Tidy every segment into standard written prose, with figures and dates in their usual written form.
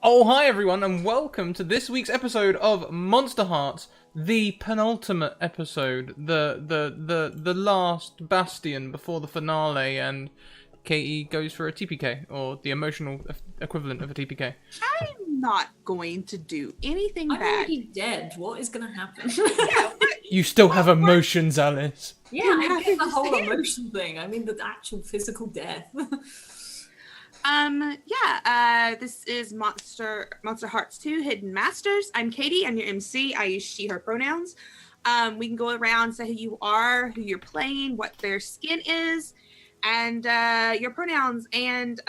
Oh, hi everyone, and welcome to this week's episode of Monster Hearts, the penultimate episode, the last bastion before the finale, and Katie goes for a TPK, or the emotional equivalent of a TPK. I'm not going to do anything I'm bad. already dead. What is going to happen? You still have emotions, Alice. Yeah, I get the whole emotion thing. I mean, the actual physical death. This is Monster Hearts 2 Hidden Masters. I'm Katie, I'm your MC. I use she, her pronouns. We can go around, say who you are, who you're playing, what their skin is, and your pronouns. And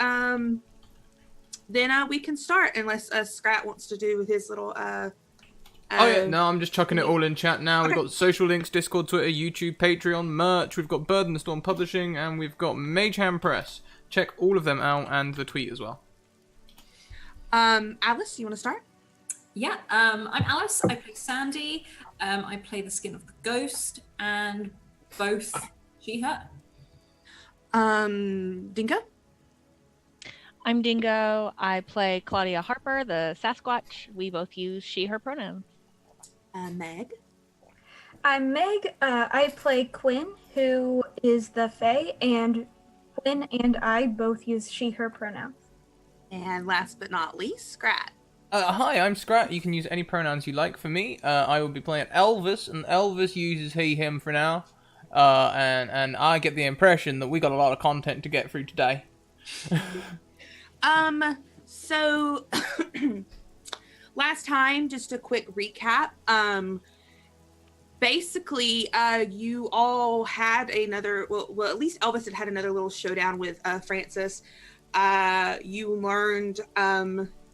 then we can start, unless Scrat wants to do with his little... Oh yeah, no, I'm just chucking it all in chat now. Okay. We've got social links, Discord, Twitter, YouTube, Patreon, merch. We've got Bird in the Storm Publishing, and we've got Mage Hand Press. Check all of them out, and the tweet as well. Alice, you want to start? Yeah, I'm Alice. I play Sandy. I play the skin of the ghost, and both she, her. Dingo? I'm Dingo. I play Claudia Harper, the Sasquatch. We both use she, her pronouns. Meg? I'm Meg. I play Quinn, who is the Fae, and Quinn and I both use she, her pronouns. And last but not least, Scrat. Hi, I'm Scrat. You can use any pronouns you like for me. I will be playing Elvis, and Elvis uses he, him for now. And I get the impression that we got a lot of content to get through today. So last time, just a quick recap. Basically, you all had another, well, at least Elvis had another little showdown with Francis. You learned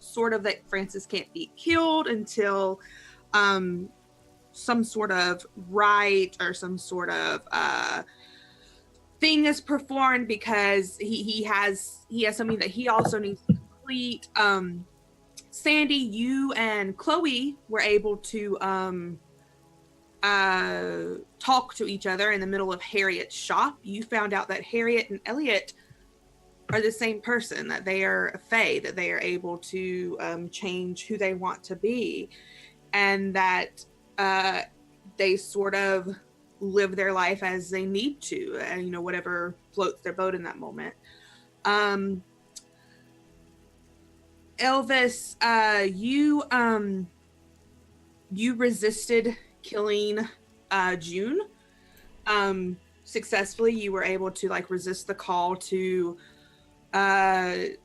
sort of that Francis can't be killed until some sort of rite or some sort of thing is performed, because he has something that he also needs to complete. Sandy, you and Chloe were able to talk to each other in the middle of Harriet's shop. You found out that Harriet and Elliot are the same person, that they are a fae, that they are able to change who they want to be, and that they sort of live their life as they need to, and whatever floats their boat in that moment. Elvis, you resisted killing June successfully. You were able to resist the call to hurt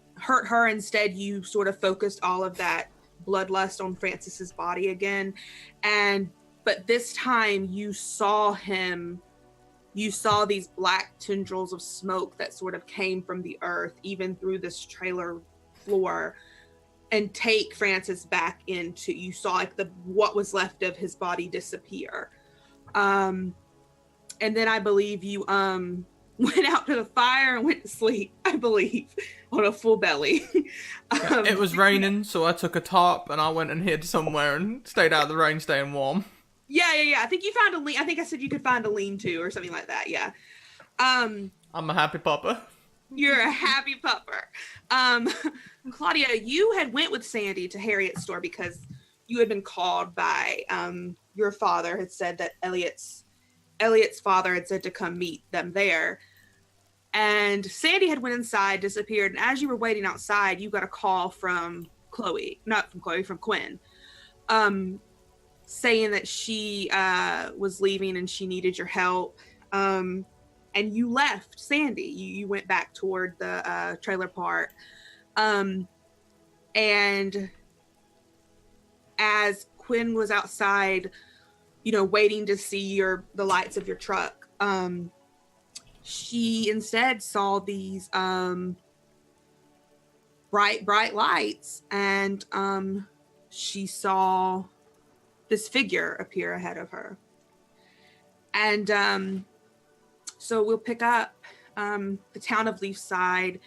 her. Instead, you sort of focused all of that bloodlust on Francis's body again, but this time you saw these black tendrils of smoke that sort of came from the earth, even through this trailer floor, and take Francis back into, you saw what was left of his body disappear. And then I believe you went out to the fire and went to sleep, I believe, on a full belly. It was raining, so I took a tarp and I went and hid somewhere and stayed out of the rain, staying warm. Yeah. I think you found I think I said you could find a lean-to or something like that. Yeah. I'm a happy pupper. You're a happy pupper. Claudia, you had went with Sandy to Harriet's store because you had been called by your father, had said that Elliot's father had said to come meet them there. And Sandy had went inside, disappeared, and as you were waiting outside, you got a call from from Quinn, saying that she was leaving and she needed your help. And you left Sandy. You went back toward the trailer park. And as Quinn was outside, waiting to see the lights of your truck, she instead saw these bright lights, and she saw this figure appear ahead of her. And so we'll pick up the town of Leafside.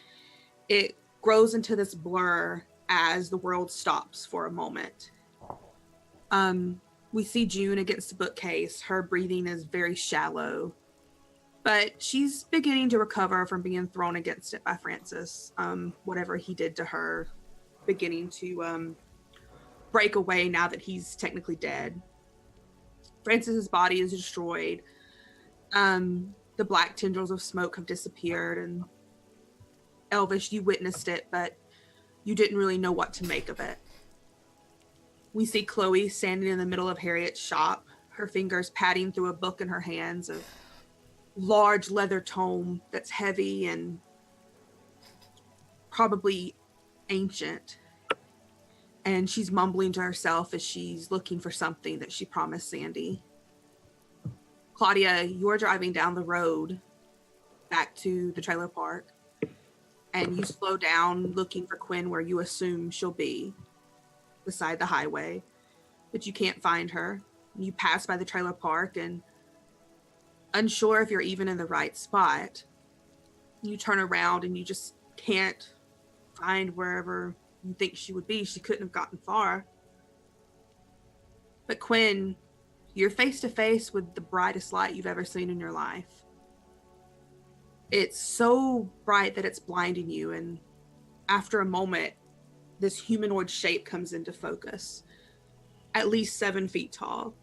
It grows into this blur as the world stops for a moment. We see June against the bookcase. Her breathing is very shallow, but she's beginning to recover from being thrown against it by Francis. Whatever he did to her beginning to break away now that he's technically dead. Francis's body is destroyed. The black tendrils of smoke have disappeared, and Elvish, you witnessed it, but you didn't really know what to make of it. We see Chloe standing in the middle of Harriet's shop, her fingers patting through a book in her hands, a large leather tome that's heavy and probably ancient. And she's mumbling to herself as she's looking for something that she promised Sandy. Claudia, you're driving down the road back to the trailer park, and you slow down looking for Quinn where you assume she'll be, beside the highway, but you can't find her. You pass by the trailer park and, unsure if you're even in the right spot, you turn around and you just can't find wherever you think she would be. She couldn't have gotten far. But Quinn, you're face to face with the brightest light you've ever seen in your life. It's so bright that it's blinding you, and after a moment, this humanoid shape comes into focus, at least 7 feet tall.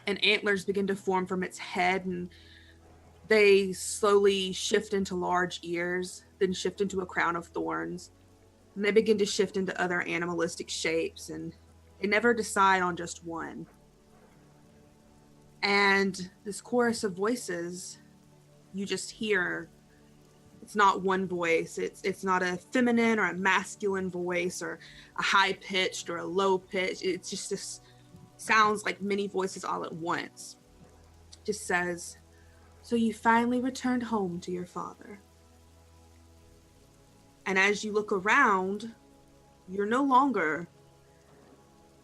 And antlers begin to form from its head, and they slowly shift into large ears, then shift into a crown of thorns. And they begin to shift into other animalistic shapes, and they never decide on just one. And this chorus of voices, you just hear, it's not one voice. It's not a feminine or a masculine voice or a high-pitched or a low-pitched. It's just this sounds like many voices all at once. Just says, "So you finally returned home to your father." And as you look around, you're no longer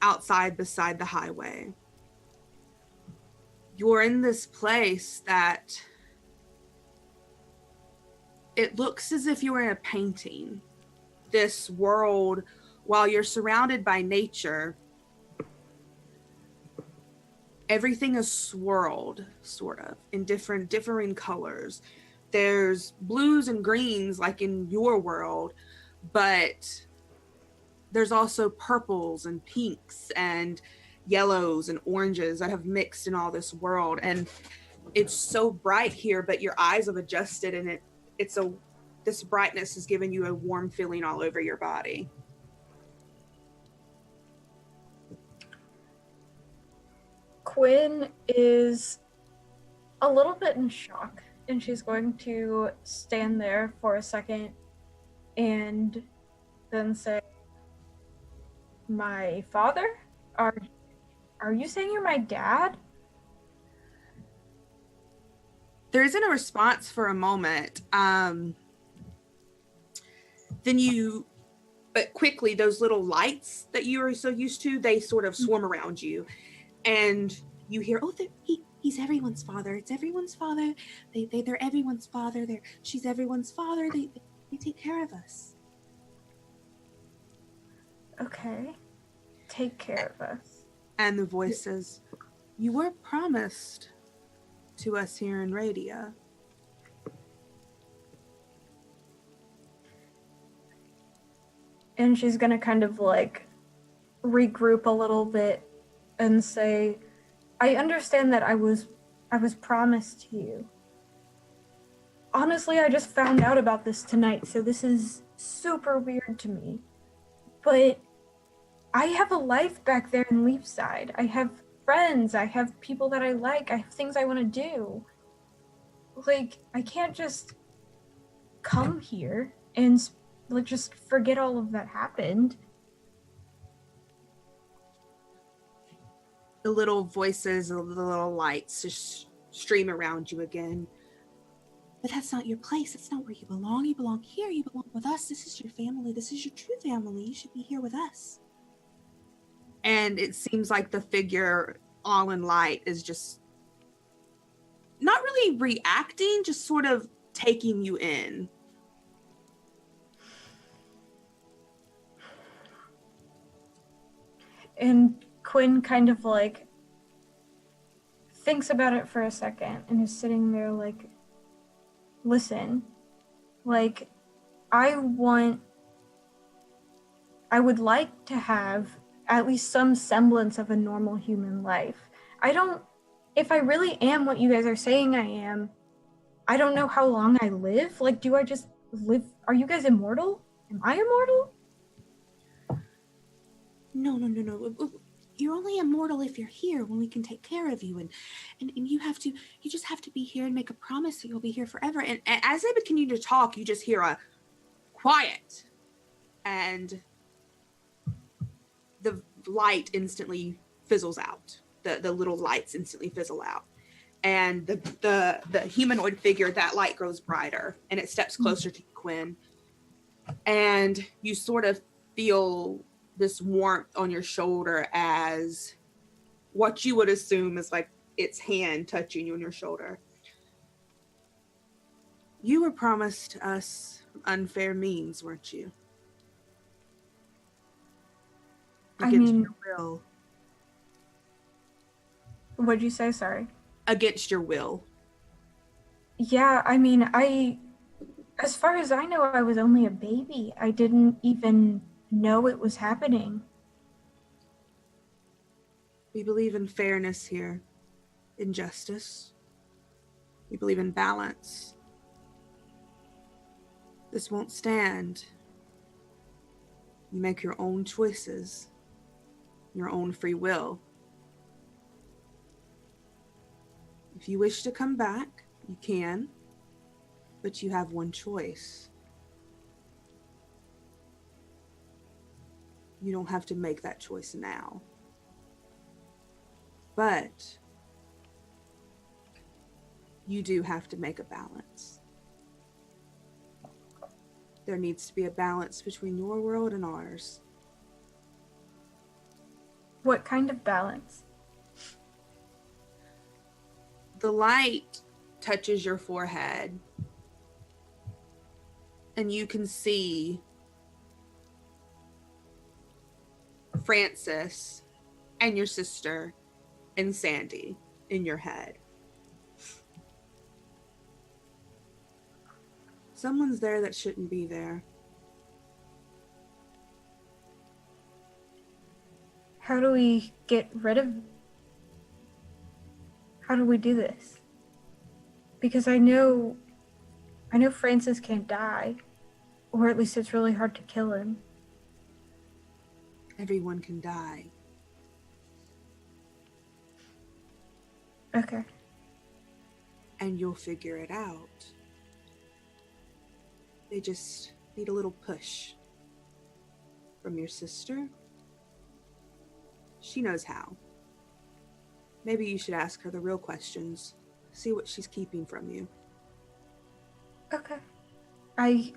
outside beside the highway. You're in this place that it looks as if you were in a painting. This world, while you're surrounded by nature, everything is swirled, sort of, in differing colors. There's blues and greens like in your world, but there's also purples and pinks and yellows and oranges that have mixed in all this world. And it's so bright here, but your eyes have adjusted, and this brightness is giving you a warm feeling all over your body. Quinn is a little bit in shock, and she's going to stand there for a second and then say, "My father? Are you saying you're my dad?" There isn't a response for a moment. But quickly, those little lights that you are so used to, they sort of swarm around you. And you hear, "Oh, he's everyone's father. It's everyone's father. They're everyone's father. She's everyone's father. They take care of us." Okay. Take care of us. And the voice says, "You were promised to us here in Radia." And she's gonna kind of like regroup a little bit and say, "I understand that I was promised to you. Honestly, I just found out about this tonight, so this is super weird to me. But I have a life back there in Leafside. I have friends, I have people that I like, I have things I want to do. Like, I can't just come here and like just forget all of that happened." The little voices, the little lights just stream around you again. "But that's not your place. That's not where you belong. You belong here. You belong with us. This is your family. This is your true family. You should be here with us." And it seems like the figure all in light is just not really reacting, just sort of taking you in. And Quinn kind of like thinks about it for a second and is sitting there like, "Listen, like, I want I would like to have at least some semblance of a normal human life. If I really am what you guys are saying I am, I don't know how long I live. Like, do I just live? Are you guys immortal? Am I immortal? No. You're only immortal if you're here when we can take care of you. And you just have to be here and make a promise that you'll be here forever. And as they continue to talk, you just hear a quiet. And the light instantly fizzles out. The little lights instantly fizzle out. And the humanoid figure, that light grows brighter and it steps closer to Quinn. And you sort of feel this warmth on your shoulder as what you would assume is like its hand touching you on your shoulder. You were promised us unfair means, weren't you? Against your will. What'd you say? Sorry. Against your will. Yeah, I mean, as far as I know, I was only a baby. I didn't even know it was happening. We believe in fairness here, in justice. We believe in balance. This won't stand. You make your own choices, your own free will. If you wish to come back, you can, but you have one choice. You don't have to make that choice now. But you do have to make a balance. There needs to be a balance between your world and ours. What kind of balance? The light touches your forehead, and you can see Francis and your sister and Sandy in your head. Someone's there that shouldn't be there. How do we do this? Because I know Francis can't die, or at least it's really hard to kill him. Everyone can die. Okay. And you'll figure it out. They just need a little push from your sister. She knows how. Maybe you should ask her the real questions. See what she's keeping from you. Okay. I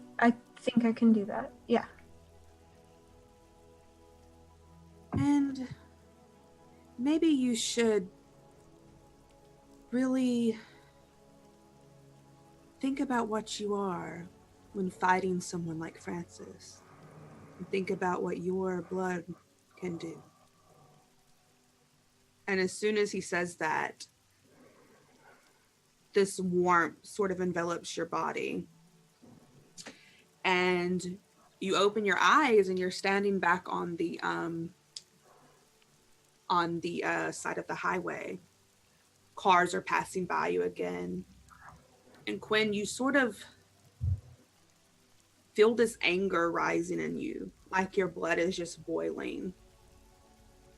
think I can do that. Yeah. And maybe you should really think about what you are when fighting someone like Francis. And think about what your blood can do. And as soon as he says that, this warmth sort of envelops your body. And you open your eyes and you're standing back on the side of the highway. Cars are passing by you again. And Quinn, you sort of feel this anger rising in you, like your blood is just boiling.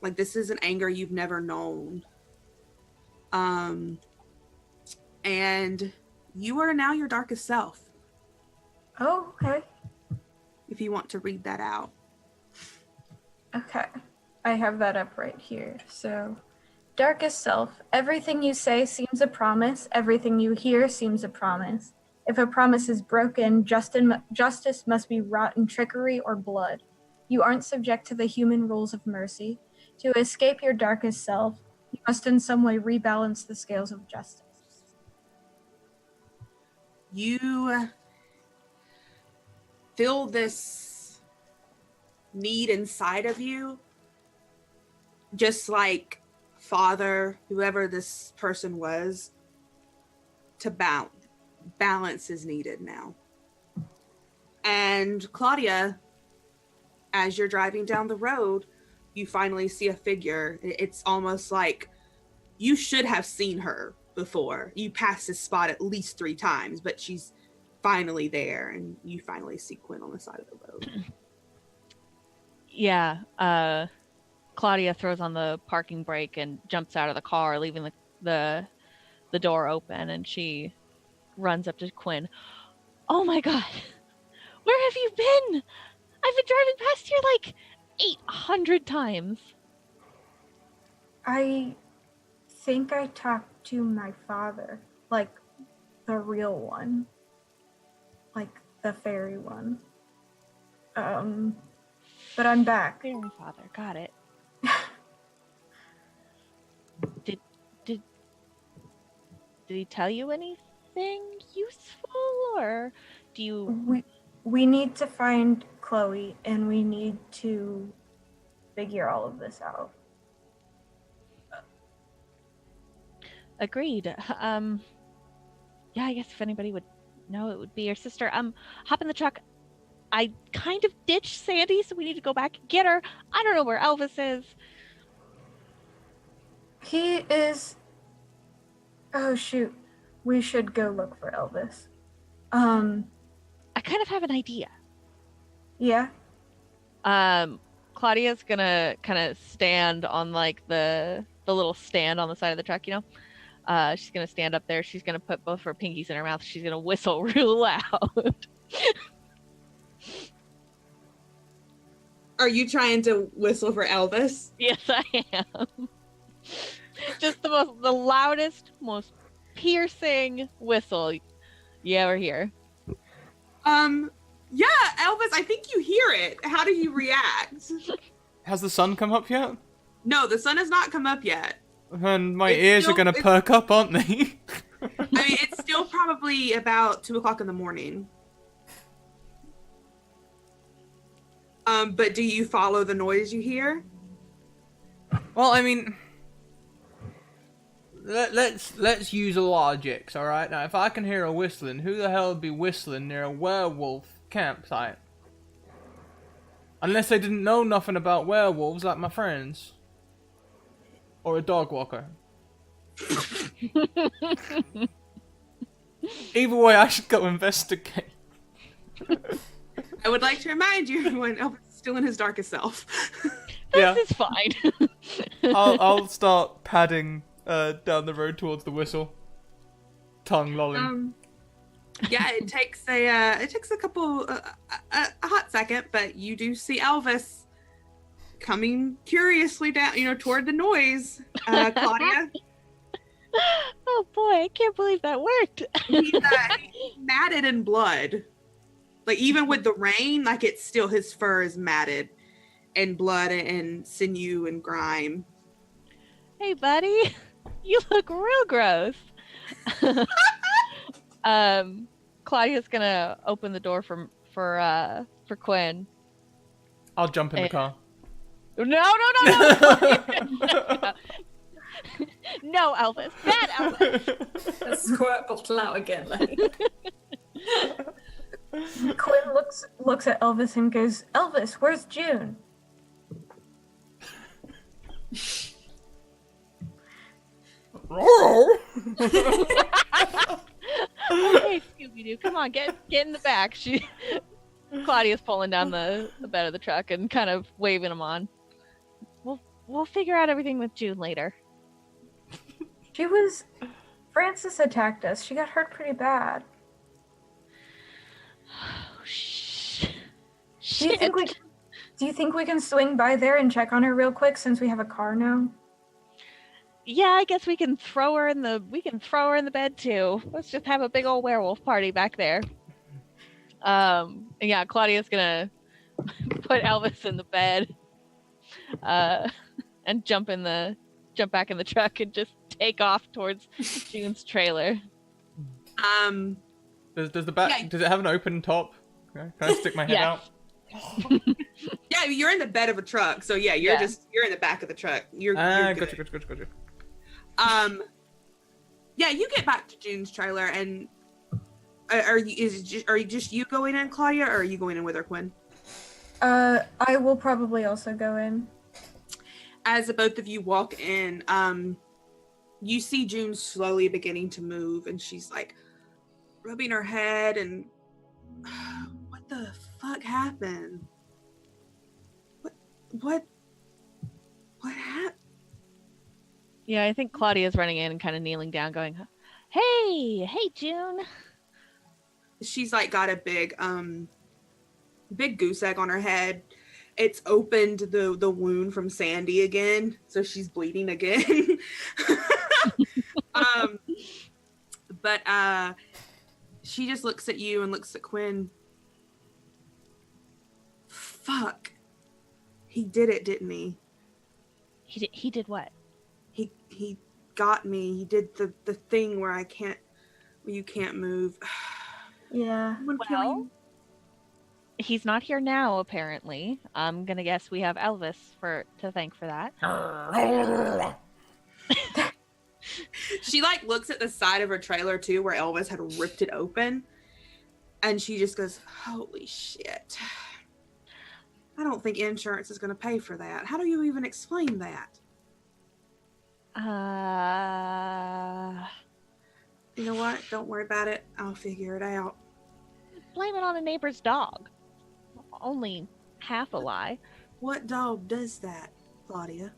Like this is an anger you've never known. And you are now your darkest self. Oh, okay. If you want to read that out. Okay. I have that up right here. So, darkest self, everything you say seems a promise. Everything you hear seems a promise. If a promise is broken, justice must be wrought in trickery or blood. You aren't subject to the human rules of mercy. To escape your darkest self, you must in some way rebalance the scales of justice. You feel this need inside of you, just like Father, whoever this person was, to balance is needed now. And Claudia, as you're driving down the road, you finally see a figure. It's almost like you should have seen her before. You passed this spot at least 3 times, but she's finally there, and you finally see Quinn on the side of the road. Yeah, Claudia throws on the parking brake and jumps out of the car, leaving the door open, and she runs up to Quinn. Oh my god! Where have you been? I've been driving past here like 800 times. I think I talked to my father, like the real one, like the fairy one. But I'm back. Fairy father, got it. Did he tell you anything useful, or do you? We need to find Chloe, and we need to figure all of this out. Agreed. Yeah, I guess if anybody would know, it would be your sister. Hop in the truck. I kind of ditched Sandy, so we need to go back and get her. I don't know where Elvis is. He is... Oh, shoot. We should go look for Elvis. I kind of have an idea. Yeah? Claudia's gonna kind of stand on like the little stand on the side of the truck, you know? She's gonna stand up there. She's gonna put both her pinkies in her mouth. She's gonna whistle real loud. Are you trying to whistle for Elvis? Yes, I am. Just the loudest, most piercing whistle you ever hear. Yeah, Elvis, I think you hear it. How do you react? Has the sun come up yet? No, the sun has not come up yet. And my It's ears still- are gonna perk up, aren't they? I mean, it's still probably about 2:00 in the morning. But do you follow the noise you hear? Well, I mean, let's use logics, all right? Now, if I can hear a whistling, who the hell would be whistling near a werewolf campsite? Unless they didn't know nothing about werewolves, like my friends, or a dog walker. Either way, I should go investigate. I would like to remind you, everyone, Elvis is still in his darkest self. Yeah, This is fine. I'll start padding down the road towards the whistle, tongue lolling. Yeah, it takes a couple a hot second, but you do see Elvis coming curiously down, toward the noise. Claudia, Oh boy, I can't believe that worked. he's matted in blood. Like even with the rain, like it's still his fur is matted in blood and sinew and grime. Hey, buddy, you look real gross. Claudia's gonna open the door for Quinn. I'll jump in the car. No. No, Elvis. Bad Elvis. A squirt bottle out again. Like. Quinn looks at Elvis and goes, Elvis, where's June? Okay, Scooby-Doo, come on, get in the back. Claudia's pulling down the bed of the truck and kind of waving him on. We'll figure out everything with June later. Francis attacked us. She got hurt pretty bad. Oh, shit. Do you think we can swing by there and check on her real quick since we have a car now? Yeah, I guess we can throw her in the bed too. Let's just have a big old werewolf party back there. Yeah, Claudia's gonna put Elvis in the bed, and jump back in the truck and just take off towards June's trailer. Does the back? Yeah. Does it have an open top? Okay, can I stick my head Yes. out? Yeah, you're in the bed of a truck, so yeah, you're in the back of the truck. You're good. Gotcha. Yeah, you get back to June's trailer, and are you just you going in, Claudia, or are you going in with her, Quinn? I will probably also go in. As the both of you walk in, you see June slowly beginning to move, and she's like rubbing her head and what the fuck happened? What happened? Yeah, I think Claudia's running in and kind of kneeling down, going, "Hey, June." She's like got a big goose egg on her head. It's opened the wound from Sandy again, so she's bleeding again. But she just looks at you and looks at Quinn. Fuck. He did it, didn't he? He did what? He got me. He did the thing where you can't move. Yeah. Well, he's not here now, apparently. I'm gonna guess we have Elvis to thank for that. She like looks at the side of her trailer too, where Elvis had ripped it open, and she just goes, "Holy shit! I don't think insurance is going to pay for that. How do you even explain that?" You know what? Don't worry about it. I'll figure it out. Blame it on a neighbor's dog. Only half a lie. What dog does that, Claudia?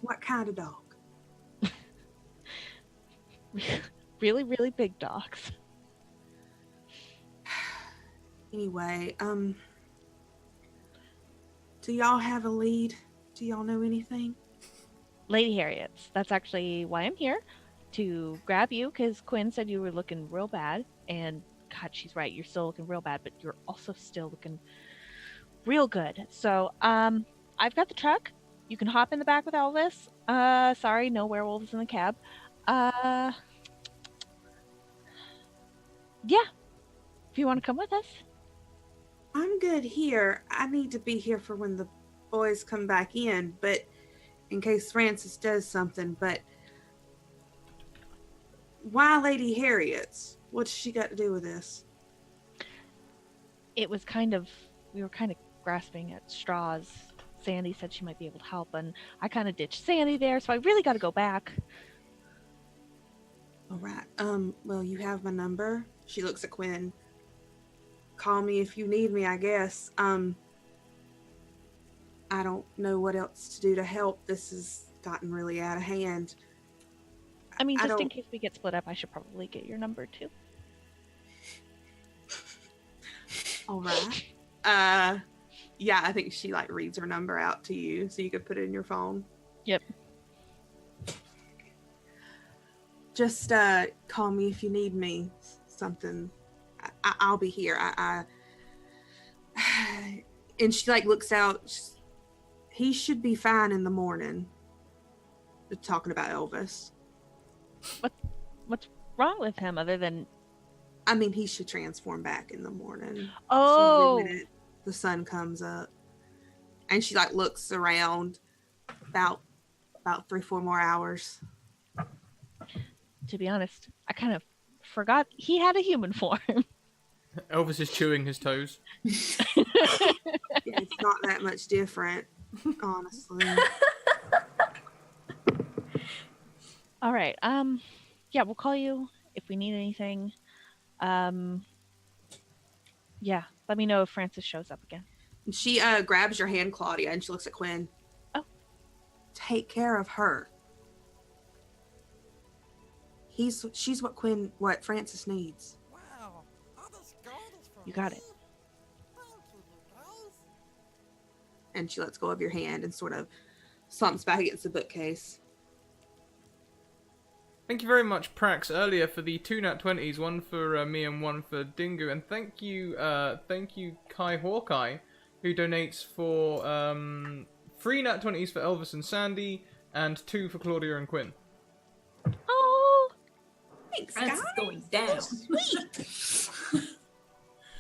What kind of dog? Really, really big dogs. Anyway, do y'all have a lead? Do y'all know anything? Lady Harriet's. That's actually why I'm here, to grab you, because Quinn said you were looking real bad, and God, she's right, you're still looking real bad, but you're also still looking real good. So, I've got the truck. You can hop in the back with Elvis. Sorry, no werewolves in the cab. Yeah, if you want to come with us. I'm good here. I need to be here for when the boys come back in, but in case Francis does something. But why Lady Harriet's? What's she got to do with this? We were kind of grasping at straws. Sandy said she might be able to help, and I kind of ditched Sandy there, so I really got to go back. All right. Well, you have my number. She looks at Quinn. Call me if you need me, I guess. I don't know what else to do to help. This has gotten really out of hand. I mean, just in case we get split up, I should probably get your number too. All right. Yeah, I think she like reads her number out to you so you could put it in your phone. Yep. Just call me if you need me. Something. I'll be here. And she like looks out. He should be fine in the morning. They're talking about Elvis. What's wrong with him other than? I mean, he should transform back in the morning. Oh. So the minute the sun comes up, and she like looks around. About 3-4 more hours. To be honest, I kind of forgot he had a human form. Elvis is chewing his toes. Yeah, it's not that much different, honestly. All right. Yeah, we'll call you if we need anything. Yeah, let me know if Francis shows up again. She grabs your hand, Claudia, and she looks at Quinn. Oh. Take care of her. She's what Francis needs. Wow, You got it. And she lets go of your hand and sort of slumps back against the bookcase. Thank you very much, Prax, earlier for the 2 nat 20s, one for me and one for Dingo, and thank you Kai Hawkeye, who donates for 3 nat 20s for Elvis and Sandy, and 2 for Claudia and Quinn. Oh, Thanks, Francis guys. going down. Sweet.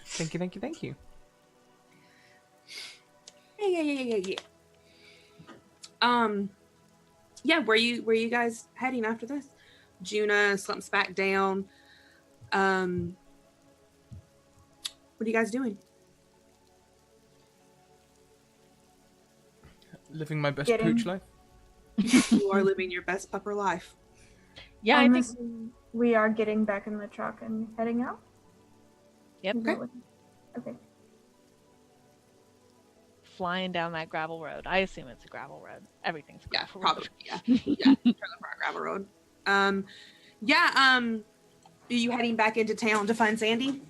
Thank you. Yeah. Yeah, where you guys heading after this? Juna slumps back down. What are you guys doing? living my best Getting- pooch life. You are living your best pupper life. Yeah, I I'm think assuming we are getting back in the truck and heading out. Yep. Is that what- Okay. flying down that gravel road. I assume it's a gravel road. Everything's a Yeah, gravel probably. road. Yeah, Trailer Park Gravel Road. Are you heading back into town to find Sandy?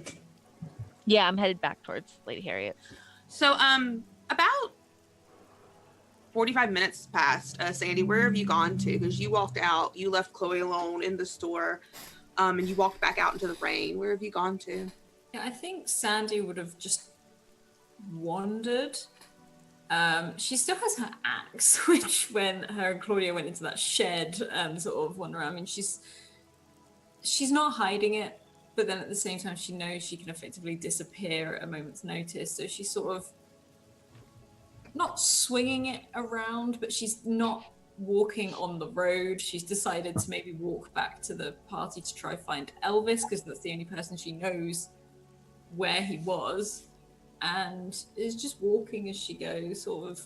Yeah, I'm headed back towards Lady Harriet's. So, about 45 minutes passed. Sandy, where have you gone to? Because you walked out, you left Chloe alone in the store, and you walked back out into the rain. Where have you gone to? Yeah, I think Sandy would have just wandered. She still has her axe, which when her and Claudia went into that shed, sort of wander around. I mean, she's not hiding it, but then at the same time, she knows she can effectively disappear at a moment's notice. So she's sort of not swinging it around, but she's not walking on the road. She's decided to maybe walk back to the party to try find Elvis, because that's the only person she knows where he was, and is just walking as she goes, sort of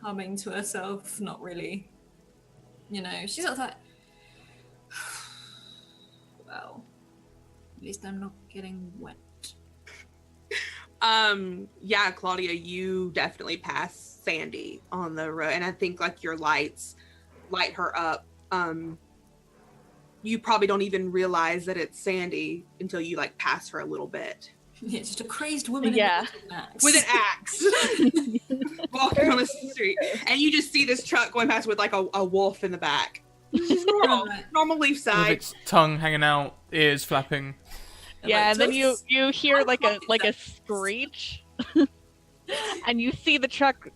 humming to herself, not really, she's sort of like, well, at least I'm not getting wet. Yeah, Claudia, you definitely passed Sandy on the road, and I think like your lights light her up. You probably don't even realize that it's Sandy until you like pass her a little bit. Yeah, just a crazy woman Yeah. With an axe walking on the street, and you just see this truck going past with like a wolf in the back. Just normal leaf With side. its tongue hanging out, ears flapping. Yeah, and then you hear How like long a is that? screech, and you see the truck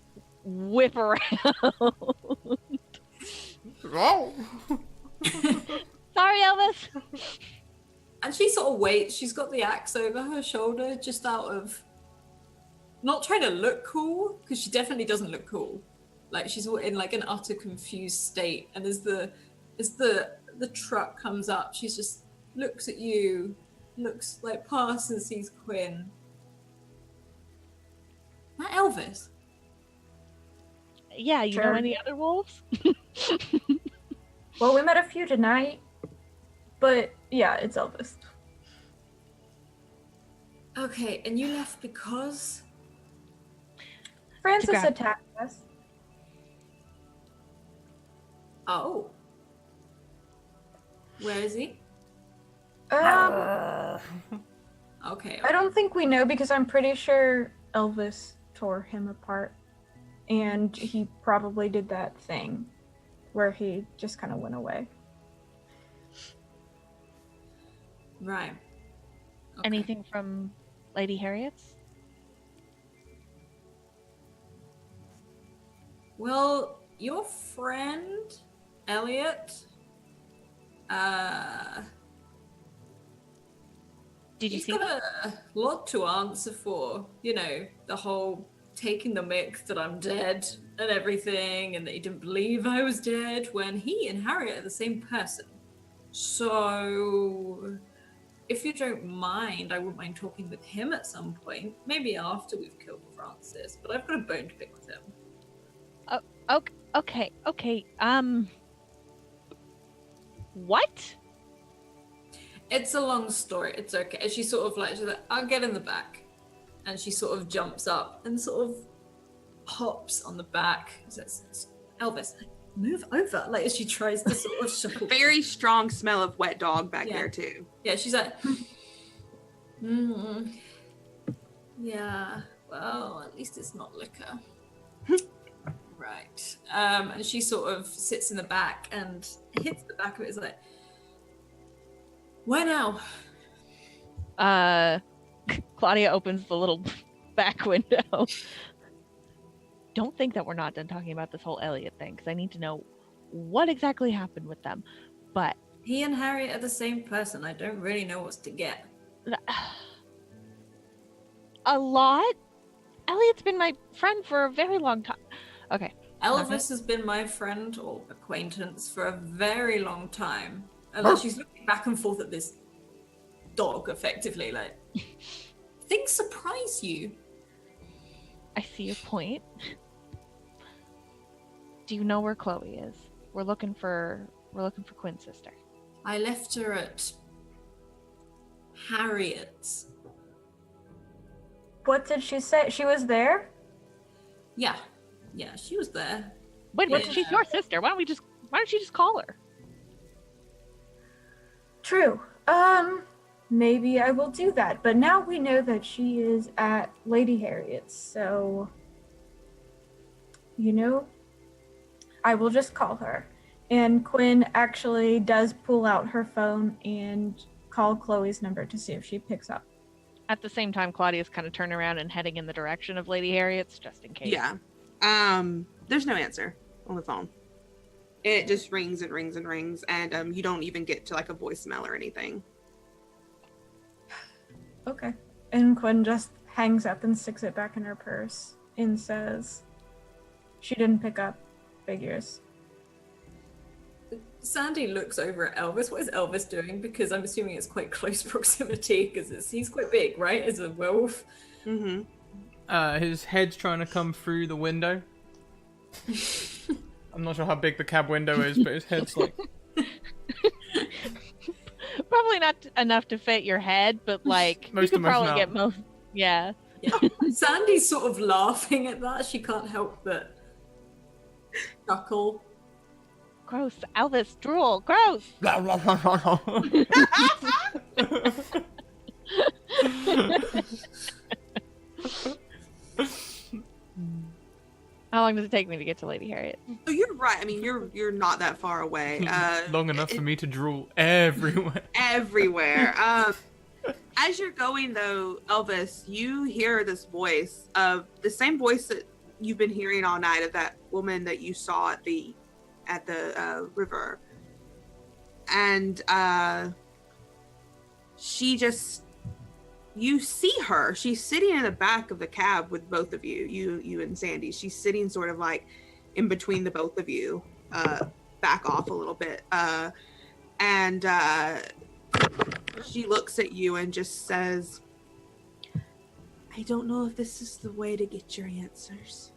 whip around. Oh. Sorry, Elvis. And she sort of waits. She's got the axe over her shoulder, just out of not trying to look cool, because she definitely doesn't look cool. Like she's in like an utter confused state. And as the truck comes up, she just looks at you, looks like past and sees Quinn. That Elvis. Yeah, you know Sure. any other wolves? Well, we met a few tonight, but yeah, it's Elvis. Okay, and you left because? Francis grab- attacked us. Oh. Where is he? Okay. I don't think we know because I'm pretty sure Elvis tore him apart, and he probably did that thing where he just kind of went away. Right. Okay. Anything from Lady Harriet's? Well, your friend, Elliot, Did you he's see got that? a lot to answer for. The whole taking the mick that I'm dead and everything, and that he didn't believe I was dead when he and Harriet are the same person. So, if you don't mind, I wouldn't mind talking with him at some point. Maybe after we've killed Francis, but I've got a bone to pick with him. Okay. What? It's a long story. It's okay. She's like, I'll get in the back. And she sort of jumps up and sort of hops on the back. Says, Elvis, move over. Like, as she tries to sort of shuffle. Very strong smell of wet dog back Yeah. there too. Yeah, she's like, yeah, well, at least it's not liquor. Right. And she sort of sits in the back and hits the back of it. Is like, where now? Claudia opens the little back window. Don't think that we're not done talking about this whole Elliot thing, because I need to know what exactly happened with them. But He and Harriet are the same person. I don't really know what's to get. a lot. Elliot's been my friend for a very long time. Okay. Elvis has been my friend or acquaintance for a very long time. And like, she's looking back and forth at this dog, effectively. Like, things surprise you. I see your point. Do you know where Chloe is? We're looking for Quinn's sister. I left her at Harriet's. What did she say? She was there? Yeah, she was there. Wait, Yeah. she's your sister. Why don't you just call her? True. Maybe I will do that. But now we know that she is at Lady Harriet's, so I will just call her. And Quinn actually does pull out her phone and call Chloe's number to see if she picks up. At the same time, Claudia's kind of turning around and heading in the direction of Lady Harriet's, just in case. Yeah. There's no answer on the phone. It just rings and rings and rings, and you don't even get to like a voicemail or anything. Okay. And Quinn just hangs up and sticks it back in her purse and says, she didn't pick up. Figures. Sandy looks over at Elvis. What is Elvis doing? Because I'm assuming it's quite close proximity, because he's quite big, right? As a werewolf. Mm-hmm. His head's trying to come through the window. I'm not sure how big the cab window is, but his head's like... Probably not enough to fit your head, but like Most you of could us probably now. get most. Yeah. Sandy's sort of laughing at that. She can't help but chuckle. Gross. Elvis, drool. Gross. How long does it take me to get to Lady Harriet? So you're right. I mean, you're not that far away. Long enough for me to drool everywhere. Everywhere. As you're going though, Elvis, you hear this voice of the same voice that you've been hearing all night of that woman that you saw at the river, and you see her. She's sitting in the back of the cab with both of you and Sandy. She's sitting sort of like in between the both of you, back off a little bit, and she looks at you and just says, I don't know if this is the way to get your answers.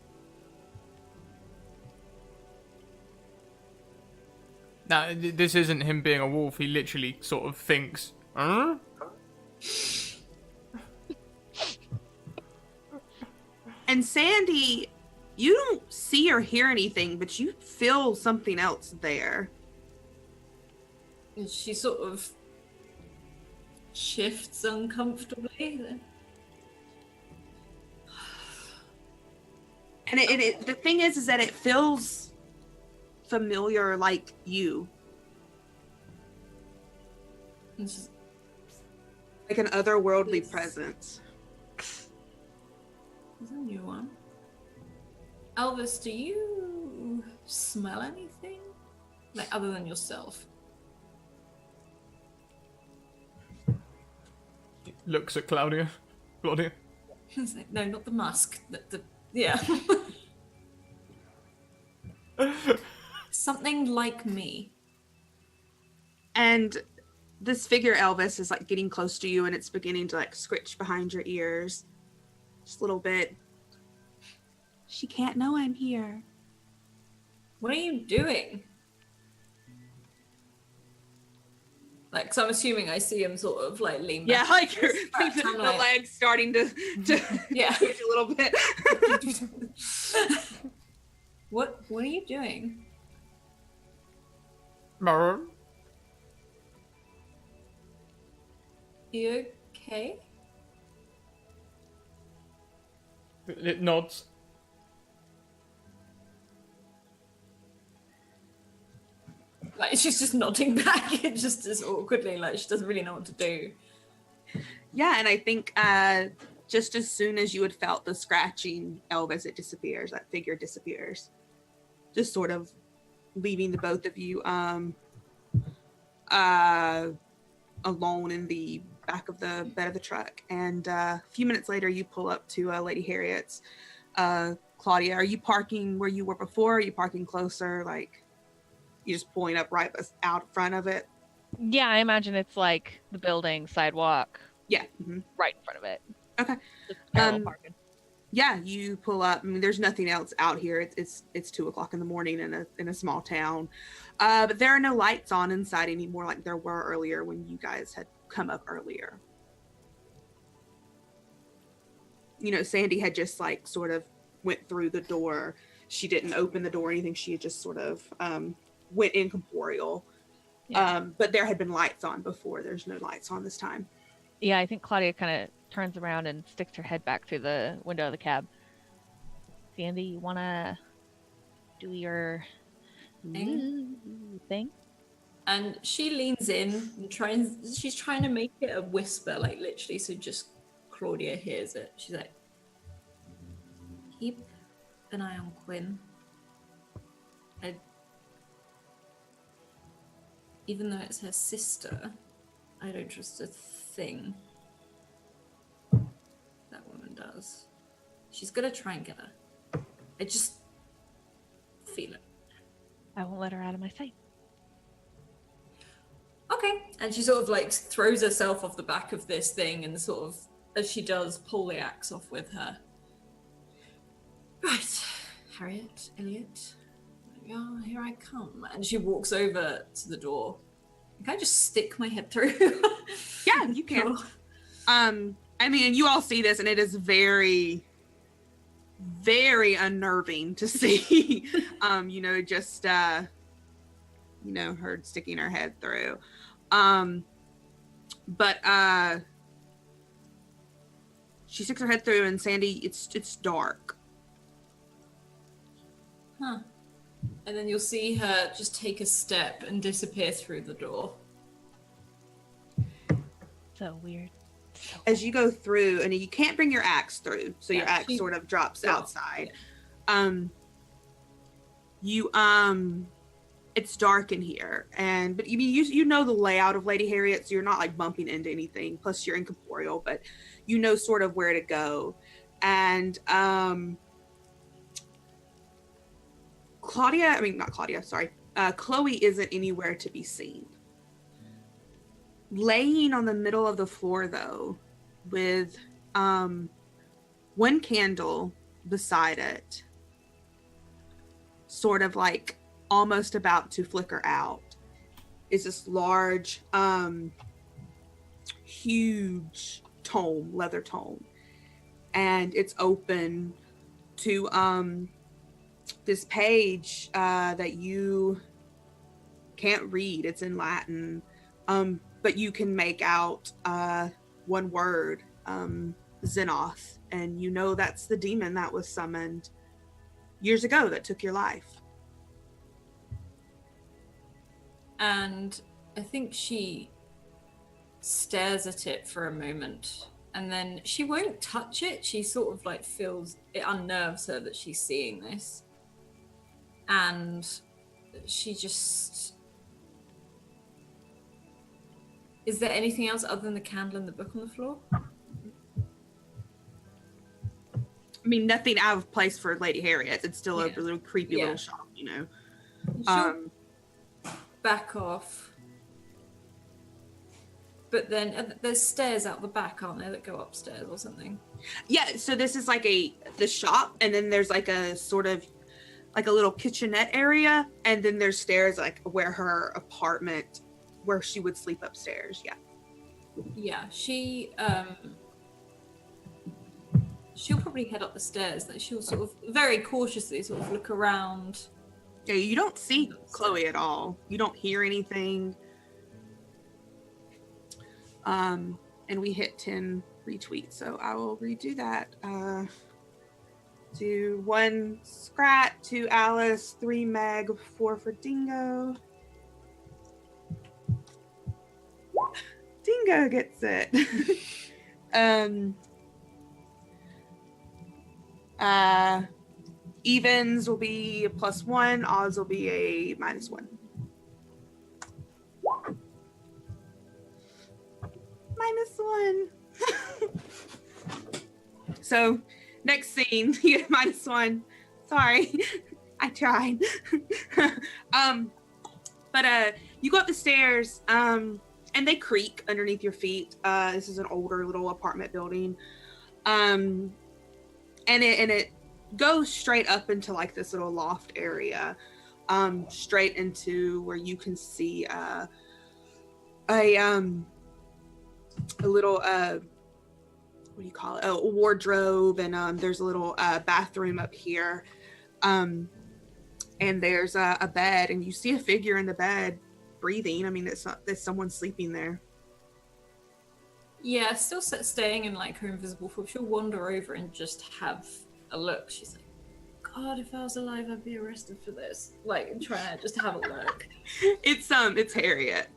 Now, this isn't him being a wolf. He literally sort of thinks, huh? And Sandy, you don't see or hear anything, but you feel something else there. And she sort of shifts uncomfortably. And the thing is that it feels familiar, like you. And she's, Like an otherworldly Yes. presence. there's a new one. Elvis, do you smell anything? Like, other than yourself? Looks at Claudia. Claudia. It's like, no, not the musk. Yeah. Something like me. And this figure, Elvis, is like getting close to you, and it's beginning to like scritch behind your ears. Just a little bit. She can't know I'm here. What are you doing? Like, so I'm assuming I see him sort of like lean back. Yeah, like your Perhaps the I'm like- legs starting to Yeah. twitch a little bit. What are you doing? Brr. You okay? It nods. Like, she's just nodding back, it just as awkwardly, like she doesn't really know what to do. Yeah, and I think just as soon as you had felt the scratching, Elvis, it disappears. That figure disappears. Just sort of leaving the both of you alone in the back of the bed of the truck. And a few minutes later, you pull up to Lady Harriet's. Claudia, are you parking where you were before? Are you parking closer? Like, you just pulling up right out front of it? Yeah, I imagine it's like the building sidewalk Yeah. Mm-hmm. right in front of it. Okay. Just parallel Um, parking. Yeah, you pull up. I mean, there's nothing else out here. It's 2:00 in the morning in a small town, but there are no lights on inside anymore like there were earlier when you guys had come up earlier. You know, Sandy had just like sort of went through the door. She didn't open the door or anything. She had just sort of went incorporeal. Yeah. But there had been lights on before. There's no lights on this time. Yeah, I think Claudia kind of turns around and sticks her head back through the window of the cab. Sandy, you wanna do your thing? And she leans in and she's trying to make it a whisper, like literally, so just Claudia hears it. She's like, keep an eye on Quinn. Even though it's her sister, I don't trust a thing that woman does. She's gonna try and get her. I just feel it. I won't let her out of my sight. Okay. And she sort of like throws herself off the back of this thing and sort of, as she does, pull the axe off with her. Right, Harriet, Elliot, there we are, here I come. And she walks over to the door. Can I just stick my head through? Yeah, you can. Sure. I mean, you all see this, and it is very, very unnerving to see. You know, just her sticking her head through. But she sticks her head through, and Sandy, it's dark. Huh. And then you'll see her just take a step and disappear through the door. So weird. As you go through, and you can't bring your axe through, so your Yeah, axe sort of drops Yeah. outside. It's dark in here, but you know the layout of Lady Harriet, so you're not like bumping into anything. Plus, you're incorporeal, but you know sort of where to go. And Chloe isn't anywhere to be seen. Laying on the middle of the floor, though, with one candle beside it, sort of like almost about to flicker out, is this large, huge tome, leather tome. And it's open to this page that you can't read. It's in Latin, but you can make out one word, Xenoth, and you know that's the demon that was summoned years ago that took your life. And I think she stares at it for a moment, and then she won't touch it. She sort of like feels it unnerves her that she's seeing this. And she just... Is there anything else other than the candle and the book on the floor? I mean, nothing out of place for Lady Harriet. It's still a little creepy little shop, you know. She'll back off. But then there's stairs out the back, aren't there, that go upstairs or something? Yeah, so this is like the shop, and then there's like a sort of like a little kitchenette area, and then there's stairs like where her apartment, where she would sleep upstairs. Yeah, she'll probably head up the stairs. Like she'll sort of very cautiously sort of look around. Yeah, you don't see Chloe at all. You don't hear anything. And we hit 10 retweets, so I will redo that. Do 1 Scrat, 2 Alice, 3 Meg, 4 for Dingo. Dingo gets it. Evens will be a +1, odds will be a -1. -1. So next scene, you get a -1. Sorry, I tried. But you go up the stairs, and they creak underneath your feet. This is an older little apartment building. And and it goes straight up into like this little loft area, straight into where you can see a little what do you call it? A wardrobe, and there's a little bathroom up here, and there's a bed, and you see a figure in the bed breathing. I mean, there's someone sleeping there. Yeah, still staying in like her invisible form. She'll wander over and just have a look. She's like, God, if I was alive, I'd be arrested for this. Like, trying to just have a look. It's Harriet.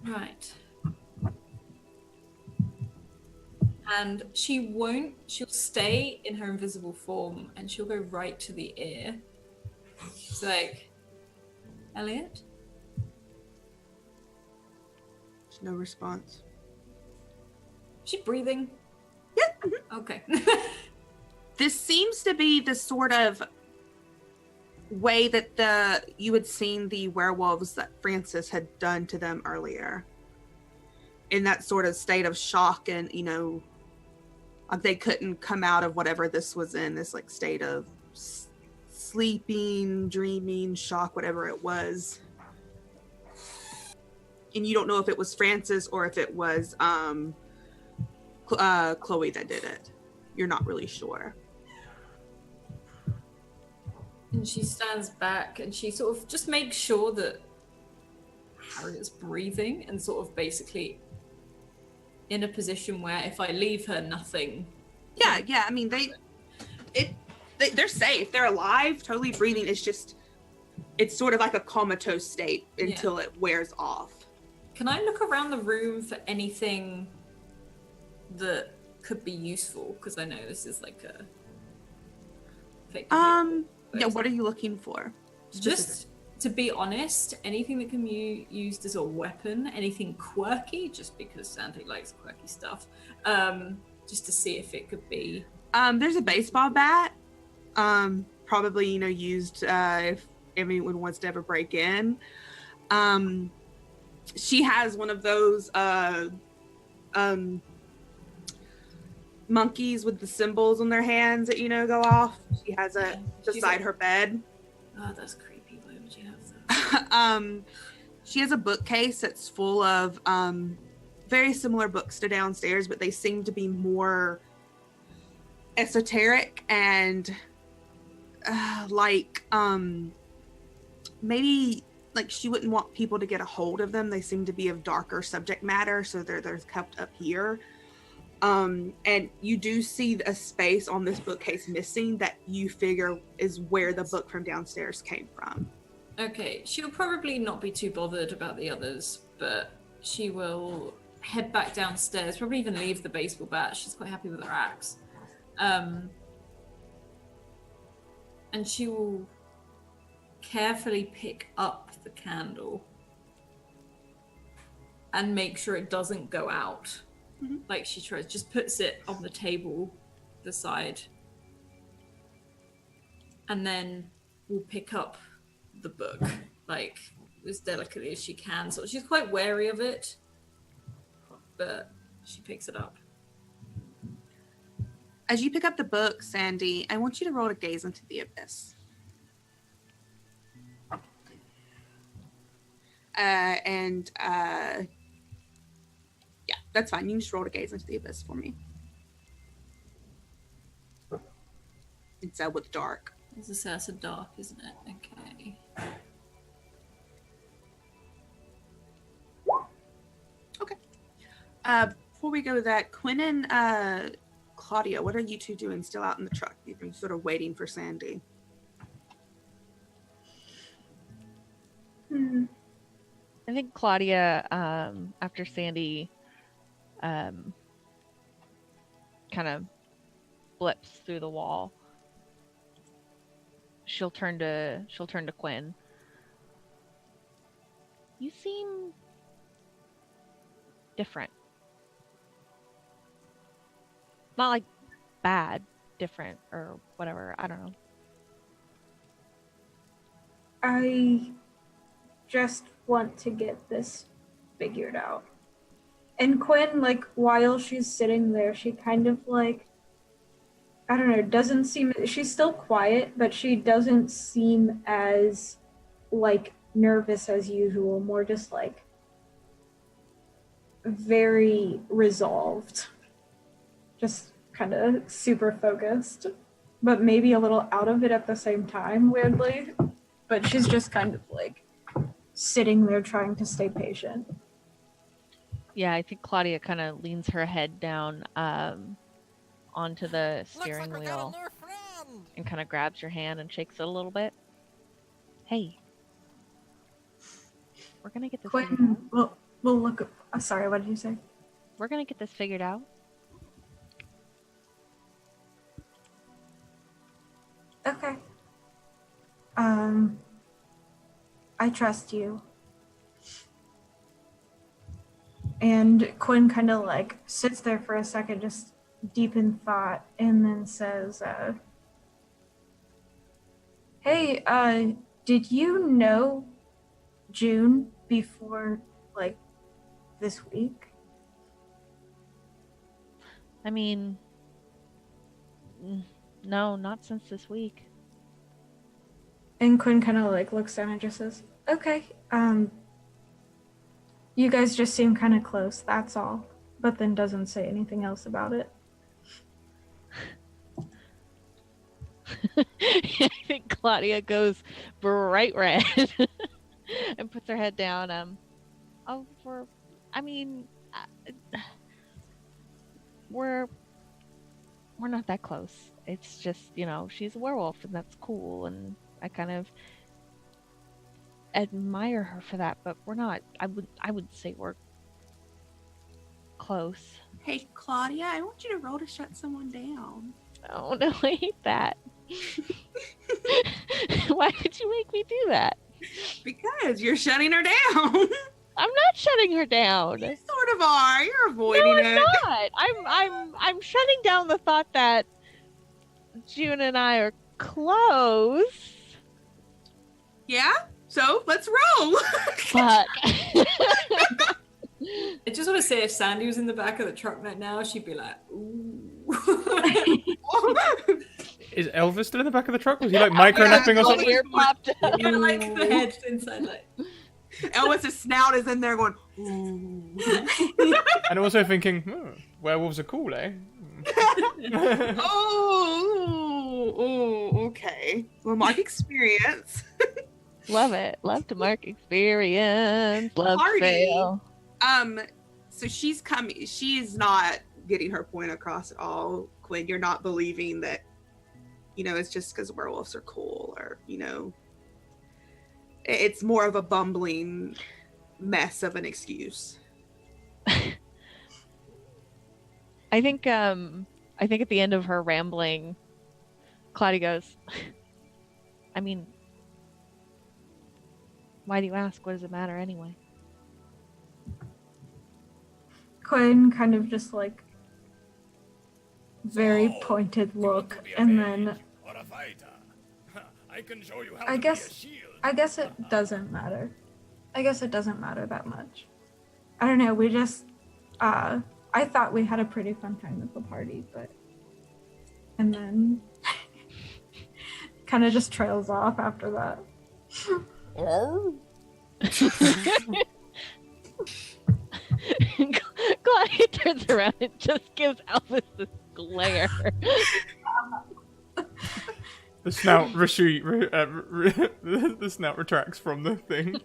Right. And she'll stay in her invisible form and she'll go right to the ear. She's like, Elliot? There's no response. Is she breathing? Yeah. Okay. This seems to be the sort of way that you had seen the werewolves that Francis had done to them earlier. In that sort of state of shock, and they couldn't come out of whatever this was in, this like state of sleeping, dreaming, shock, whatever it was. And you don't know if it was Francis or if it was Chloe that did it. You're not really sure. And she stands back and she sort of just makes sure that Harriet's breathing and sort of basically in a position where if I leave her, nothing. Yeah. I mean, they're safe. They're alive, totally breathing. It's sort of like a comatose state until it wears off. Can I look around the room for anything that could be useful? Because I know this is like a fake. Yeah, what are you looking for? Just to be honest, anything that can be used as a weapon, anything quirky, just because Sandy likes quirky stuff, just to see if it could be. There's a baseball bat, probably, used if anyone wants to ever break in. She has one of those monkeys with the symbols on their hands that go off. She has it beside her bed. Oh, that's creepy. Why would you have that? She has a bookcase that's full of very similar books to downstairs, but they seem to be more esoteric and maybe like she wouldn't want people to get a hold of them. They seem to be of darker subject matter, so they're kept up here. And you do see a space on this bookcase missing that you figure is where the book from downstairs came from. Okay, she'll probably not be too bothered about the others, but she will head back downstairs, probably even leave the baseball bat. She's quite happy with her axe. And she will carefully pick up the candle and make sure it doesn't go out. Mm-hmm. Like she tries, just puts it on the table beside, and then will pick up the book like as delicately as she can. So she's quite wary of it, but she picks it up. As you pick up the book, Sandy, I want you to roll to gaze into the abyss. Yeah, that's fine. You can just roll to gaze into the abyss for me. It's with dark. It's a sense of dark, isn't it? Okay. Okay. Before we go to that, Quinn and Claudia, what are you two doing still out in the truck? You're sort of waiting for Sandy. I think Claudia, after Sandy kind of blips through the wall, she'll turn to Quinn. You seem different. Not like bad, different or whatever. I don't know. I just want to get this figured out. And Quinn, like, while she's sitting there, she kind of, like, I don't know, doesn't seem, she's still quiet, but she doesn't seem as, like, nervous as usual, more just, like, very resolved. Just kind of super focused, but maybe a little out of it at the same time, weirdly. But she's just kind of, like, sitting there trying to stay patient. Yeah, I think Claudia kind of leans her head down onto the Looks steering like we got a wheel new friend. and kind of grabs your hand and shakes it a little bit. Hey, we're gonna get this figured Quinn, out. we'll look. Sorry, what did you say? We're gonna get this figured out. Okay. I trust you. And Quinn kind of like sits there for a second, just deep in thought, and then says, hey, did you know June before, like, this week? I mean, no, not since this week. And Quinn kind of like looks down and just says, okay, you guys just seem kind of close, that's all. But then doesn't say anything else about it. I think Claudia goes bright red and puts her head down. We're not that close. It's just, she's a werewolf and that's cool, and I kind of admire her for that, but we're not. I would say we're close. Hey, Claudia, I want you to roll to shut someone down. Oh no, I hate that. Why did you make me do that? Because you're shutting her down. I'm not shutting her down. You sort of are. You're avoiding No, it. I'm not. I'm shutting down the thought that June and I are close. Yeah? So let's roll. Fuck. I just want to say, if Sandy was in the back of the truck right now, she'd be like, ooh. Is Elvis still in the back of the truck? Was he like micro-napping or something? Ear popped up. Kind of like the head inside, like. Elvis's snout is in there going, ooh. And also thinking, werewolves are cool, eh? Oh, okay. Well, mark experience. Love it. Love to mark experience. Love to Party. fail. So she's coming. She's not getting her point across at all. Quinn, you're not believing that, it's just because werewolves are cool, or it's more of a bumbling mess of an excuse. I think at the end of her rambling, Claudia goes, I mean, why do you ask? What does it matter anyway? Quinn kind of just like very pointed look, and then Or a fighter. I can show you how I to guess- be a shield. I guess it doesn't matter. I guess it doesn't matter that much. I don't know, we just I thought we had a pretty fun time at the party, but and then kind of just trails off after that. Claudia turns around and just gives Elvis this glare. The snout the snout retracts from the thing.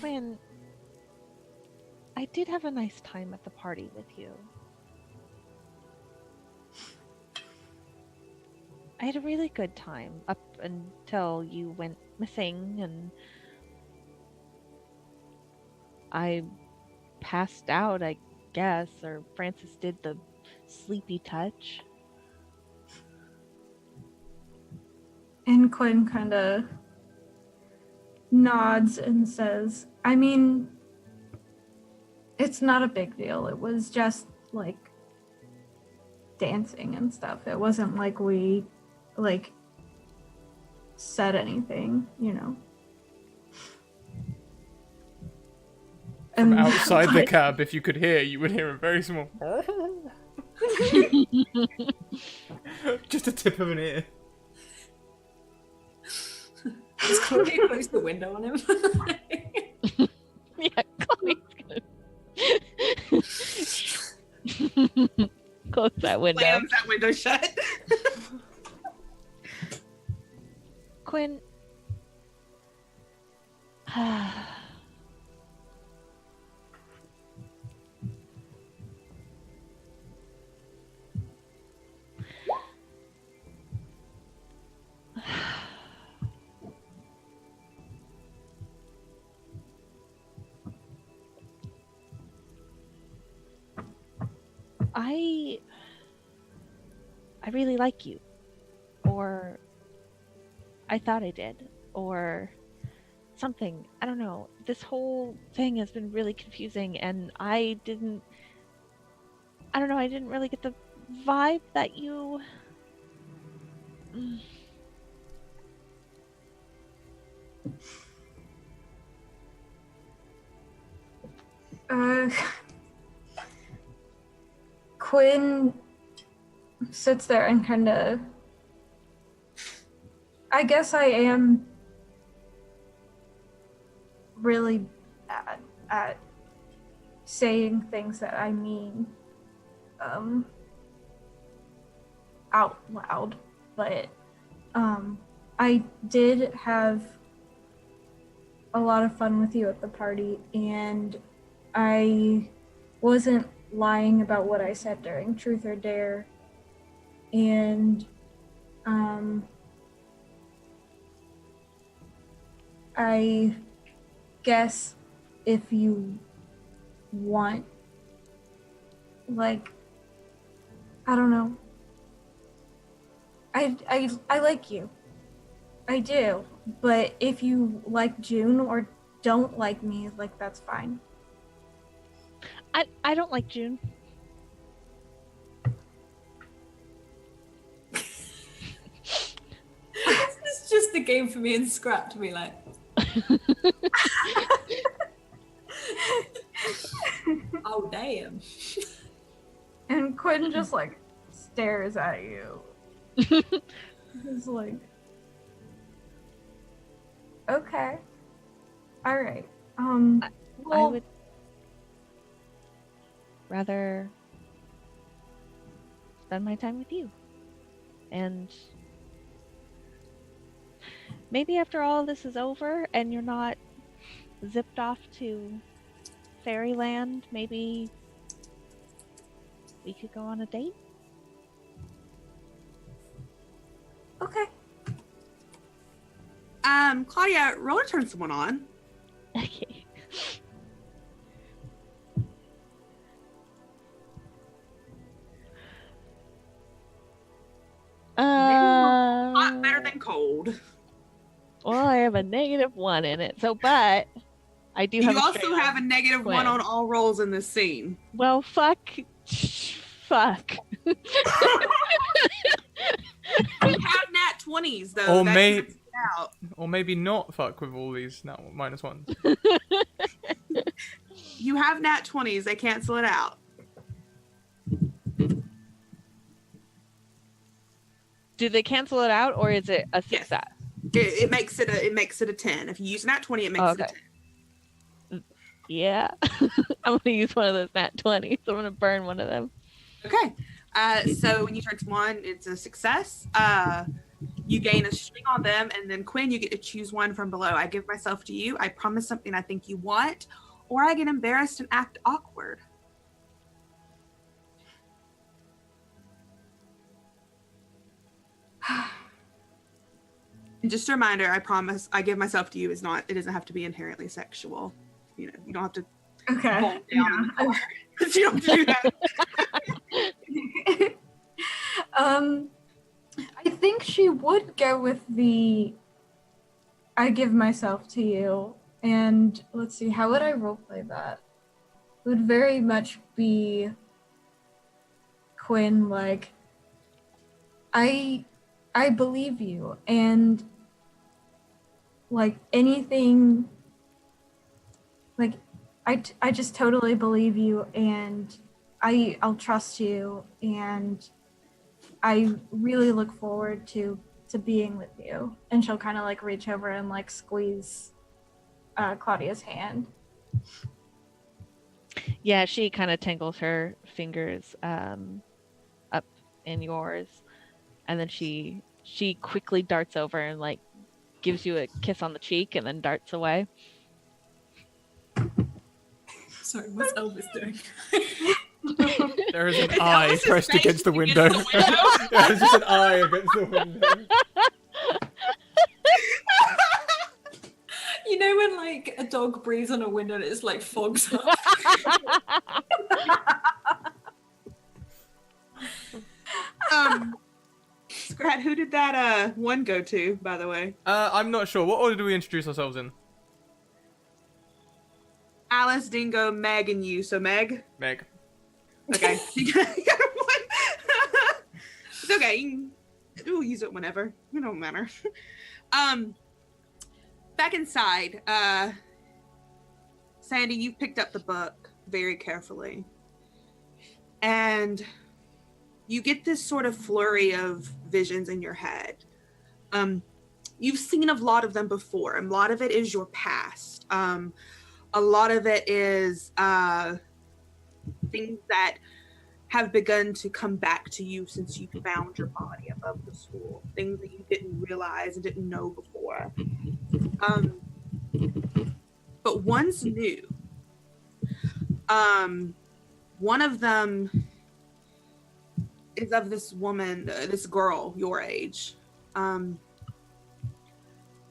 Quinn, I did have a nice time at the party with you. I had a really good time up until you went missing and I passed out, I guess, or Francis did the sleepy touch. And Quinn kind of nods and says, I mean, it's not a big deal. It was just like dancing and stuff. It wasn't like we like said anything, From And outside the like, cab, if you could hear, you would hear a very small. Just a tip of an ear. Is Claudia close the window on him? Yeah, Chloe's gonna close that window. Slams that window shut. Quinn. I really like you. Or I thought I did. Or something. I don't know. This whole thing has been really confusing and I don't know, I didn't really get the vibe that you Quinn sits there and kind of. I guess I am really bad at saying things that I mean out loud, but I did have a lot of fun with you at the party, and I wasn't lying about what I said during Truth or Dare, and I guess if you want, like, I don't know. I like you. I do. But if you like June or don't like me, like, that's fine. I don't like June. It's just a game for me and Scrap to be like. Oh damn. And Quinn just like stares at you. He's like, okay. All right. I Well, would rather spend my time with you. And maybe after all this is over and you're not zipped off to Fairyland, maybe we could go on a date? okay. Claudia, roll to turn someone on. Okay. Hot better than cold. Well, I have a -1 in it, so but I do have. You a also straight have a -1 Quinn. on all rolls in this scene. Well, fuck. You have nat 20s though. Or that may- cancels it out. Or maybe not fuck with all these now -1s. You have nat 20s. They cancel it out. Do they cancel it out, or is it a Yes. success? It makes it a 10. If you use nat 20, it makes it a Okay. 10. Yeah. I'm gonna use one of those nat 20s. I'm gonna burn one of them. Okay. So when you turn to 1, it's a success. You gain a string on them, and then Quinn, you get to choose one from below. I give myself to you. I promise something I think you want, or I get embarrassed and act awkward. And just a reminder, I promise I give myself to you is not, it doesn't have to be inherently sexual. You know, you don't have to Okay. fall down on the car. You don't have to do that. I think she would go with the I give myself to you. And let's see, how would I roleplay that? It would very much be Quinn, like, I believe you, and like anything, like I just totally believe you, and I'll trust you, and I really look forward to being with you. And she'll kind of like reach over and like squeeze Claudia's hand. Yeah, she kind of tangles her fingers up in yours, and then she quickly darts over and like gives you a kiss on the cheek, and then darts away. Sorry, what's Elvis doing? There is an It's eye Elvis's pressed face against the against window. the window. There's just an eye against the window. You know when like a dog breathes on a window and it's like fogs up? Scrat, who did that one go to, by the way? I'm not sure. What order do we introduce ourselves in? Alice, Dingo, Meg, and you. So Meg. Meg. Okay. You got one. It's okay. We'll use it whenever. It don't matter. Back inside, Sandy, you've picked up the book very carefully. And you get this sort of flurry of visions in your head. You've seen a lot of them before, and a lot of it is your past. A lot of it is things that have begun to come back to you since you found your body above the school. Things that you didn't realize and didn't know before. But one's new. One of them is of this woman, this girl your age,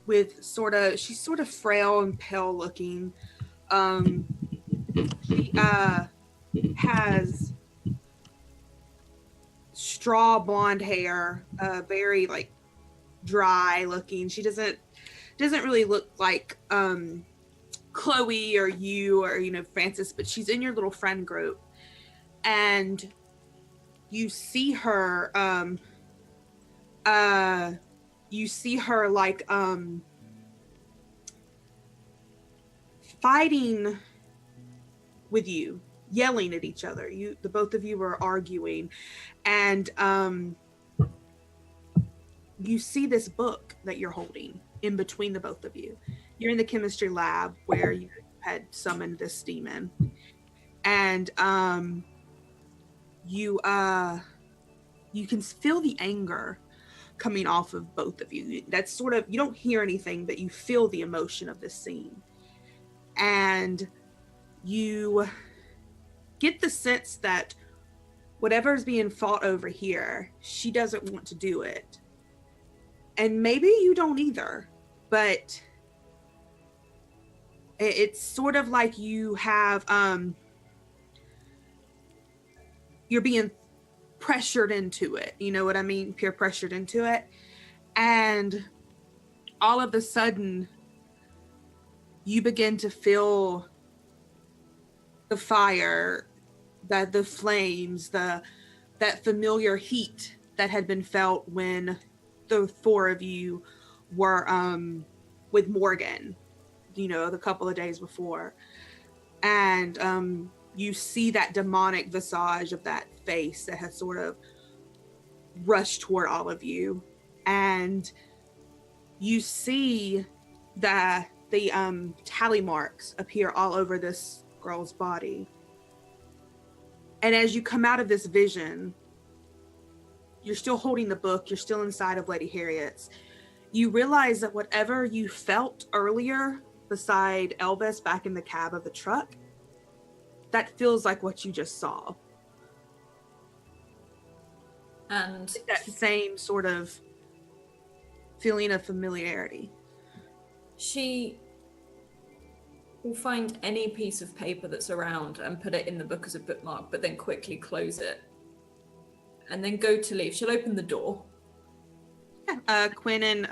with she's sort of frail and pale looking. She has straw blonde hair, very like dry looking. She doesn't really look like Chloe or you or Francis, but she's in your little friend group, and you see her like fighting with you, yelling at each other. The both of you were arguing, and you see this book that you're holding in between the both of you. You're in the chemistry lab where you had summoned this demon, and you can feel the anger coming off of both of you. That's sort of, you don't hear anything, but you feel the emotion of this scene. And you get the sense that whatever's being fought over here, she doesn't want to do it. And maybe you don't either, but it's sort of like you have, you're being pressured into it. You know what I mean? Peer pressured into it. And all of a sudden, you begin to feel the fire, the flames, that familiar heat that had been felt when the four of you were with Morgan, the couple of days before. And you see that demonic visage of that face that has sort of rushed toward all of you. And you see the tally marks appear all over this girl's body. And as you come out of this vision, you're still holding the book, you're still inside of Lady Harriet's. You realize that whatever you felt earlier beside Elvis back in the cab of the truck, that feels like what you just saw. And that same sort of feeling of familiarity. She will find any piece of paper that's around and put it in the book as a bookmark, but then quickly close it. And then go to leave. She'll open the door. Yeah. Quinn and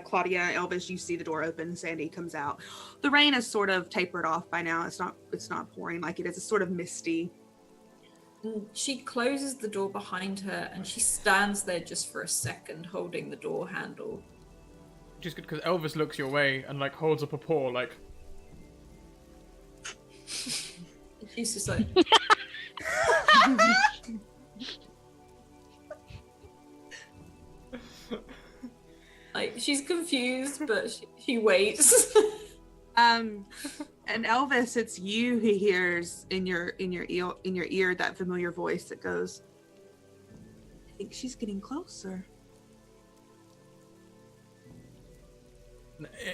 Claudia and Elvis, you see the door open. Sandy comes out. The rain is sort of tapered off by now. It's not pouring like it is. It's sort of misty. And she closes the door behind her, and she stands there just for a second, holding the door handle. Which is good because Elvis looks your way and like holds up a paw, like. She's just like, like she's confused, but she waits. And Elvis, it's you who hears in your ear that familiar voice that goes, "I think she's getting closer."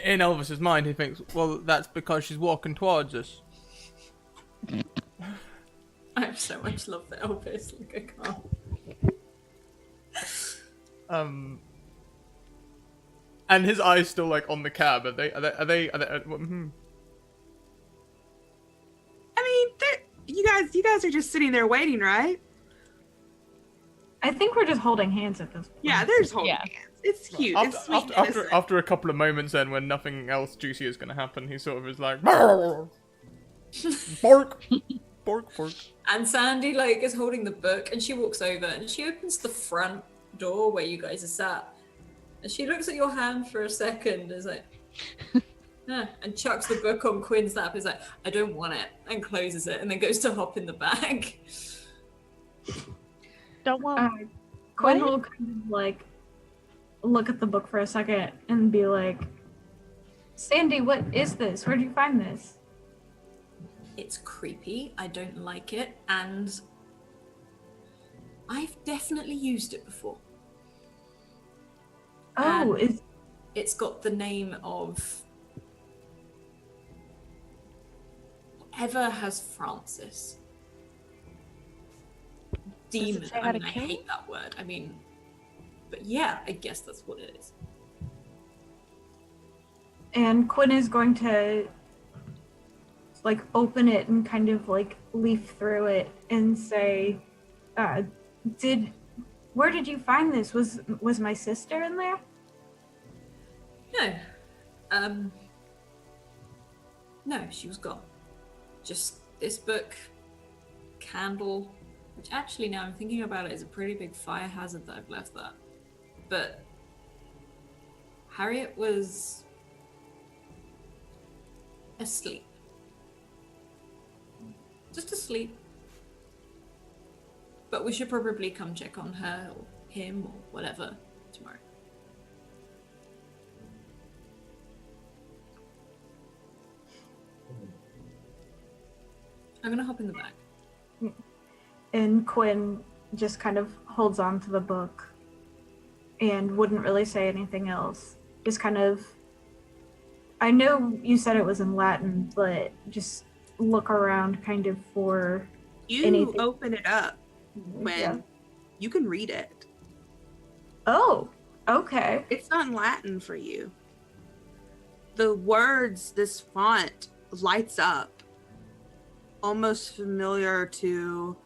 In Elvis's mind, he thinks, well, that's because she's walking towards us. I have so much love for Elvis. Like I can't. And his eyes still like on the cab. Are they? I mean, you guys are just sitting there waiting, right? I think we're just holding hands at this point. Yeah, there's holding Yeah. hands. It's cute. It's sweet. and innocent. After a couple of moments, then when nothing else juicy is going to happen, he sort of is like, bark, bark, bark. And Sandy like is holding the book, and she walks over and she opens the front door where you guys are sat, and she looks at your hand for a second, is like, and chucks the book on Quinn's lap. Is like, I don't want it, and closes it, and then goes to hop in the bag. Don't want. Quinn What? will kind of like look at the book for a second and be like, Sandy, what is this? Where'd you find this? It's creepy. I don't like it, and I've definitely used it before. Oh, It's got the name of whatever has Francis. Demon. say how to I kill? hate that word. I mean, but yeah, I guess that's what it is. and Quinn is going to like open it and kind of like leaf through it and say, where did you find this? Was my sister in there? No. No, she was gone. Just this book, candle, which actually now I'm thinking about it is a pretty big fire hazard that I've left that. But Harriet was asleep. Just asleep. But we should probably come check on her or him or whatever tomorrow. I'm gonna hop in the back. And Quinn just kind of holds on to the book and wouldn't really say anything else. Just kind of, I know you said it was in Latin, but just look around kind of for You anything. open it up when Yeah. you can read it. Oh, okay. It's not in Latin for you. The words, this font lights up, almost familiar to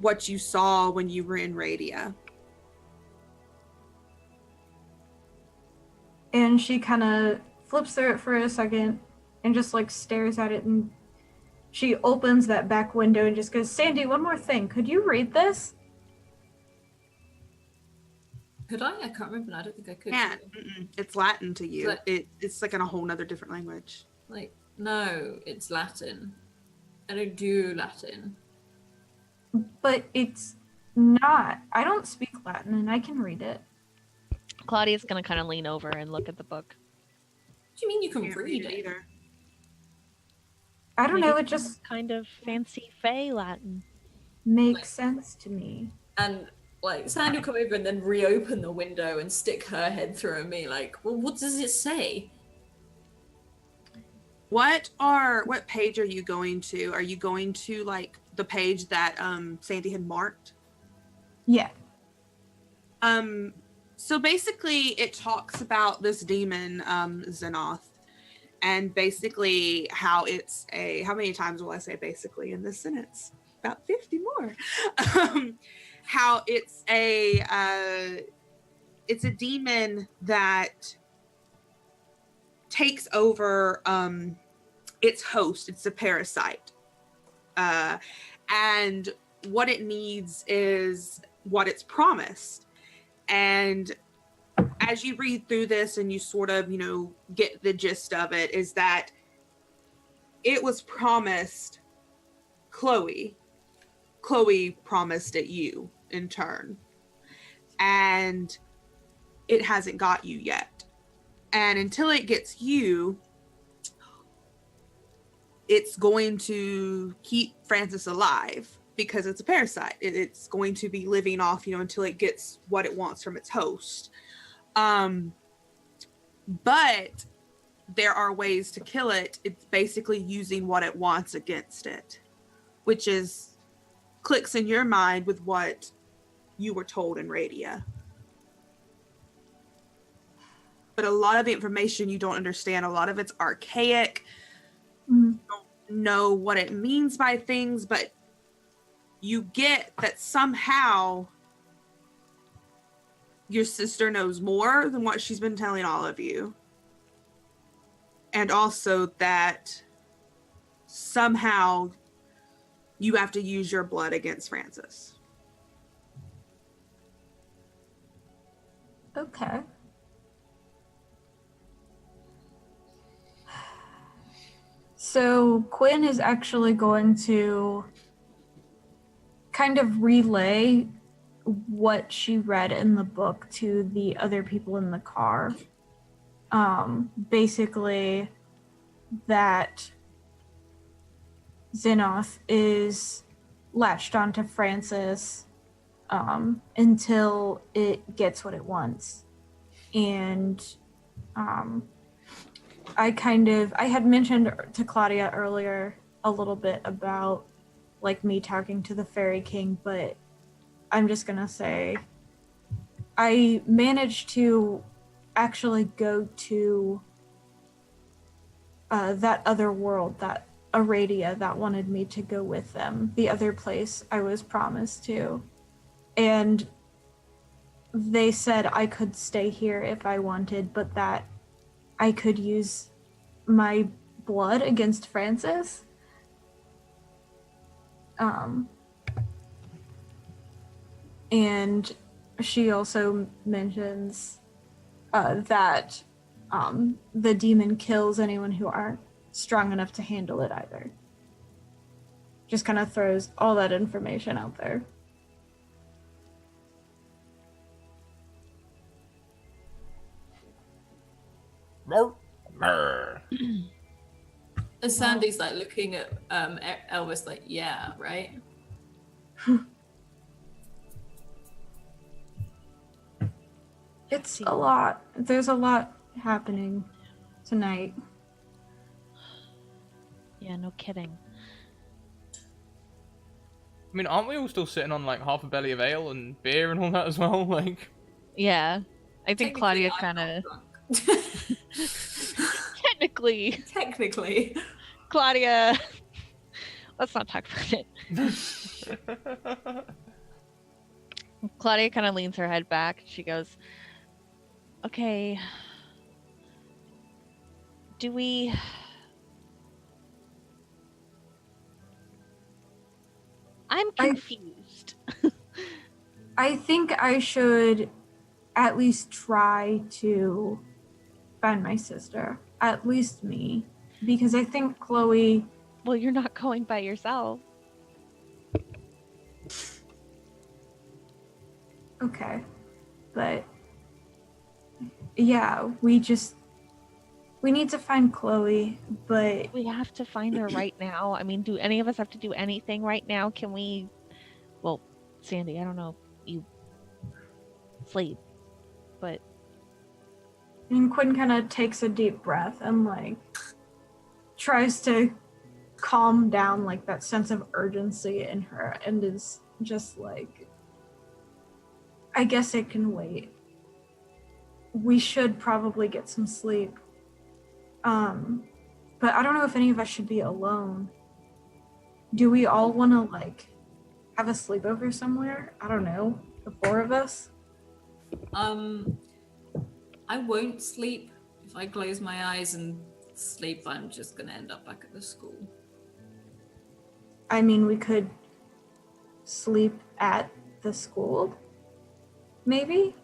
what you saw when you were in Radia. And she kind of flips through it for a second and just like stares at it, and she opens that back window and just goes, Sandy, one more thing. Could you read this? Could I? I can't remember. I don't think I could. Can't. It's Latin to you. But- It's like in a whole nother different language. Like, no, it's Latin. I don't do Latin. But it's not. I don't speak Latin and I can read it. Claudia's gonna kind of lean over and look at the book. What do you mean you can Can't read it? either. I don't Maybe know, it it's just kind of fancy Fey Latin. makes sense to me. And like Sandy will come over and then reopen the window and stick her head through me like, well, what does it say? What page are you going to? Are you going to like the page that Sandy had marked? Yeah. So basically it talks about this demon, Xenoth, and basically how it's how many times will I say basically in this sentence? About 50 more. How it's a demon that takes over its host. It's a parasite. And what it needs is what it's promised. And as you read through this and you sort of, get the gist of it, is that it was promised Chloe. Chloe promised it you in turn. And it hasn't got you yet. And until it gets you, it's going to keep Francis alive because it's a parasite. It's going to be living off, until it gets what it wants from its host. But there are ways to kill it. It's basically using what it wants against it, which is clicks in your mind with what you were told in Radia. But a lot of the information you don't understand. A lot of it's archaic. You don't know what it means by things, but you get that somehow your sister knows more than what she's been telling all of you. And also that somehow you have to use your blood against Francis. Okay. So Quinn is actually going to kind of relay what she read in the book to the other people in the car. Basically that Xenoth is latched onto Francis until it gets what it wants. And I had mentioned to Claudia earlier a little bit about like me talking to the Fairy King, but I'm just gonna say I managed to actually go to that other world, that Aradia, that wanted me to go with them, the other place I was promised to. And they said I could stay here if I wanted, but that I could use my blood against Francis. And she also mentions that the demon kills anyone who aren't strong enough to handle it either. Just kind of throws all that information out there. And Sandy's like looking at Elvis like, yeah, right? It's a lot. There's a lot happening tonight. Yeah, no kidding. I mean, aren't we all still sitting on like half a belly of ale and beer and all that as well? Like, Yeah. I think Claudia Technically, I'm kind not of... drunk. Technically, Technically. Claudia... Let's not talk about it. Claudia kind of leans her head back. She goes, okay, do we... I'm confused. I think I should at least try to find my sister. At least me. Because I think Chloe... Well, you're not going by yourself. Okay. But... yeah, we need to find Chloe, but... We have to find her right now. I mean, do any of us have to do anything right now? Can we... Well, Sandy, I don't know. You sleep. But... And Quinn kind of takes a deep breath and, like, tries to calm down, like, that sense of urgency in her and is just like, I guess it can wait. We should probably get some sleep. But I don't know if any of us should be alone. Do we all want to, like, have a sleepover somewhere? I don't know. The four of us? I won't sleep. If I close my eyes and sleep, I'm just gonna end up back at the school. I mean, we could sleep at the school, maybe?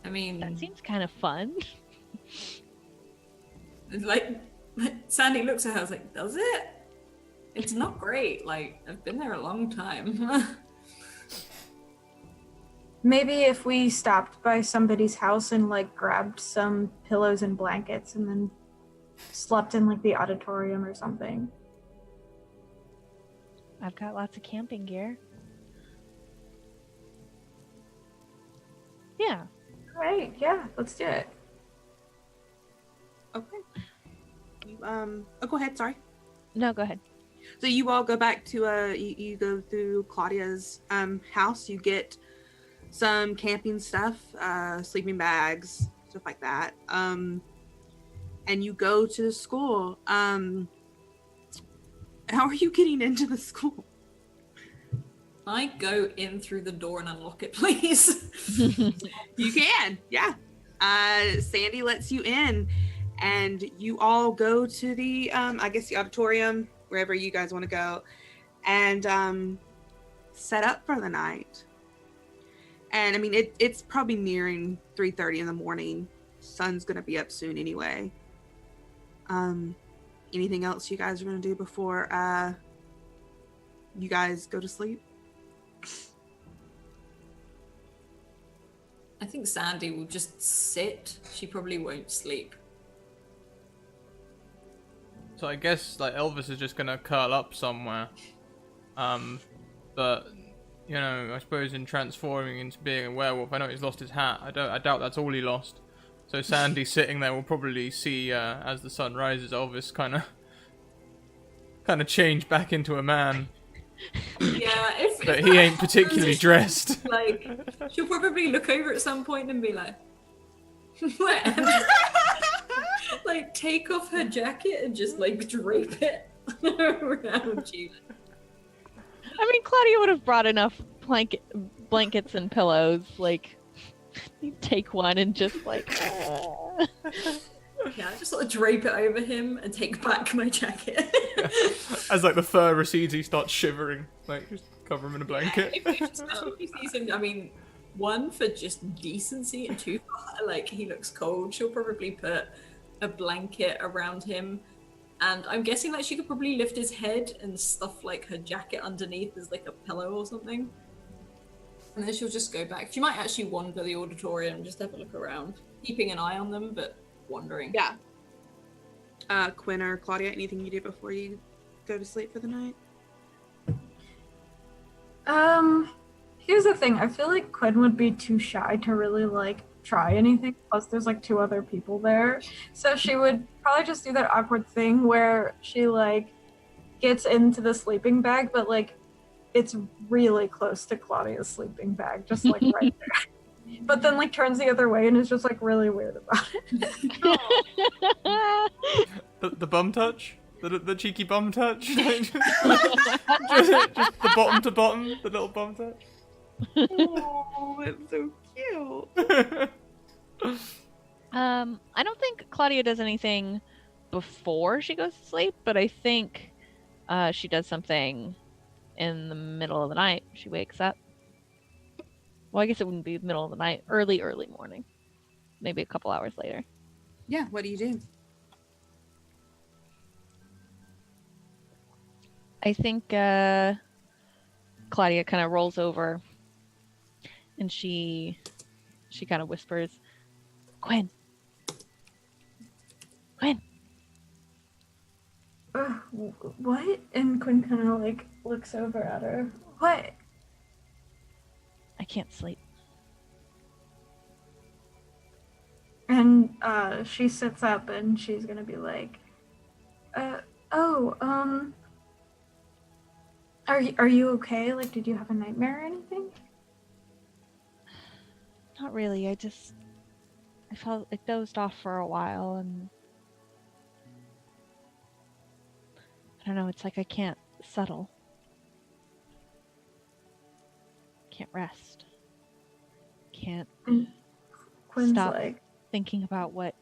I mean, that seems kind of fun. like, Sandy looks at her, I was like, does it? It's not great. Like, I've been there a long time. Maybe if we stopped by somebody's house and like grabbed some pillows and blankets and then slept in like the auditorium or something. I've got lots of camping gear. Yeah. Right, yeah, let's do it. Okay. You, oh, go ahead. Sorry. No, go ahead. So you all go back to you go through Claudia's house. You get some camping stuff, sleeping bags, stuff like that. And you go to the school. How are you getting into the school? I go in through the door and unlock it, please. You can, yeah. Sandy lets you in, and you all go to the, I guess the auditorium, wherever you guys want to go, and set up for the night. And I mean, it's probably nearing 3:30 in the morning. Sun's gonna be up soon anyway. Anything else you guys are gonna do before you guys go to sleep? I think Sandy will just sit. She probably won't sleep. So I guess like Elvis is just gonna curl up somewhere. But you know, I suppose in transforming into being a werewolf, I know he's lost his hat. I doubt that's all he lost. So Sandy sitting there will probably see as the sun rises, Elvis kind of change back into a man. Yeah, if But he ain't particularly dressed. Like, she'll probably look over at some point and be like, like take off her jacket and just like drape it around you. I mean, Claudia would have brought enough blankets and pillows. Like, you take one and just like. Yeah, I just sort of drape it over him and take back my jacket. As like the fur recedes, he starts shivering. Like just cover him in a blanket. If you see him, I mean, one for just decency and two for like he looks cold. She'll probably put a blanket around him, and I'm guessing like she could probably lift his head and stuff like her jacket underneath as like a pillow or something. And then she'll just go back. She might actually wander the auditorium and just have a look around, keeping an eye on them, but wandering. Yeah. Quinn or Claudia, anything you do before you go to sleep for the night? Here's the thing. I feel like Quinn would be too shy to really like try anything. Plus, there's like 2 other people there, so she would probably just do that awkward thing where she like gets into the sleeping bag, but like it's really close to Claudia's sleeping bag, just like right there. But then like turns the other way and is just like really weird about it. The bum touch? The cheeky bum touch? just the bottom to bottom, the little bum touch? Oh, it's so cute. I don't think Claudia does anything before she goes to sleep, but I think she does something in the middle of the night. She wakes up. Well, I guess it wouldn't be the middle of the night. Early morning. Maybe a couple hours later. Yeah, what do you do? I think Claudia kind of rolls over and she kind of whispers, Quinn. What? And Quinn kind of like looks over at her. What? I can't sleep. And she sits up and she's gonna be like, are you okay? Like, did you have a nightmare or anything? Not really. I felt I dozed off for a while and I don't know, it's like I can't settle. Can't rest. Can't Quinn's stop like, thinking about what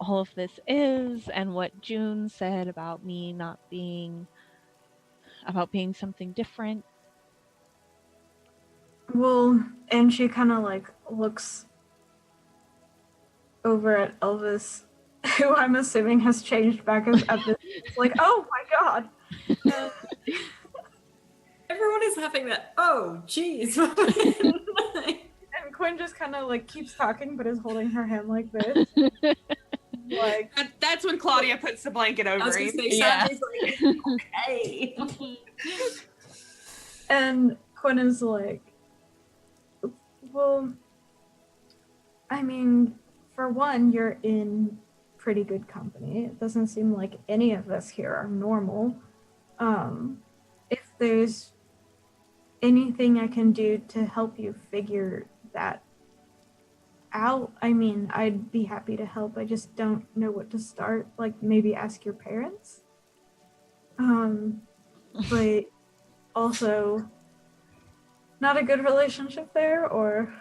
all of this is and what June said about me not being something different. well, and she kind of like looks over at Elvis who I'm assuming has changed back at this. It's like, oh my god. Everyone is having that. Oh, jeez. And Quinn just kind of like keeps talking, but is holding her hand like this. Like, That's when Claudia puts the blanket I over was gonna him. say, Yeah. Sandy's like, okay. and Quinn is like, well, I mean, for one, you're in pretty good company. It doesn't seem like any of us here are normal. If there's anything I can do to help you figure that out, I mean, I'd be happy to help. I just don't know what to start. Like, maybe ask your parents. But also, not a good relationship there, or...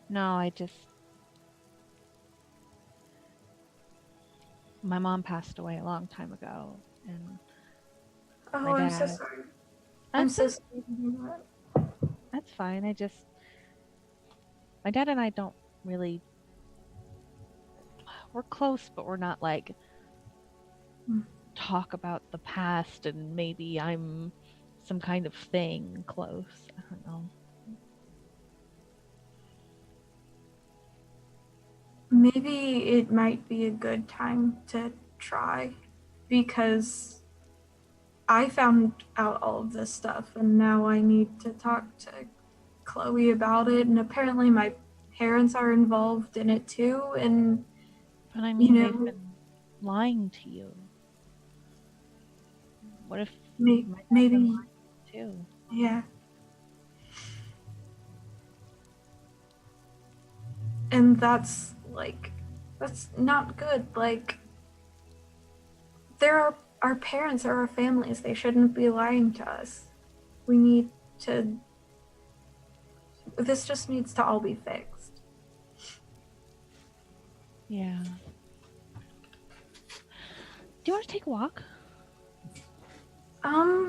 No, my mom passed away a long time ago, and Oh, My I'm so dad. sorry. I'm so sorry to hear that. that's fine. My dad and I don't really, we're close, but we're not like Hmm. talk about the past and maybe I'm some kind of thing close. I don't know. Maybe it might be a good time to try, because I found out all of this stuff and now I need to talk to Chloe about it, and apparently my parents are involved in it too, and But I mean, they've know- been lying to you. What if maybe, my dad's been maybe lying too? yeah. And that's not good. Like, our parents are our families. They shouldn't be lying to us. We need to, this just needs to all be fixed. Yeah. Do you want to take a walk?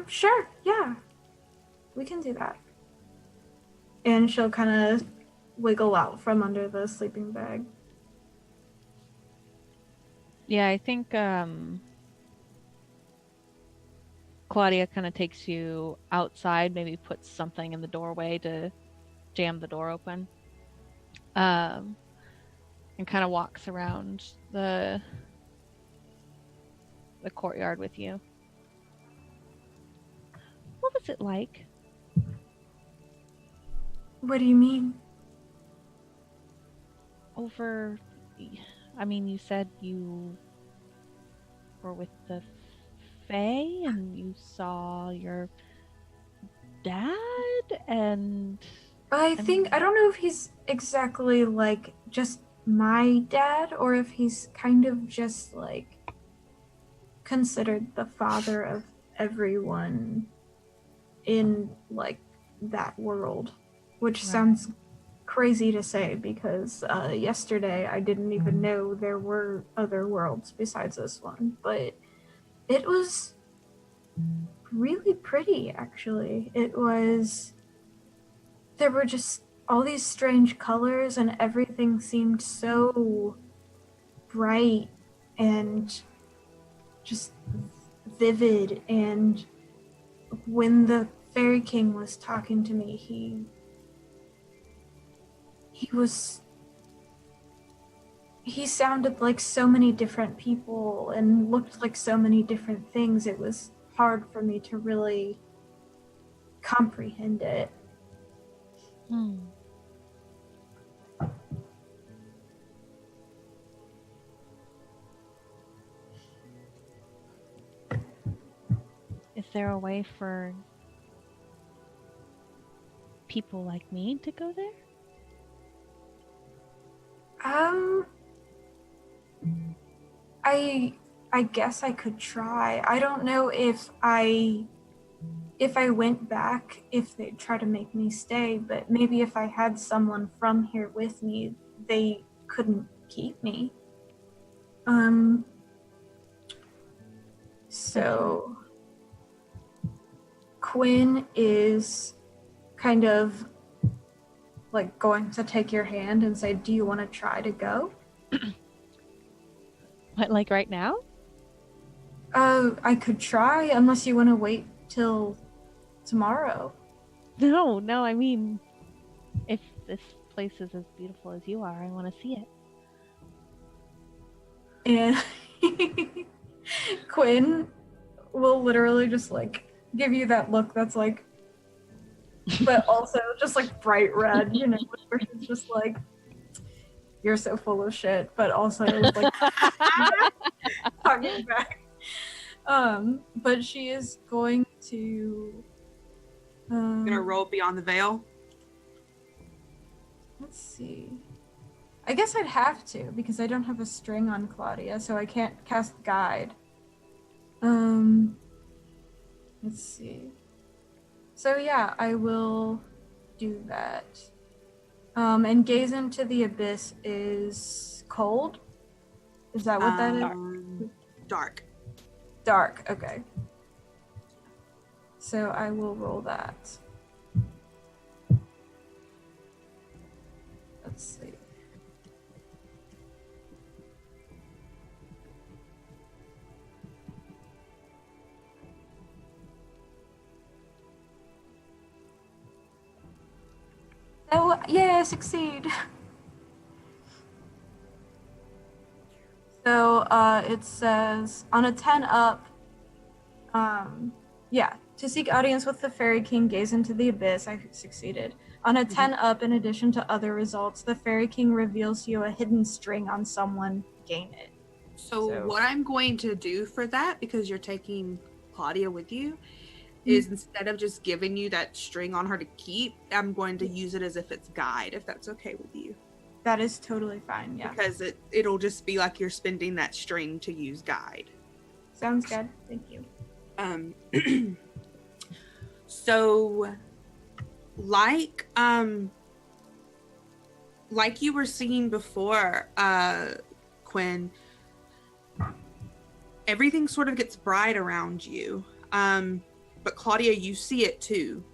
Sure, yeah. We can do that. And she'll kind of wiggle out from under the sleeping bag. Yeah, I think Claudia kind of takes you outside, maybe puts something in the doorway to jam the door open. And kind of walks around the courtyard with you. What was it like? What do you mean? I mean, you said you were with the Fae and you saw your dad and I don't know if he's exactly like just my dad, or if he's kind of just like considered the father of everyone in like that world, which Right. sounds crazy to say, because yesterday I didn't even know there were other worlds besides this one, but it was really pretty, actually. There were just all these strange colors, and everything seemed so bright and just vivid. And when the Fairy King was talking to me, he sounded like so many different people and looked like so many different things. It was hard for me to really comprehend it. Is there a way for people like me to go there? I guess I could try. I don't know if I went back, if they'd try to make me stay, but maybe if I had someone from here with me, they couldn't keep me. So Quinn is kind of like going to take your hand and say, "Do you want to try to go?" What, like right now? I could try, unless you want to wait till tomorrow. No, no, I mean, if this place is as beautiful as you are, I want to see it. And Quinn will literally just like give you that look that's like, but also just like bright red, you know, where she's just like, you're so full of shit, but also like talking back. But she is going to Gonna roll Beyond the Veil. let's see. I guess I'd have to because I don't have a string on Claudia, so I can't cast Guide. Let's see. So yeah, I will do that. And Gaze into the Abyss is cold? Is that what that is? Dark. Dark, okay. So I will roll that. Let's see. Oh, yeah, I succeed. So it says on a 10 up, to seek audience with the Fairy King, gaze into the abyss. I succeeded. On a 10 up, in addition to other results, the Fairy King reveals to you a hidden string on someone. Gain it. So what I'm going to do for that, because you're taking Claudia with you, is instead of just giving you that string on her to keep, I'm going to use it as if it's guide, if that's okay with you. That is totally fine, yeah. Because it'll just be like you're spending that string to use guide. Sounds good. Thank you. So like you were seeing before, Quinn, everything sort of gets bright around you. But Claudia, you see it too.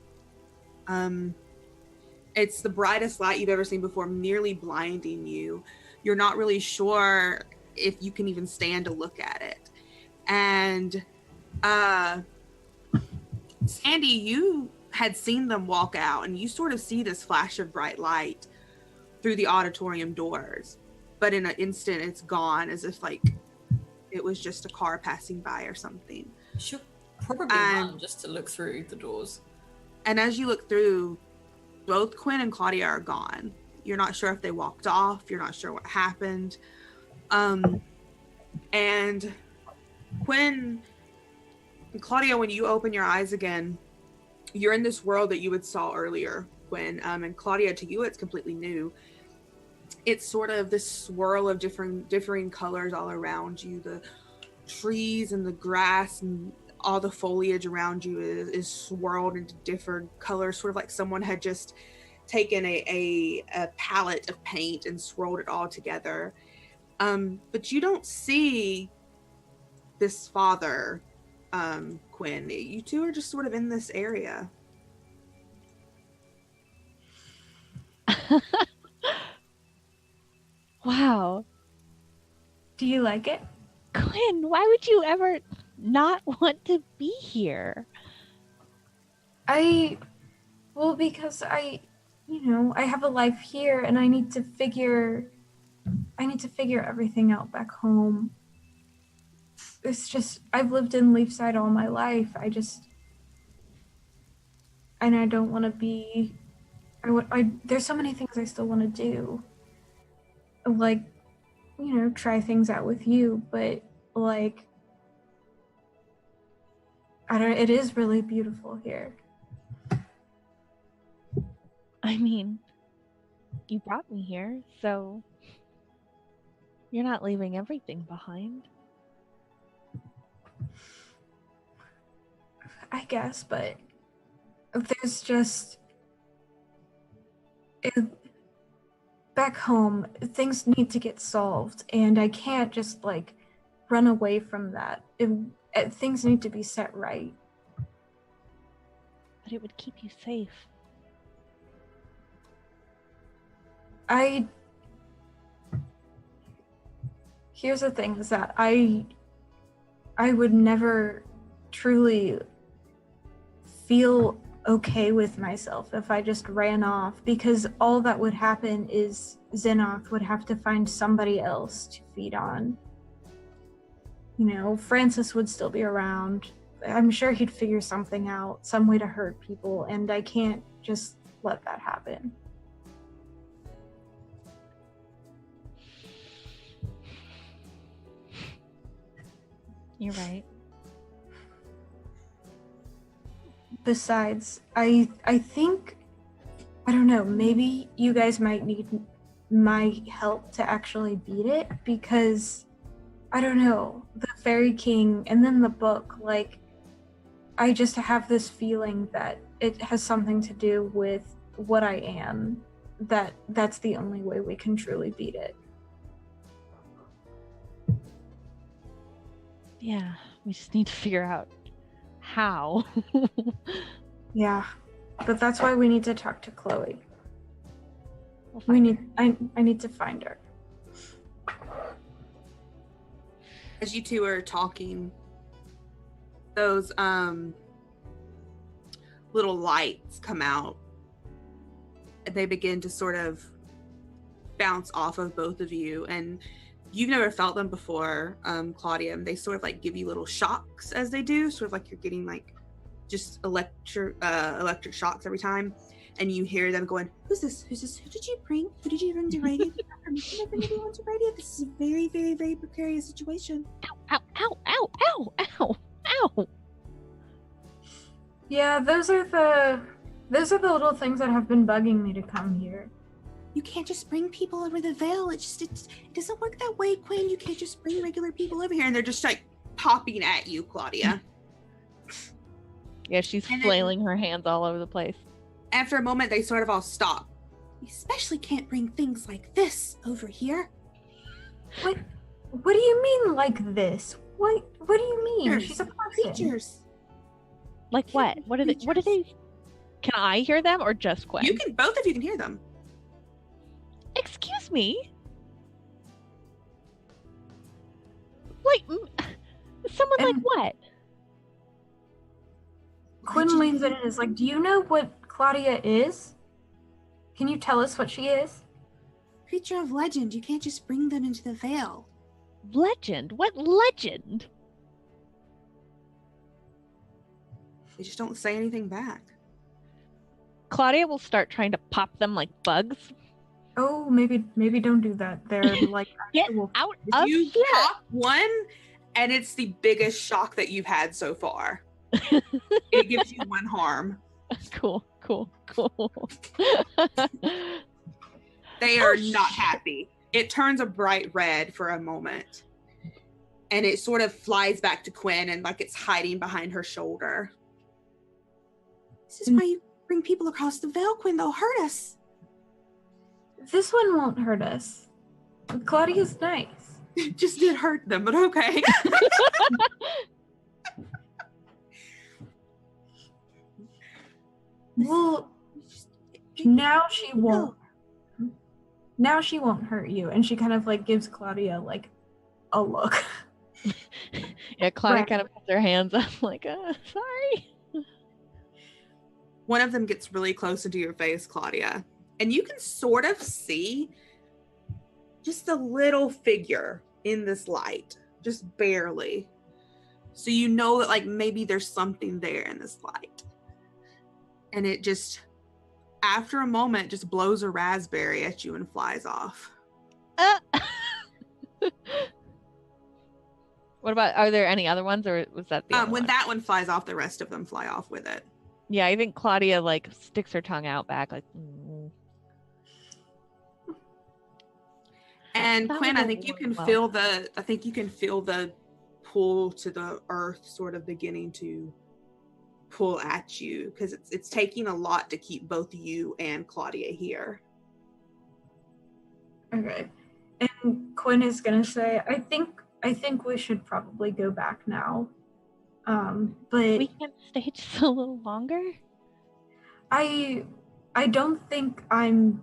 It's the brightest light you've ever seen before, nearly blinding you. You're not really sure if you can even stand to look at it. And Sandy, you had seen them walk out, and you sort of see this flash of bright light through the auditorium doors. But in an instant, it's gone, as if like it was just a car passing by or something. She'll probably run just to look through the doors. And as you look through, both Quinn and Claudia are gone. You're not sure if they walked off. You're not sure what happened. And Quinn and Claudia, when you open your eyes again, you're in this world that you had saw earlier, Quinn. And Claudia, to you, it's completely new. It's sort of this swirl of differing colors all around you. The trees and the grass and all the foliage around you is swirled into different colors, sort of like someone had just taken a palette of paint and swirled it all together. But you don't see this father, Quinn. You two are just sort of in this area. Wow. Do you like it? Quinn, why would you ever not want to be here? Because I have a life here and I need to figure everything out back home. It's just, I've lived in Leafside all my life. And I don't want to be, there's so many things I still want to do. Like, try things out with you, but like, it is really beautiful here. I mean, you brought me here, so you're not leaving everything behind. I guess, but there's just... back home, things need to get solved, and I can't just, like, run away from that. Things need to be set right. But it would keep you safe. here's the thing: is that I would never truly feel okay with myself if I just ran off, because all that would happen is Xenoth would have to find somebody else to feed on. You know, Francis would still be around. I'm sure he'd figure something out, some way to hurt people, and I can't just let that happen. You're right. Besides, I think, I don't know, maybe you guys might need my help to actually beat it, because I don't know, the Fairy King and then the book, like, I just have this feeling that it has something to do with what I am, that's the only way we can truly beat it. Yeah, we just need to figure out how. Yeah, but that's why we need to talk to Chloe. We'll We find need, her. I need to find her. As you two are talking, those little lights come out, and they begin to sort of bounce off of both of you, and you've never felt them before, Claudia. They sort of like give you little shocks as they do, sort of like you're getting like just electric shocks every time, and you hear them going, "Who's this? Who's this? Who did you bring? Who did you bring to radio? Did not permission to bring anyone to radio. This is a very, very, very precarious situation." Ow, ow, ow, ow, ow, ow. Yeah, those are the little things that have been bugging me to come here. You can't just bring people over the veil. It doesn't work that way, Quinn. You can't just bring regular people over here. And they're just like popping at you, Claudia. Yeah, she's And then- flailing her hands all over the place. After a moment, they sort of all stop. You especially can't bring things like this over here. What do you mean like this? What do you mean? Creatures. She's a person. Creatures. Like what? What are they? What are they? Can I hear them or just Gwen? You can, both of you can hear them. Excuse me. Like someone like And- what? Quinn leans in and is like, "Do you know what Claudia is? Can you tell us what she is?" Creature of legend. You can't just bring them into the veil. Legend? What legend? They just don't say anything back. Claudia will start trying to pop them like bugs. Oh, maybe don't do that. They're like Get actual. out of You here! pop one, and it's the biggest shock that you've had so far. It gives you one harm. Cool. They are Oh, not shit. happy. It turns a bright red for a moment, and it sort of flies back to Quinn, and like it's hiding behind her shoulder. This is why you bring people across the veil, Quinn. They'll hurt us. This one won't hurt us. Claudia's nice. It just did hurt them, but okay. Well, now she won't. Now she won't hurt you, and she kind of like gives Claudia like a look. Yeah, Claudia Right. kind of puts her hands up like, sorry. One of them gets really close into your face, Claudia, and you can sort of see just a little figure in this light, just barely. So you know that like maybe there's something there in this light. And it just, after a moment, just blows a raspberry at you and flies off. What about, are there any other ones, or was that the only When one? that one flies off, the rest of them fly off with it. Yeah, I think Claudia like sticks her tongue out back like, And That Quinn, would I think you work can well. feel the pull to the earth sort of beginning to pull at you, because it's taking a lot to keep both you and Claudia here. Okay. And Quinn is gonna say, I think we should probably go back now. But we can stay just a little longer. I don't think I'm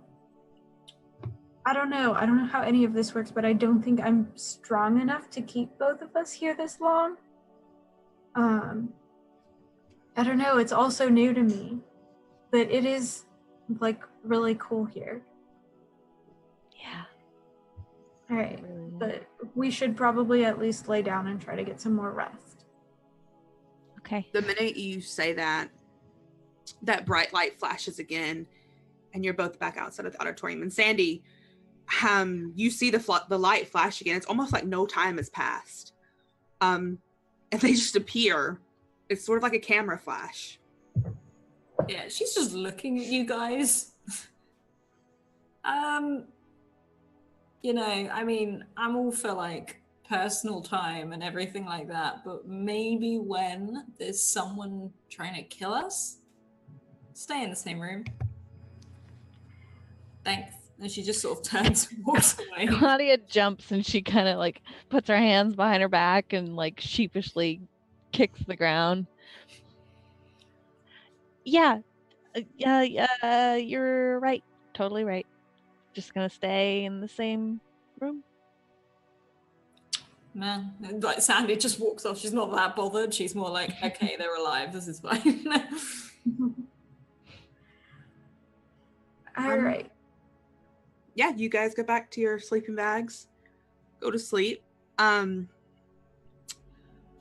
I don't know. I don't know how any of this works, but I don't think I'm strong enough to keep both of us here this long. I don't know. It's also new to me, but it is like really cool here. Yeah. All right, but we should probably at least lay down and try to get some more rest. Okay. The minute you say that, that bright light flashes again, and you're both back outside of the auditorium. And Sandy, you see the light flash again. It's almost like no time has passed. And they just appear. It's sort of like a camera flash. Yeah, she's just looking at you guys. You know, I mean, I'm all for like personal time and everything like that, but maybe when there's someone trying to kill us, stay in the same room. Thanks. And she just sort of turns and walks away. Claudia jumps and she kind of like puts her hands behind her back and like sheepishly kicks the ground. Yeah, you're right. Totally right. Just gonna stay in the same room. Man, like Sandy just walks off. She's not that bothered. She's more like, okay, they're alive. This is fine. All right. Yeah, you guys go back to your sleeping bags. Go to sleep. The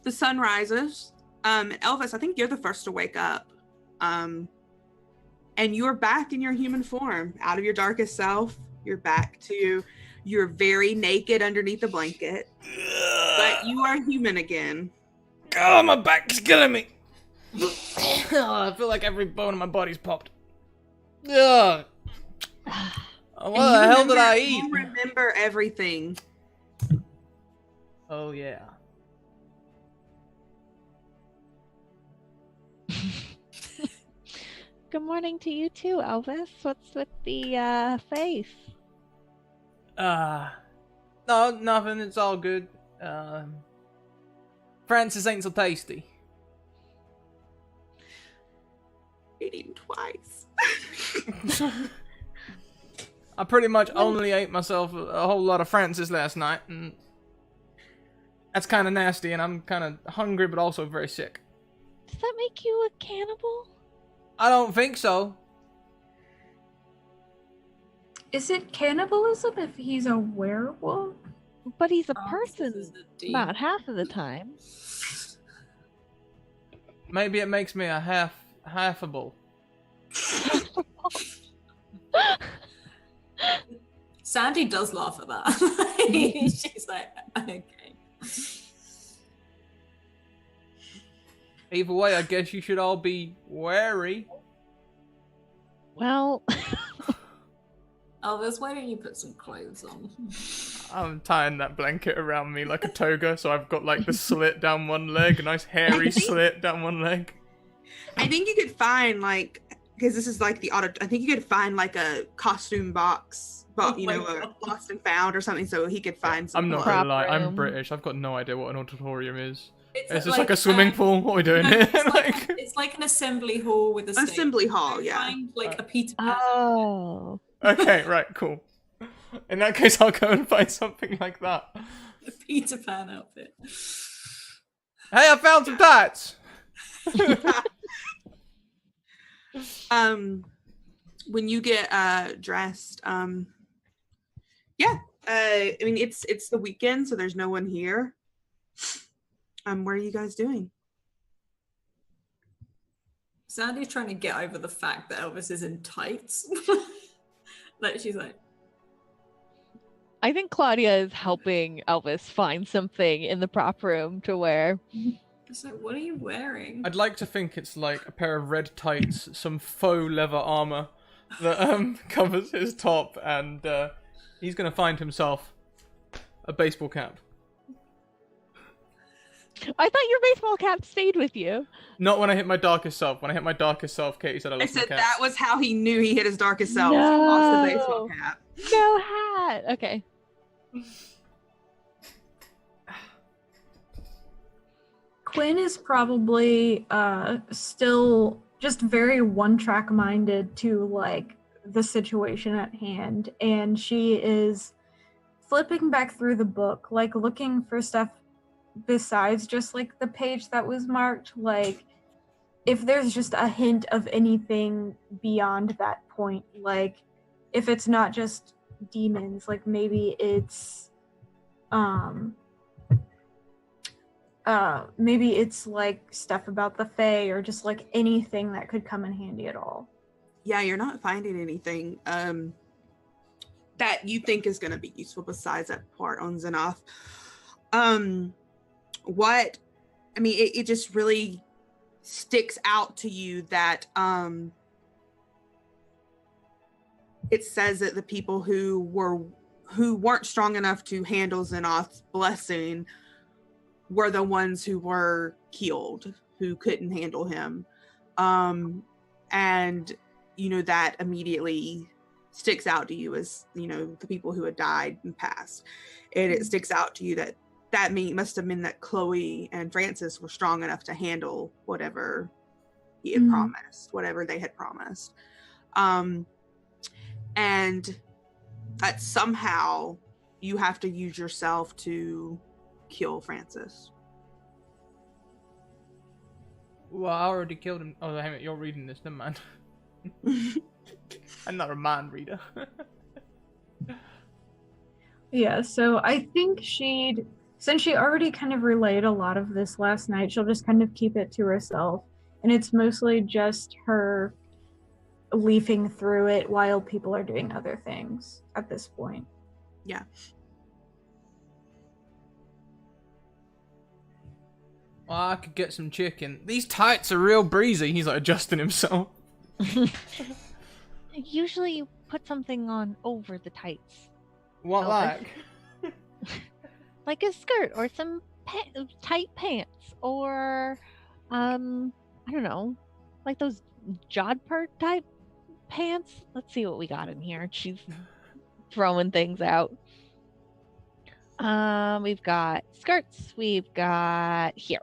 sun rises. Elvis, I think you're the first to wake up. And you're back in your human form, out of your darkest self. You're back to you're very naked underneath the blanket, but you are human again. Oh, my back's killing me. I feel like every bone in my body's popped. Ugh. What the hell did I eat? You remember everything. Oh, yeah. Good morning to you too, Elvis. What's with the face? No, nothing. It's all good. Francis ain't so tasty. Eating twice. I pretty much only ate myself a whole lot of Francis last night, and that's kind of nasty, and I'm kind of hungry, but also very sick. Does that make you a cannibal? I don't think so. Is it cannibalism if he's a werewolf? But he's a Oh, person this is the deep- about half of the time. Maybe it makes me a halfable. Sandy does laugh at that. She's like, okay. Either way, I guess you should all be wary. Well, Elvis, why don't you put some clothes on? I'm tying that blanket around me like a toga, so I've got like the slit down one leg, a nice hairy slit down one leg. I think you could find like, because this is like the audit. I think you could find like a costume box, but you my know, God. lost and found or something, so he could find some. I'm not clothes. gonna lie, I'm room. British. I've got no idea what an auditorium is. Is this like like a swimming pool? What are we doing No, here? it's like an assembly hall with a stage. Assembly hall, You yeah. Find like a Peter Pan. oh. Okay, right, cool. In that case, I'll go and find something like that. A Peter Pan outfit. Hey, I found some tights! When you get dressed, yeah. I mean, it's the weekend, so there's no one here. What are you guys doing? Sandy's trying to get over the fact that Elvis is in tights. Like she's like, I think Claudia is helping Elvis find something in the prop room to wear. it's like, what are you wearing? I'd like to think it's like a pair of red tights, some faux leather armor that covers his top, and he's gonna find himself a baseball cap. I thought your baseball cap stayed with you. Not when I hit my darkest self. When I hit my darkest self, Katie said I I lost my said cap. that was how he knew he hit his darkest self. He lost the baseball No. cap. No hat. Okay. Quinn is probably still just very one-track minded to like the situation at hand, and she is flipping back through the book, like looking for stuff besides just like the page that was marked, like if there's just a hint of anything beyond that point, like if it's not just demons, like maybe it's maybe it's like stuff about the Fae, or just like anything that could come in handy at all. Yeah, you're not finding anything that you think is going to be useful besides that part on Xenoth. It just really sticks out to you that it says that the people who weren't strong enough to handle Xenoth's blessing were the ones who were killed, who couldn't handle him. And that immediately sticks out to you as, the people who had died and passed. And it sticks out to you that must have meant that Chloe and Francis were strong enough to handle whatever he had promised, whatever they had promised. And that somehow you have to use yourself to kill Francis. Well, I already killed him. Oh, hang on, you're reading this, never mind. I'm not a mind reader. Yeah, so I think since she already kind of relayed a lot of this last night, she'll just kind of keep it to herself. And it's mostly just her leafing through it while people are doing other things at this point. Yeah. Well, I could get some chicken. These tights are real breezy. He's like adjusting himself. Usually you put something on over the tights. What like? Like a skirt or some tight pants, or I don't know, like those jodhpur type pants. Let's see what we got in here. She's throwing things out. We've got skirts. We've got here.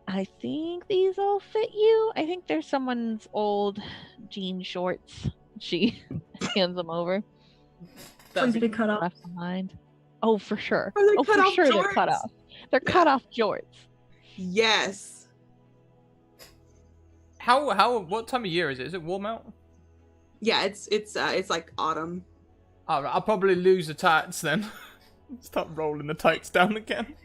I think these all fit you. I think there's someone's old jean shorts. She hands them over. Easy to cut off. Left behind. Oh, for sure. Are they Oh, cut for off sure they're jorts? cut off. They're cut off jorts. Yes. What time of year is it? Is it warm out? Yeah, it's like autumn. Alright, I'll probably lose the tights then. Start rolling the tights down again.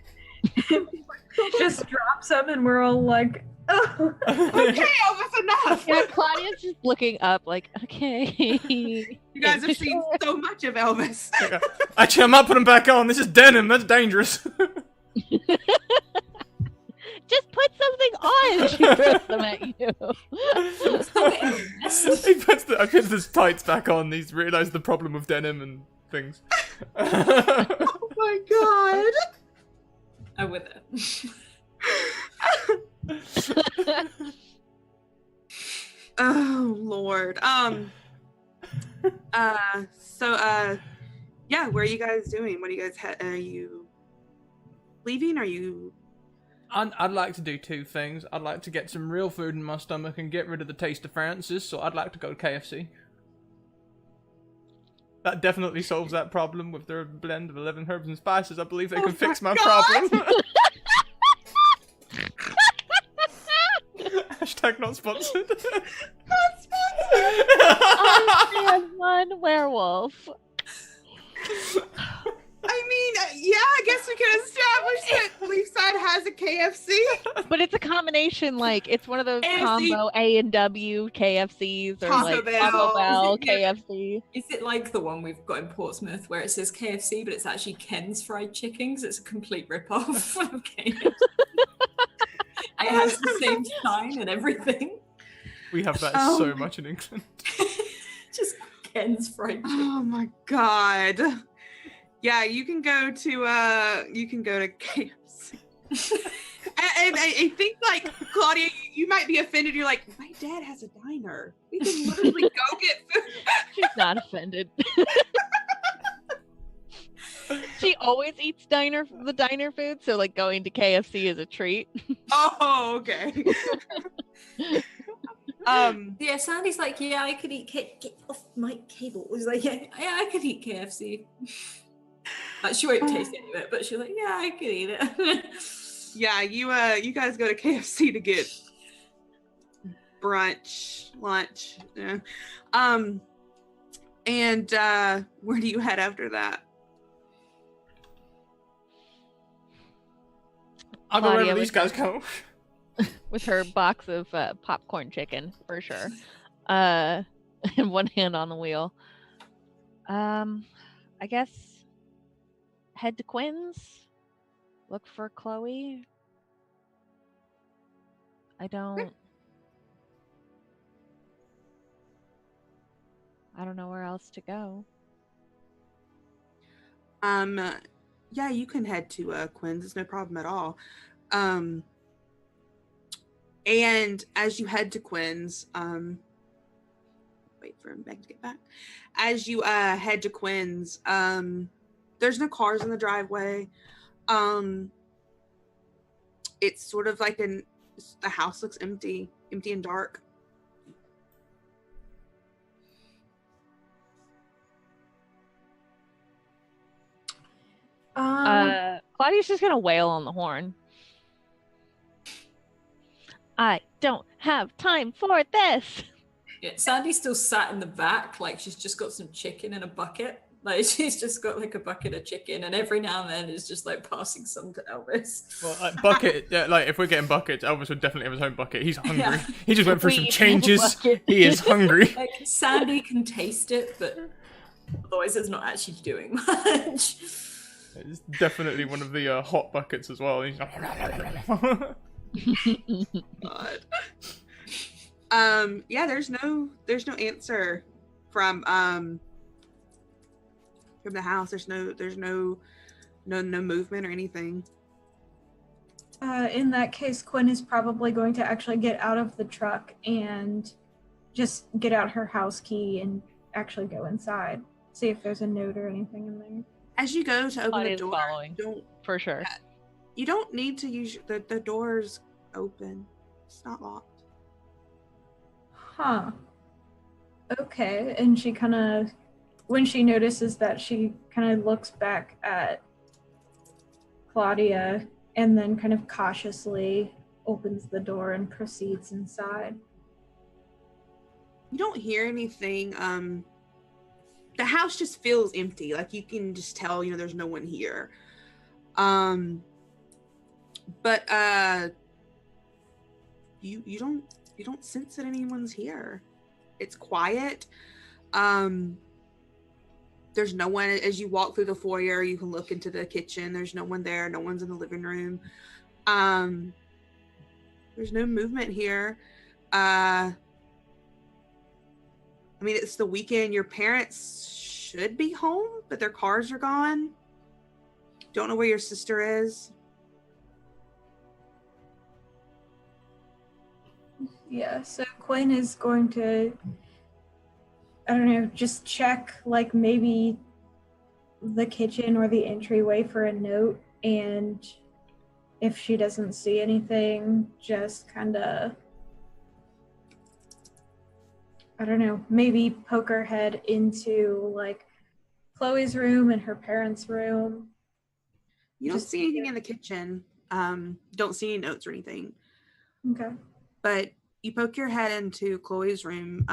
Just drops them and we're all like, oh. Okay, Elvis, enough. Yeah, Claudia's just looking up like, okay. You guys have seen so much of Elvis. Actually, I'm not putting them back on. This is denim. That's dangerous. Just put something on. She throws them at you. I put the tights back on. He's realised the problem with denim and things. Oh my god. I'm with it. Oh Lord. Yeah, where are you guys doing? What are you guys are you leaving? Are you I'd like to do two things. I'd like to get some real food in my stomach and get rid of the taste of Francis, so I'd like to go to KFC. That definitely solves that problem with their blend of 11 herbs and spices. I believe they can fix my problem. Hashtag not sponsored. not sponsored? I stand one werewolf. I mean, yeah, I guess we can establish that Leafside has a KFC. But it's a combination, like, it's one of those KFC. combo A&W KFCs or Taco like Bell. Taco Bell Yeah. KFC. Is it like the one we've got in Portsmouth where it says KFC, but it's actually Ken's Fried Chicken? 'Cause it's a complete rip-off of KFC. It has the same sign and everything. We have that Oh so my- much in England. Just Ken's Fried Chicken. Oh my god. Yeah, you can go to KFC. and I think like Claudia, you might be offended. You're like, my dad has a diner. We can literally go get food. She's not offended. She always eats the diner food, so like going to KFC is a treat. Oh, okay. Yeah, Sandy's like, yeah, I could eat get off my cable. It was like, yeah, I could eat KFC. Like, she won't taste any of it, but she's like, yeah, I could eat it. Yeah, you guys go to KFC to get brunch, lunch. Yeah. And where do you head after that? I'll go Claudia wherever these guys go. with her box of popcorn chicken for sure, and one hand on the wheel. I guess head to Quinn's, look for Chloe. I don't know where else to go. Yeah, you can head to Quinn's. It's no problem at all. And as you head to Quinn's, wait for Meg to get back. As you head to Quinn's, there's no cars in the driveway. It's sort of like the house looks empty and dark. Claudia's just gonna wail on the horn. I don't have time for this. Yeah, Sandy's still sat in the back, like she's just got some chicken in a bucket. Like she's just got like a bucket of chicken, and every now and then is just like passing some to Elvis. Well, bucket. Yeah, like if we're getting buckets, Elvis would definitely have his own bucket. He's hungry. Yeah. He just went through some We changes. have a bucket. He is hungry. Like Sandy can taste it, but otherwise it's not actually doing much. It's definitely one of the hot buckets as well. He's like, God. Yeah, there's no answer from the house. There's no movement or anything. In that case, Quinn is probably going to actually get out of the truck and just get out her house key and actually go inside, see if there's a note or anything in there. As you go to open Claudia's the door, following. For sure. you don't need to use the door's open. It's not locked. Huh. Okay. And she kind of, when she notices that, she kind of looks back at Claudia and then kind of cautiously opens the door and proceeds inside. You don't hear anything. The house just feels empty. Like you can just tell, there's no one here. But you don't sense that anyone's here. It's quiet. There's no one. As you walk through the foyer, you can look into the kitchen. There's no one there. No one's in the living room. There's no movement here. I mean, it's the weekend. Your parents should be home, but their cars are gone. Don't know where your sister is. Yeah, so Quinn is going to, I don't know, just check like maybe the kitchen or the entryway for a note, and if she doesn't see anything, just kind of, I don't know, maybe poke her head into like Chloe's room and her parents' room. You don't see anything in the kitchen. Don't see any notes or anything. Okay. But you poke your head into Chloe's room.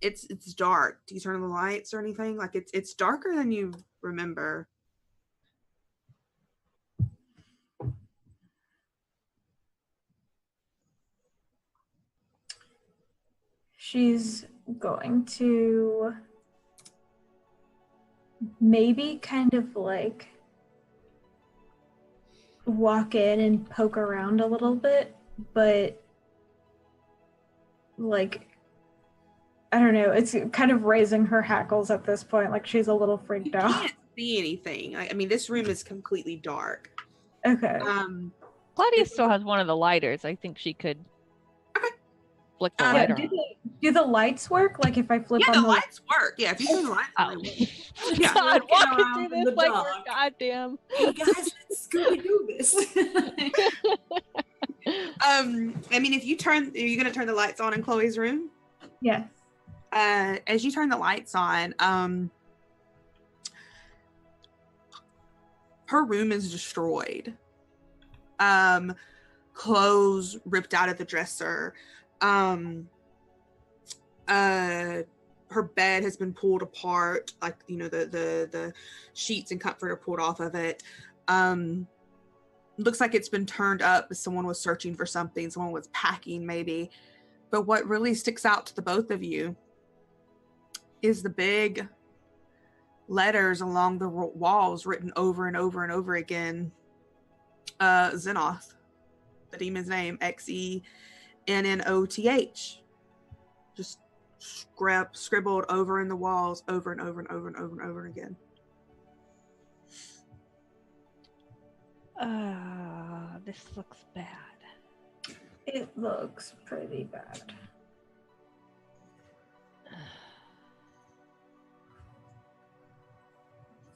It's dark. Do you turn on the lights or anything? Like it's darker than you remember. She's going to maybe kind of like walk in and poke around a little bit, but like, I don't know, it's kind of raising her hackles at this point. Like she's a little freaked You out. can't see anything. I mean, this room is completely dark. Okay. Claudia still has one of the lighters. I think she could flick the Yeah, lighter do on. do the lights work? Like if I flip Yeah, on the lights work. Yeah, if you turn the lights on, Oh. they work. Yeah. God, Walking walking around through in this the like dark. we're goddamn. Hey guys, let's Scooby-Doo this. I mean, if you turn, are you gonna turn the lights on in Chloe's room? Yes. As you turn the lights on, her room is destroyed. Clothes ripped out of the dresser. Her bed has been pulled apart, like, you know, the sheets and comfort are pulled off of it. Looks like it's been turned up as someone was searching for something, someone was packing maybe. But what really sticks out to the both of you is the big letters along the walls written over and over and over again. Xenoth, the demon's name, Xennoth. Just scribbled over in the walls over and over and over and over and over again. This looks bad. It looks pretty bad.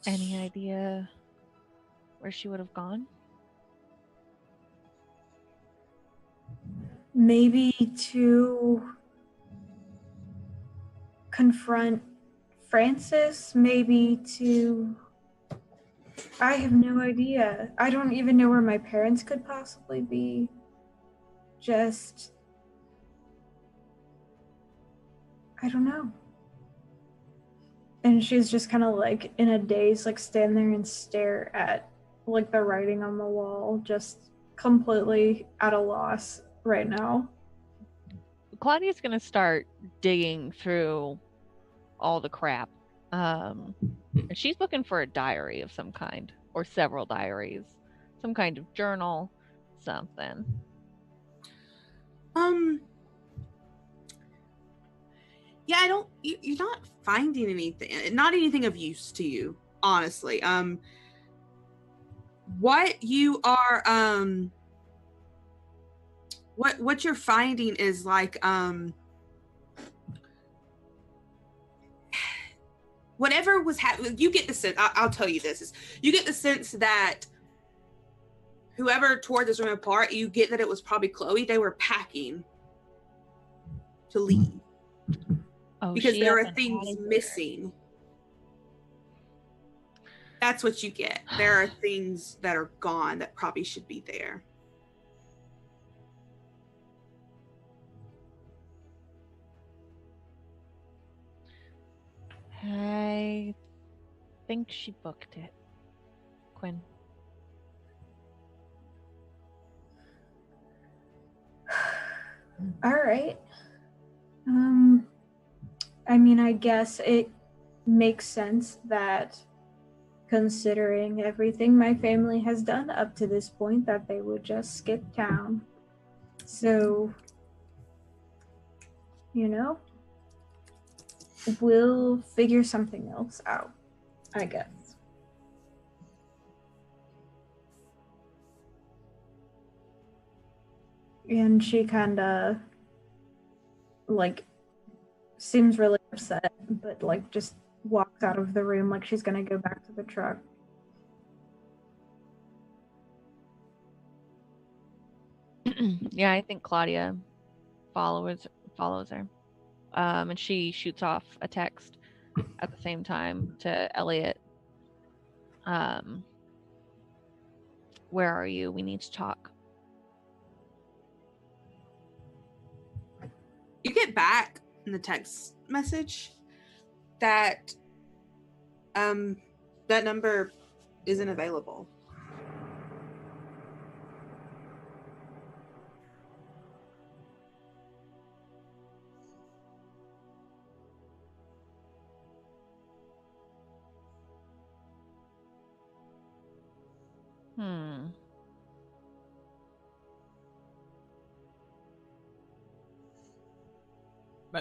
Any idea where she would have gone? Maybe to confront Francis, maybe to... I have no idea. I don't even know where my parents could possibly be. Just... I don't know. And she's just kind of like in a daze, like stand there and stare at like the writing on the wall, just completely at a loss right now. Claudia's gonna start digging through all the crap. And she's looking for a diary of some kind, or several diaries, some kind of journal, something. Yeah, you're not finding anything, not anything of use to you, honestly. What you are, what you're finding is like, whatever was happening, you get the sense, I'll tell you this, is you get the sense that whoever tore this room apart, you get that it was probably Chloe. They were packing to leave. Oh, because there are things missing. That's what you get. There are things that are gone that probably should be there. I think she booked it. Quinn. All right. I mean, I guess it makes sense that considering everything my family has done up to this point, that they would just skip town. So, you know, we'll figure something else out, I guess. And she kind of, like, seems really upset, but, like, just walks out of the room like she's gonna go back to the truck. Yeah, I think Claudia follows her. And she shoots off a text at the same time to Elliot. Where are you? We need to talk. You get back in the text message that that number isn't available.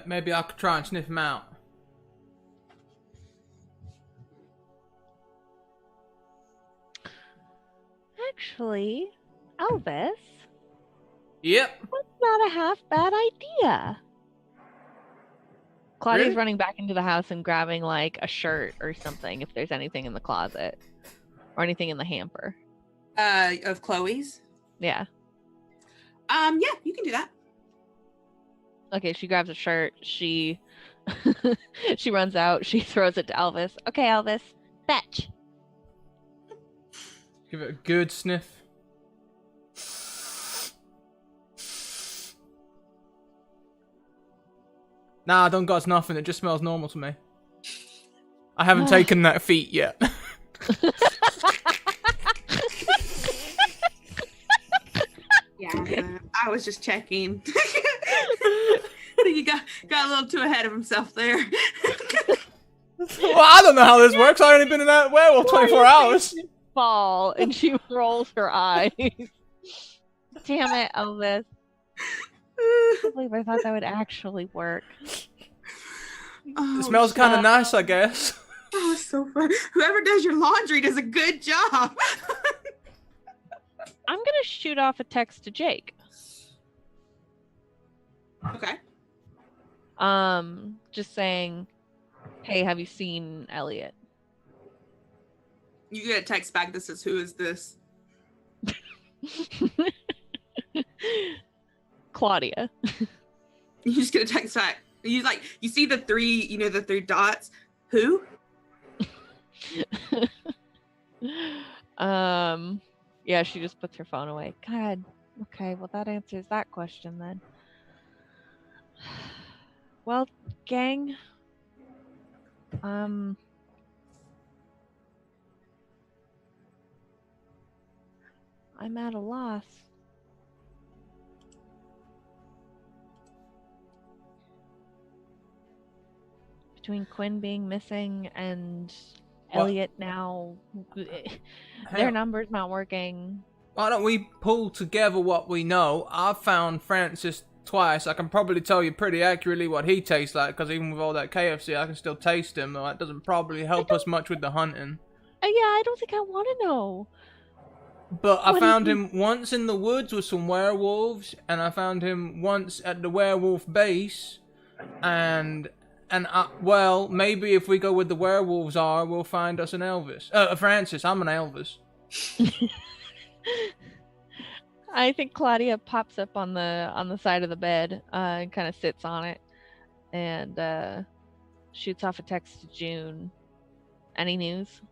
Maybe I could try and sniff him out. Actually, Elvis, Yep. that's not a half bad idea. Claudia's Really? running back into the house and grabbing like a shirt or something if there's anything in the closet or anything in the hamper. Of Chloe's. Yeah. Yeah, you can do that. Okay, she grabs a shirt. She she runs out. She throws it to Elvis. Okay, Elvis, fetch. Give it a good sniff. Nah, I don't got nothing. It just smells normal to me. I haven't taken that feat yet. Yeah, I was just checking. You got a little too ahead of himself there. Well, I don't know how this works. I've only been in that werewolf 24 hours. Fall, and she rolls her eyes. Damn it, Elvis. I can't believe I thought that would actually work. Oh, It smells kind of nice, I guess. that was so fun. Whoever does your laundry does a good job. I'm gonna shoot off a text to Jake. Okay. Just saying, hey, have you seen Elliot? You get a text back that says, "Who is this?" Claudia. You just get a text back. You see the three, the three dots. Who? Yeah, she just puts her phone away. God. Okay, well that answers that question then. Well, gang, I'm at a loss. Between Quinn being missing and Elliot now, their numbers not working. Why don't we pull together what we know? I've found Francis twice. I can probably tell you pretty accurately what he tastes like, because even with all that KFC, I can still taste him. That doesn't probably help us much with the hunting. Yeah, I don't think I want to know. But I found him once in the woods with some werewolves, and I found him once at the werewolf base, and well, maybe if we go where the werewolves are, we'll find us an Elvis. Francis, I'm an Elvis. I think Claudia pops up on the side of the bed and kind of sits on it and shoots off a text to June. Any news?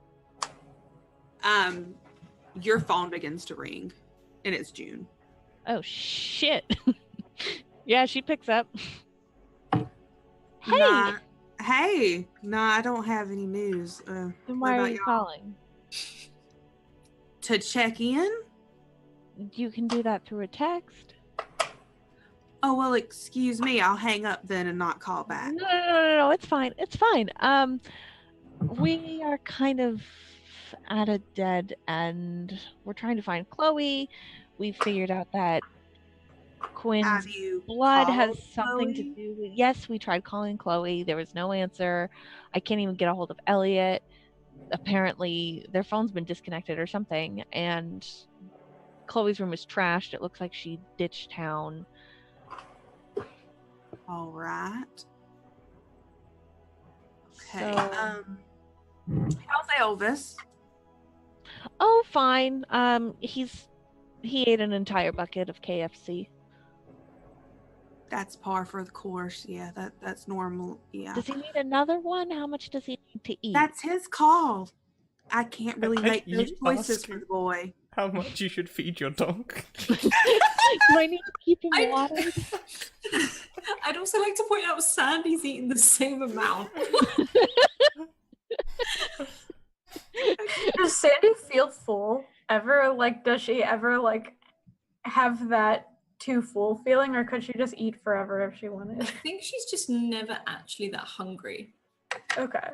Your phone begins to ring, and it's June. Oh shit! Yeah, she picks up. Hey. Nah, I don't have any news. Then why are you calling? To check in? You can do that through a text. Oh, well, excuse me. I'll hang up then and not call back. No, it's fine. It's fine. We are kind of at a dead end. We're trying to find Chloe. We figured out that Quinn's blood has something to do with... Yes, we tried calling Chloe. There was no answer. I can't even get a hold of Elliot. Apparently, their phone's been disconnected or something, and Chloe's room is trashed. It looks like she ditched town. All right. Okay. So... how's Elvis? Oh, fine. He ate an entire bucket of KFC. That's par for the course. Yeah, that's normal. Yeah. Does he need another one? How much does he need to eat? That's his call. I can't really make those choices for the boy. How much you should feed your dog? Do I need to keep him watered? I'd also like to point out Sandy's eating the same amount. Does Sandy feel full ever? Like, does she ever have that too full feeling, or could she just eat forever if she wanted? I think she's just never actually that hungry. Okay.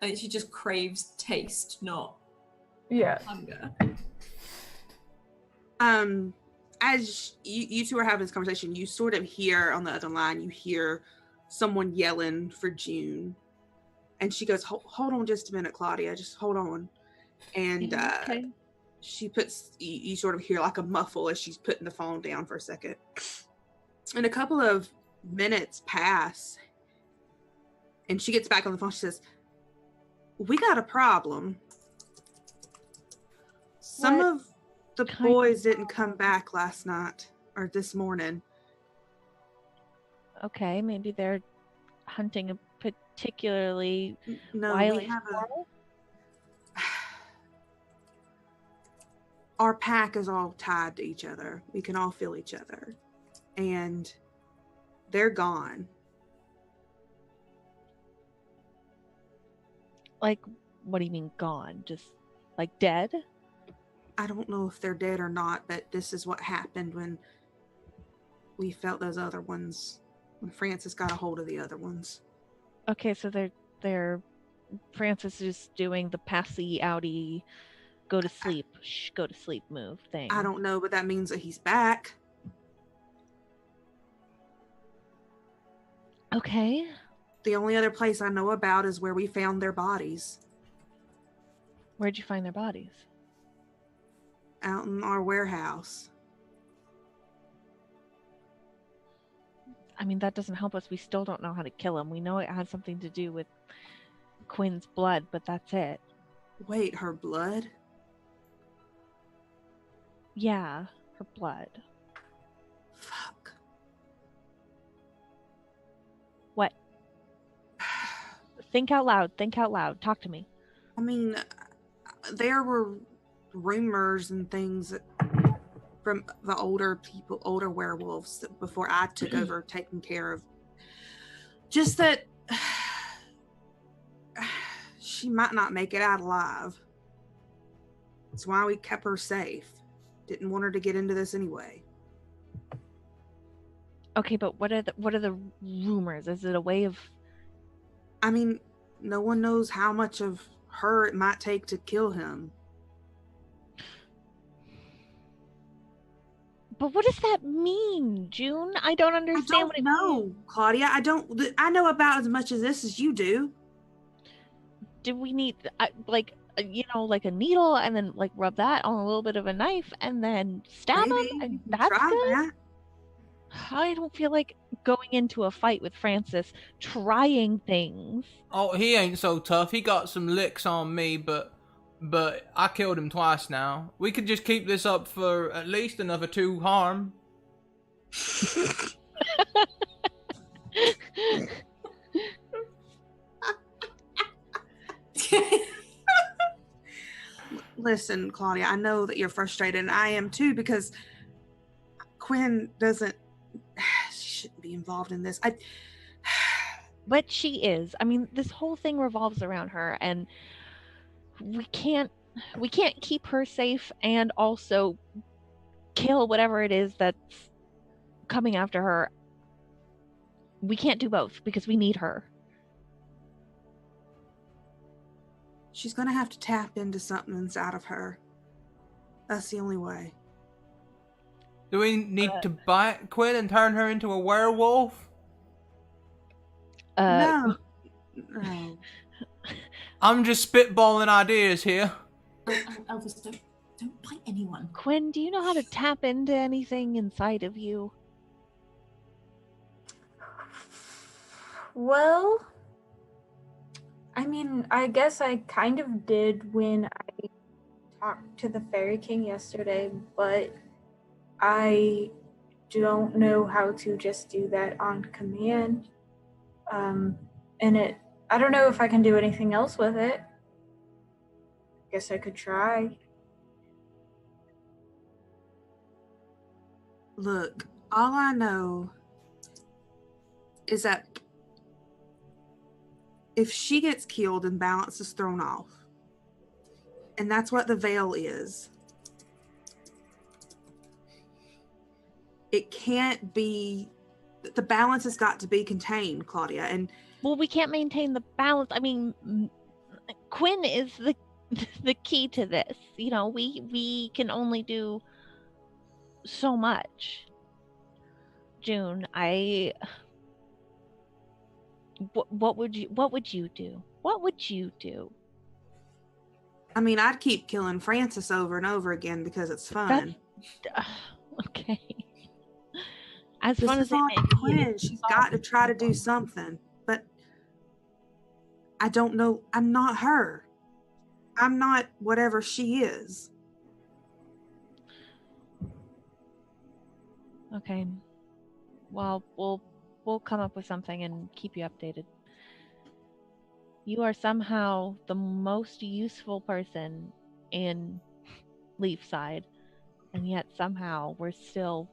Like, she just craves taste, not hunger. As you two are having this conversation, you sort of hear on the other line, you hear someone yelling for June. And she goes, hold on just a minute, Claudia. Just hold on. And okay. She puts, you sort of hear like a muffle as she's putting the phone down for a second. And a couple of minutes pass. And she gets back on the phone. She says, we got a problem. Some of the boys didn't come back last night. or this morning. Okay, maybe they're hunting a particularly No, wily we have squirrel. Our pack is all tied to each other. We can all feel each other. And they're gone. Like, what do you mean gone? Just like dead? I don't know if they're dead or not, but this is what happened when we felt those other ones, when Francis got a hold of the other ones. Okay, so they're Francis is doing the passy outy go to sleep, go to sleep move thing. I don't know, but that means that he's back. Okay. The only other place I know about is where we found their bodies. Where'd you find their bodies? Out in our warehouse. I mean, that doesn't help us. We still don't know how to kill him. We know it has something to do with Quinn's blood, but that's it. Wait, her blood? Yeah, her blood. Fuck. What? Think out loud. Think out loud. Talk to me. I mean, there were rumors and things from the older people, older werewolves, that before I took over taking care of. Just that she might not make it out alive. That's why we kept her safe. Didn't want her to get into this anyway. Okay, but what are the rumors? Is it a way of? I mean, no one knows how much of her it might take to kill him. But what does that mean, June? I don't understand what it means. No, Claudia. I know about as much of this as you do. Do we need like like a needle and then like rub that on a little bit of a knife and then stab Maybe him and you can that's try good? that. I don't feel like going into a fight with Francis trying things. Oh, he ain't so tough. He got some licks on me, but I killed him twice now. We could just keep this up for at least another 2 harm. Listen, Claudia, I know that you're frustrated, and I am too, because Quinn doesn't. She shouldn't be involved in this. But she is. I mean, this whole thing revolves around her, and we can't keep her safe and also kill whatever it is that's coming after her. We can't do both because we need her. She's gonna have to tap into something inside of her. That's the only way. Do we need to bite Quinn and turn her into a werewolf? No. I'm just spitballing ideas here. Elvis, don't bite anyone. Quinn, do you know how to tap into anything inside of you? Well, I mean, I guess I kind of did when I talked to the Fairy King yesterday, but I don't know how to just do that on command. I don't know if I can do anything else with it. Guess I could try. Look, all I know is that if she gets killed and balance is thrown off, and that's what the veil is, it can't be, the balance has got to be contained, Claudia. And Well, we can't maintain the balance. I mean, Quinn is the key to this. You know, we can only do so much. June, what would you do? What would you do? I mean, I'd keep killing Francis over and over again because it's fun. Okay. As This fun is as it on may be, Quinn. She's got to try to do something. But I don't know. I'm not her. I'm not whatever she is. Okay. Well, we'll come up with something and keep you updated. You are somehow the most useful person in Leafside, and yet somehow we're still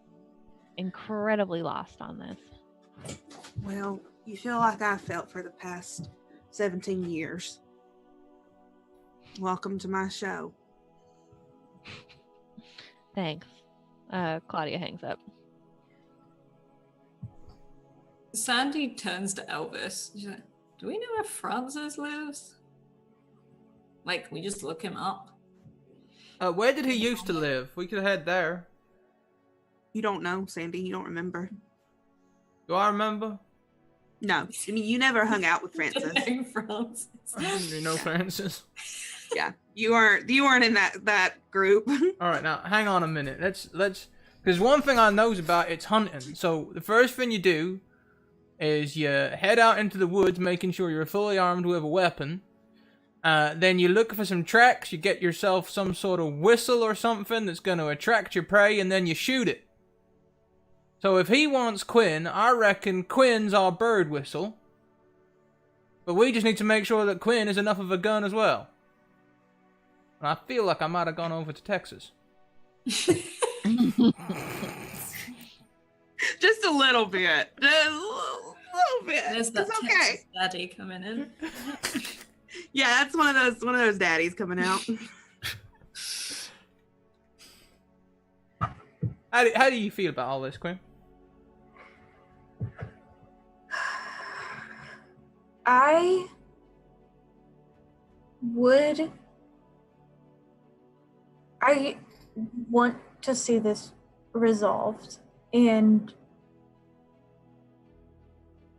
incredibly lost on this. Well, you feel like I felt for the past 17 years. Welcome to my show. Thanks. Claudia hangs up. Sandy turns to Elvis. She's like, do we know where Francis lives? Like, can we just look him up? Where did he used to live? We could head there. You don't know, Sandy. You don't remember. Do I remember? No. I mean, you never hung out with Francis. Francis. I didn't really know Francis. Yeah. You weren't in that group. All right, now hang on a minute. Let's because one thing I knows about it's hunting. So the first thing you do is you head out into the woods, making sure you're fully armed with a weapon. Then you look for some tracks. You get yourself some sort of whistle or something that's going to attract your prey, and then you shoot it. So if he wants Quinn, I reckon Quinn's our bird whistle. But we just need to make sure that Quinn is enough of a gun as well. And I feel like I might have gone over to Texas. Just a little bit. Just a little bit. There's that It's okay. Texas daddy coming in. Yeah, that's one of those daddies coming out. How do you feel about all this, Quinn? I want to see this resolved, and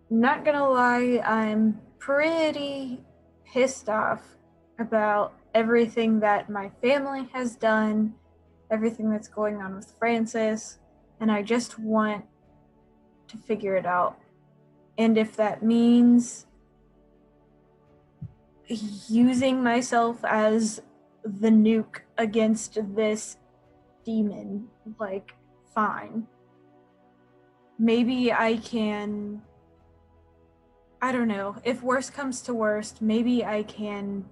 not gonna lie, I'm pretty pissed off about everything that my family has done, everything that's going on with Francis, and I just want to figure it out. And if that means using myself as the nuke against this demon, like, fine. Maybe I can, I don't know, if worst comes to worst, maybe I can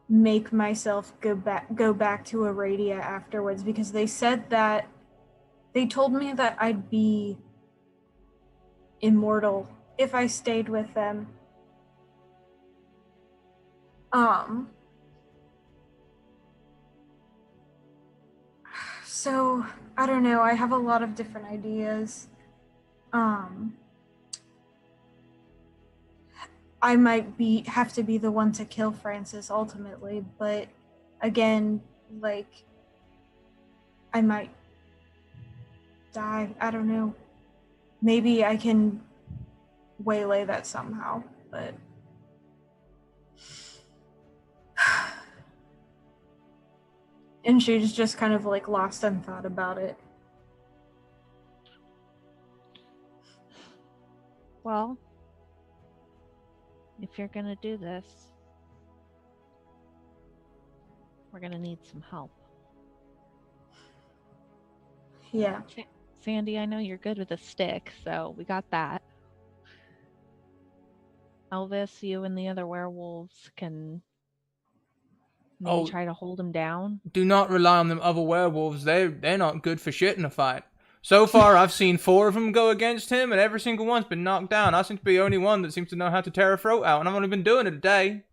make myself go back to Aradia afterwards, because they said that, they told me that I'd be immortal if I stayed with them. So, I don't know, I have a lot of different ideas. I might have to be the one to kill Francis ultimately, but again, like, I might die, I don't know. Maybe I can waylay that somehow, but and she's just kind of like lost in thought about it. Well, if you're gonna do this, we're gonna need some help. Yeah. Sandy, I know you're good with a stick, so we got that. Elvis, you and the other werewolves can maybe try to hold him down. Do not rely on them other werewolves. They're not good for shit in a fight. So far, I've seen 4 of them go against him, and every single one's been knocked down. I seem to be the only one that seems to know how to tear a throat out, and I've only been doing it a day.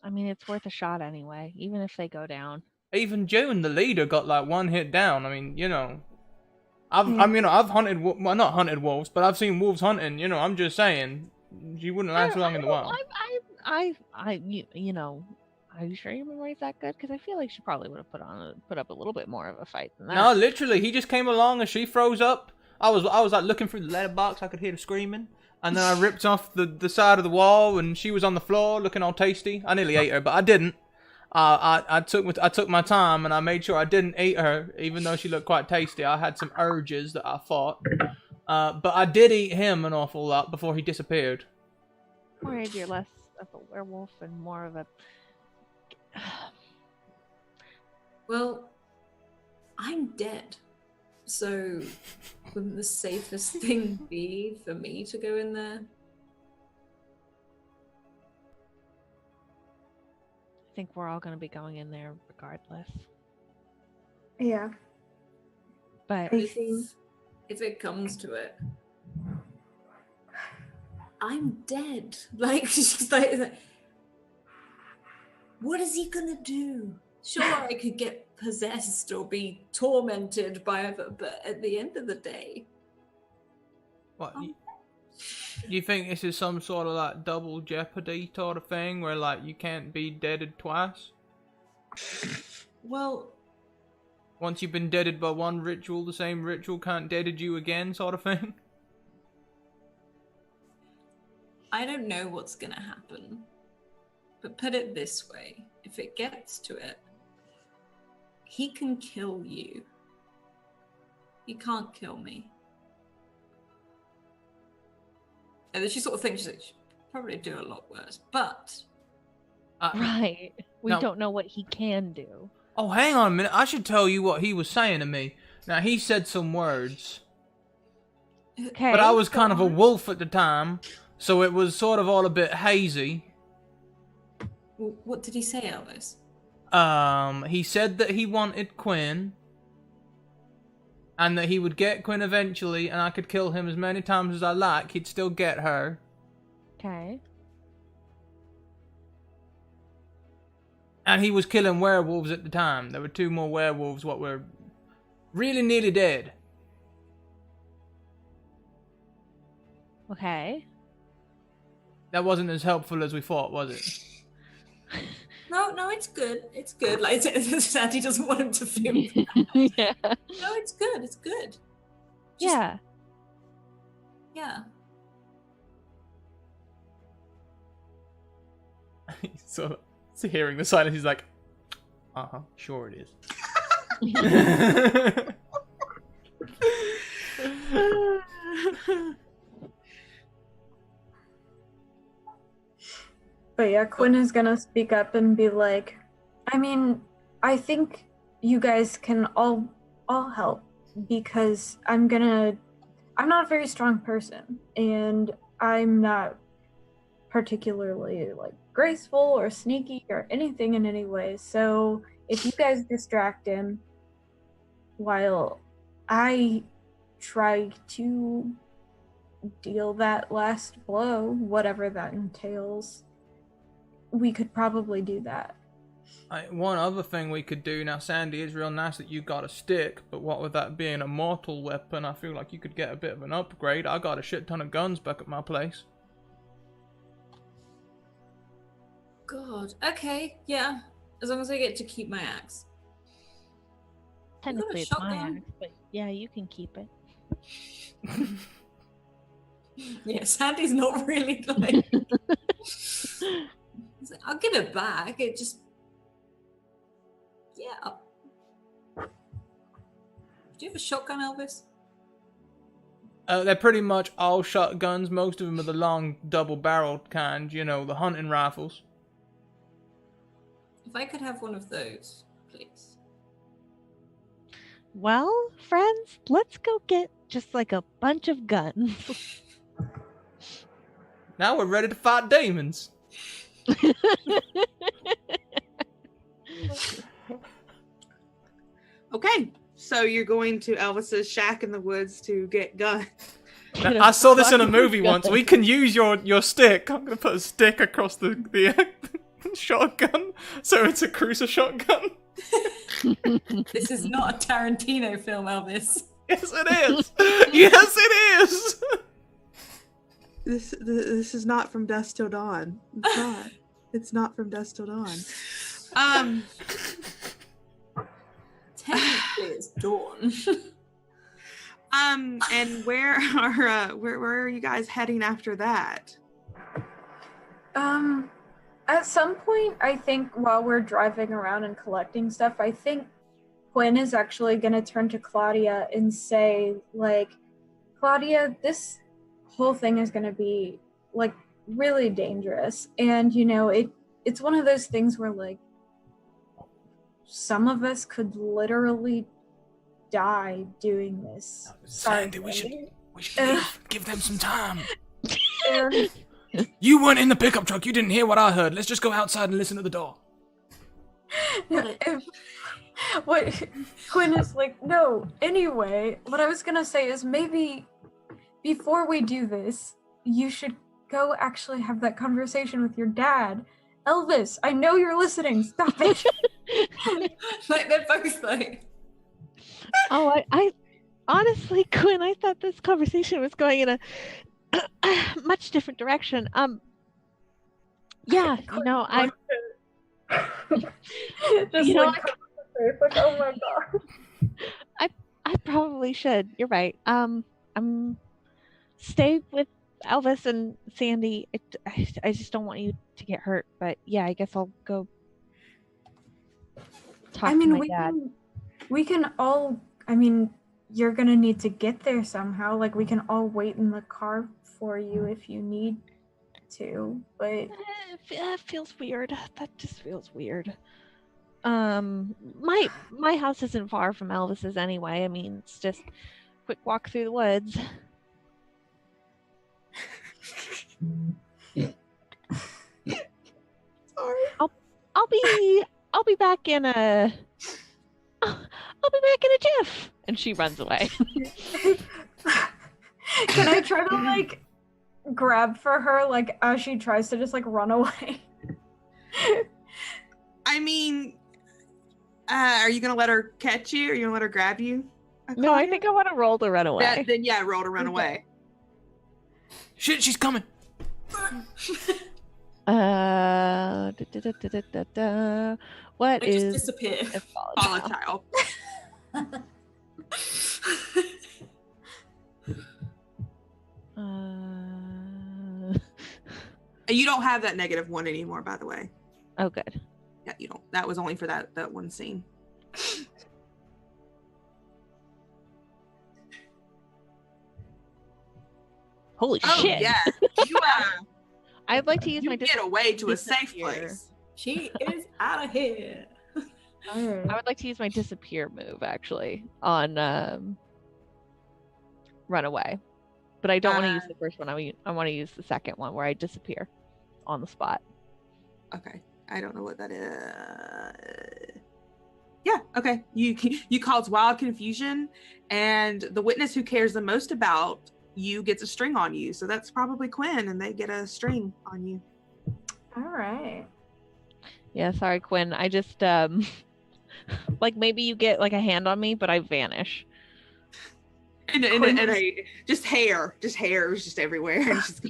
I mean, it's worth a shot anyway, even if they go down. Even June, the leader, got like 1 hit down. I mean, you know, I've hunted, well, not hunted wolves, but I've seen wolves hunting. You know, I'm just saying, you wouldn't last long in the wild. You know, are you sure your memory's that good? Because I feel like she probably would have put up a little bit more of a fight than that. No, literally, he just came along and she froze up. I was like looking through the letterbox, I could hear her screaming, and then I ripped off the side of the wall, and she was on the floor looking all tasty. I nearly ate her, but I didn't. I took my time, and I made sure I didn't eat her, even though she looked quite tasty. I had some urges that I fought, but I did eat him an awful lot before he disappeared. worried you're less of a werewolf and more of a. Well, I'm dead. So, wouldn't the safest thing be for me to go in there? I think we're all going to be going in there regardless. Yeah. But If it comes to it, I'm dead. Like, she's like, what is he gonna do? Sure, I could get possessed or be tormented by it, but at the end of the day, What? You think this is some sort of like double jeopardy sort of thing where like you can't be deaded twice? well, Once you've been deaded by one ritual, the same ritual can't deaded you again sort of thing? I don't know what's gonna happen. But put it this way, if it gets to it, he can kill you. He can't kill me. And then she sort of thinks she'd probably do a lot worse. But right, we No. don't know what he can do. Oh, hang on a minute. I should tell you what he was saying to me. Now, he said some words, Okay, but I was go kind of a on. wolf at the time, so it was sort of all a bit hazy. what did he say, Elvis? He said that he wanted Quinn, and that he would get Quinn eventually, and I could kill him as many times as I like. He'd still get her. Okay. And he was killing werewolves at the time. There were 2 more werewolves what were really nearly dead. Okay. That wasn't as helpful as we thought, was it? No, it's good. It's good. Like, Sandy doesn't want him to feel. Yeah. No, it's good. It's good. Just- Yeah. Yeah. So hearing the silence, he's like, uh-huh, sure it is. But yeah, Quinn is gonna speak up and be like, I mean, I think you guys can all help because I'm not a very strong person and I'm not particularly like graceful or sneaky or anything in any way. So if you guys distract him while I try to deal that last blow, whatever that entails, we could probably do that. One other thing we could do, now Sandy, is real nice that you got a stick, but what with that being a mortal weapon, I feel like you could get a bit of an upgrade. I got a shit ton of guns back at my place. God. Okay. Yeah. As long as I get to keep my axe. Technically, it's my shotgun? axe, but yeah, you can keep it. Yeah, Sandy's not really like. He's like, I'll give it back. It just. Yeah. Do you have a shotgun, Elvis? They're pretty much all shotguns. Most of them are the long double-barreled kind, you know, the hunting rifles. If I could have one of those, please. Well, friends, let's go get just like a bunch of guns. Now we're ready to fight demons. Okay, so you're going to Elvis's shack in the woods to get guns. Now, I saw this in a movie once. We can use your stick. I'm gonna put a stick across the shotgun, so it's a cruiser shotgun. This is not a Tarantino film, Elvis. Yes, it is. Yes, it is. This is not From Dusk Till Dawn. It's not. It's not From Dusk Till Dawn. Technically, it's dawn. And where are you guys heading after that? At some point, I think while we're driving around and collecting stuff, I think Quinn is actually going to turn to Claudia and say, like, Claudia, this whole thing is going to be, like, really dangerous. And it's one of those things where like some of us could literally die doing this. Sorry, Sandy, we should Sandy. leave. Give them some time. Fair. You weren't in the pickup truck. You didn't hear what I heard. Let's just go outside and listen to the door. What Quinn is like, no. Anyway, what I was gonna say is maybe before we do this, you should go actually have that conversation with your dad. Elvis, I know you're listening. Stop it. Like they're both like. Oh, I honestly, Quinn, I thought this conversation was going in a much different direction. Yeah, I Just You know, like, cover her face, like, oh my god. I probably should. You're right. Stay with Elvis and Sandy. I just don't want you to get hurt. But yeah, I guess I'll go talk to my dad. We can all. I mean, you're gonna need to get there somehow. Like, we can all wait in the car for you if you need to. But It feels weird. That just feels weird. My house isn't far from Elvis's anyway. I mean, it's just a quick walk through the woods. Sorry. I'll be back in a jiff. And she runs away. can I try to like grab for her like as she tries to just like run away? I mean, are you gonna let her catch you? Are you gonna let her grab you? No, I think I want to roll to run away. Then yeah, roll to run away. Shit, she's coming. What They just is disappear. Volatile. You don't have that -1 anymore, by the way. Oh, good. Yeah, you don't. That was only for that one scene. Holy Oh shit! yeah, you I'd like to use my you get away to a safe disappear. place. She is out of here. Alright. I would like to use my disappear move actually on run away, but I don't want to use the first one. I want to use the second one where I disappear on the spot. Okay, I don't know what that is. Yeah, okay. You cause wild confusion, and the witness who cares the most about you gets a string on you. So that's probably Quinn, and they get a string on you. Alright. Yeah, sorry, Quinn. I just like maybe you get like a hand on me, but I vanish. And just hair is just everywhere. And she's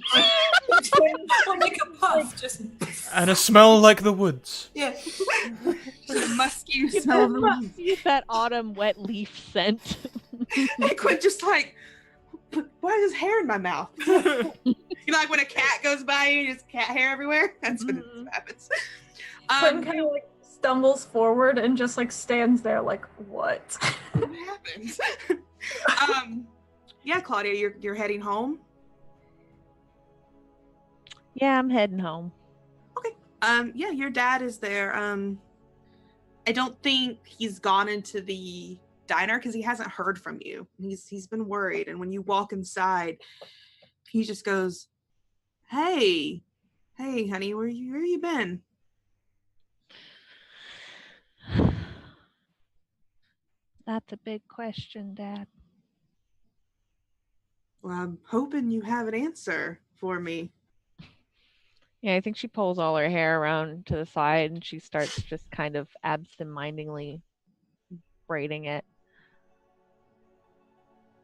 Like a puff, just And a smell like the woods. yeah. the musky smell of the woods. Use that autumn wet leaf scent. And Quinn just like, why is his hair in my mouth? You know, like when a cat goes by you, just cat hair everywhere. That's what happens. Quinn kind of like stumbles forward and just like stands there like, what? What happens? Yeah, Claudia, you're heading home. Yeah, I'm heading home. Yeah, your dad is there. I don't think he's gone into the diner because he hasn't heard from you. He's been worried, and when you walk inside, he just goes, "Hey, honey, where you been?" That's a big question, Dad. Well, I'm hoping you have an answer for me. Yeah, I think she pulls all her hair around to the side and she starts just kind of absent-mindedly braiding it.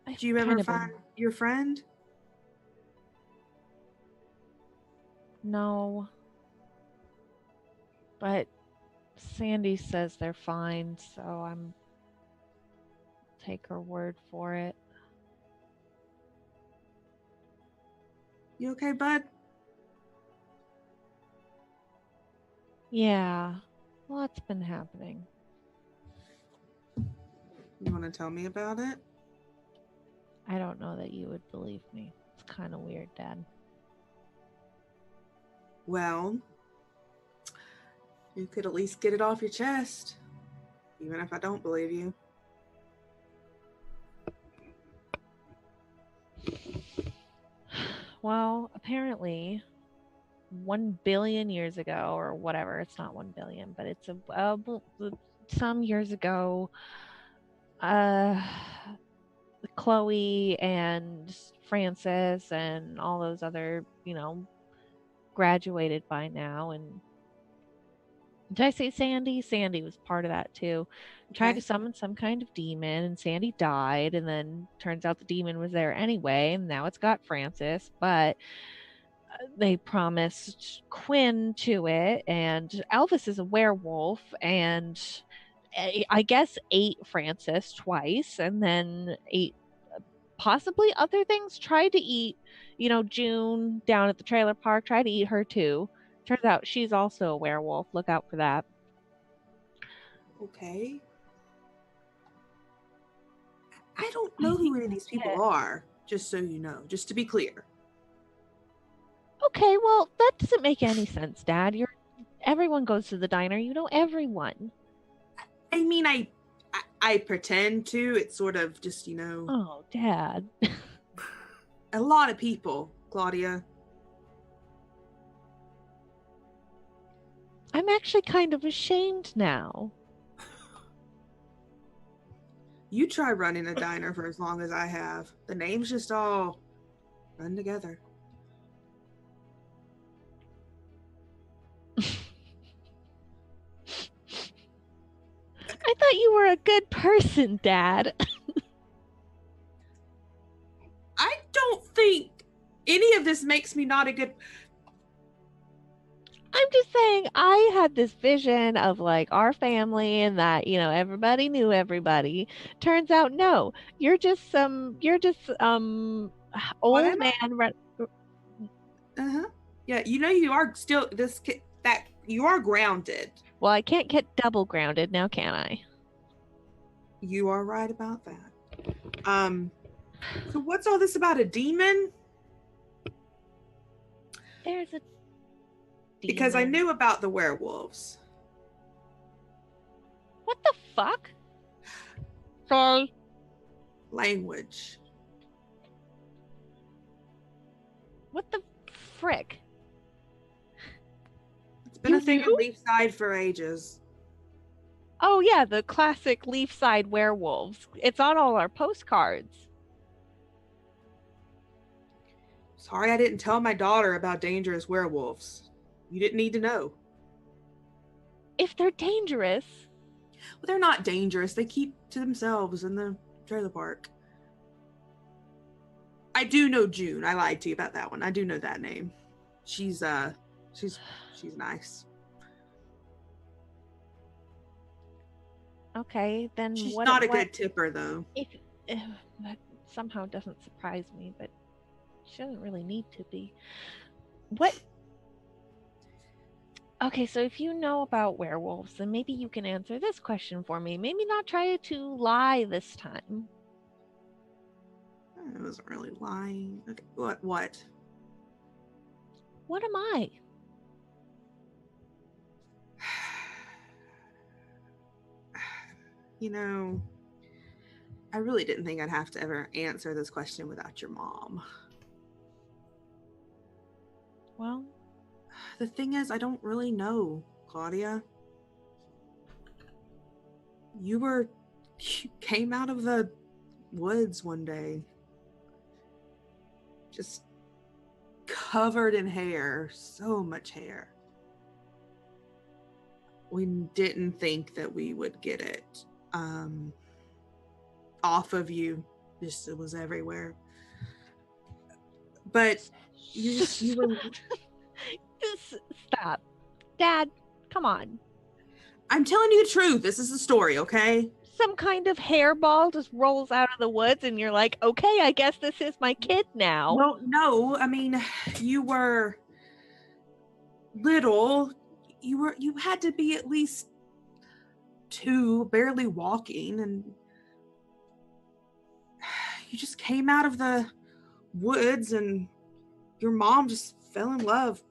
Did you ever find your friend? No. But Sandy says they're fine, so I'm take her word for it. You okay, bud? Yeah. Lots been happening. You want to tell me about it? I don't know that you would believe me. It's kind of weird, Dad. Well, you could at least get it off your chest, even if I don't believe you. Well, apparently, 1 billion years ago, or whatever, it's not 1 billion, but it's some years ago, Chloe and Francis and all those other, graduated by now. And did I say Sandy? Sandy was part of that too. Tried to Okay. summon some kind of demon, and Sandy died. And then turns out the demon was there anyway, and now it's got Francis. But they promised Quinn to it, and Elvis is a werewolf, and I guess ate Francis twice, and then ate possibly other things. Tried to eat, June down at the trailer park. Tried to eat her too. Turns out she's also a werewolf. Look out for that. Okay. I don't know who any of these people are, just so you know, just to be clear. Okay, well, that doesn't make any sense, Dad. Everyone goes to the diner. You know everyone. I mean, I pretend to. It's sort of just, Oh, Dad. a lot of people, Claudia. I'm actually kind of ashamed now. You try running a diner for as long as I have. The names just all run together. I thought you were a good person, Dad. I don't think any of this makes me not a good... I'm just saying, I had this vision of like our family and that, everybody knew everybody. Turns out, no, you're just old am I? man. Uh-huh. Yeah, you are still that you are grounded. Well, I can't get double grounded now, can I? You are right about that. So what's all this about a demon? There's a Because I demon. knew about the werewolves. What the fuck? Sorry. Language. What the frick? It's been You a thing in knew? Leafside for ages. Oh yeah, the classic Leafside werewolves. It's on all our postcards. Sorry I didn't tell my daughter about dangerous werewolves. You didn't need to know. If they're dangerous. Well, they're not dangerous. They keep to themselves in the trailer park. I do know June. I lied to you about that one. I do know that name. She's nice. Okay, then She's what? not a good tipper though. That somehow doesn't surprise me, but she doesn't really need to be. What? Okay, so if you know about werewolves, then maybe you can answer this question for me. Maybe not try to lie this time. I wasn't really lying. Okay, what? What am I? I really didn't think I'd have to ever answer this question without your mom. Well, the thing is, I don't really know, Claudia. You came out of the woods one day. Just covered in hair. So much hair. We didn't think that we would get it off of you. Just it was everywhere. But you were... Stop. Dad, come on. I'm telling you the truth. This is the story, okay? Some kind of hairball just rolls out of the woods and you're like, okay, I guess this is my kid now. Well, no. I mean, you were little. You had to be at least 2, barely walking, and you just came out of the woods and your mom just fell in love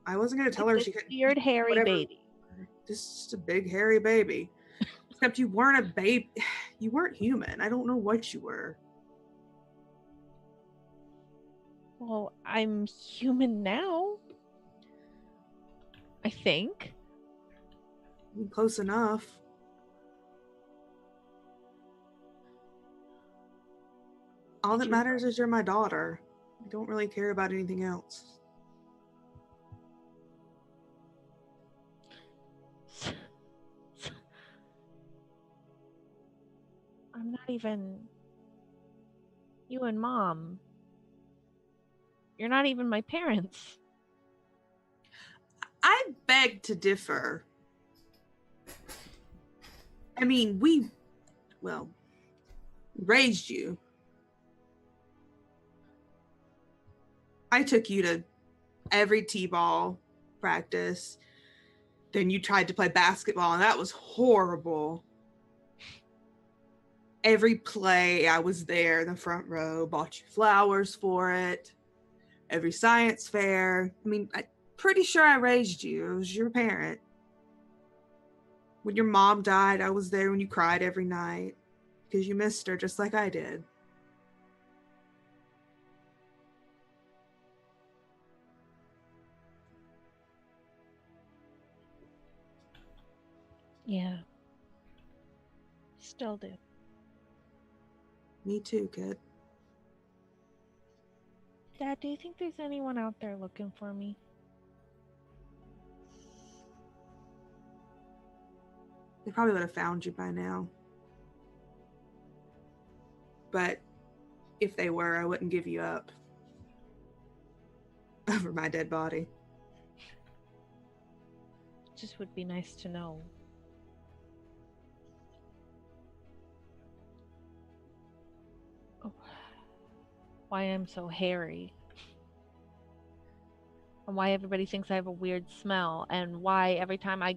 I wasn't gonna tell her This she could weird hairy whatever. baby. Just a big hairy baby. Except you weren't a baby. You weren't human. I don't know what you were. Well, I'm human now. I think. Close enough. All that matters is you're my daughter. I don't really care about anything else. I'm not even you and Mom. You're not even my parents. I beg to differ. I mean, we raised you. I took you to every t-ball practice. Then you tried to play basketball, and that was horrible. Every play, I was there in the front row, bought you flowers for it. Every science fair. I mean, I'm pretty sure I raised you. I was your parent. When your mom died, I was there when you cried every night because you missed her just like I did. Yeah. Still do. Me too, kid. Dad, do you think there's anyone out there looking for me? They probably would have found you by now. But if they were, I wouldn't give you up over my dead body. Just would be nice to know. Oh, why I'm so hairy. And why everybody thinks I have a weird smell. And why every time I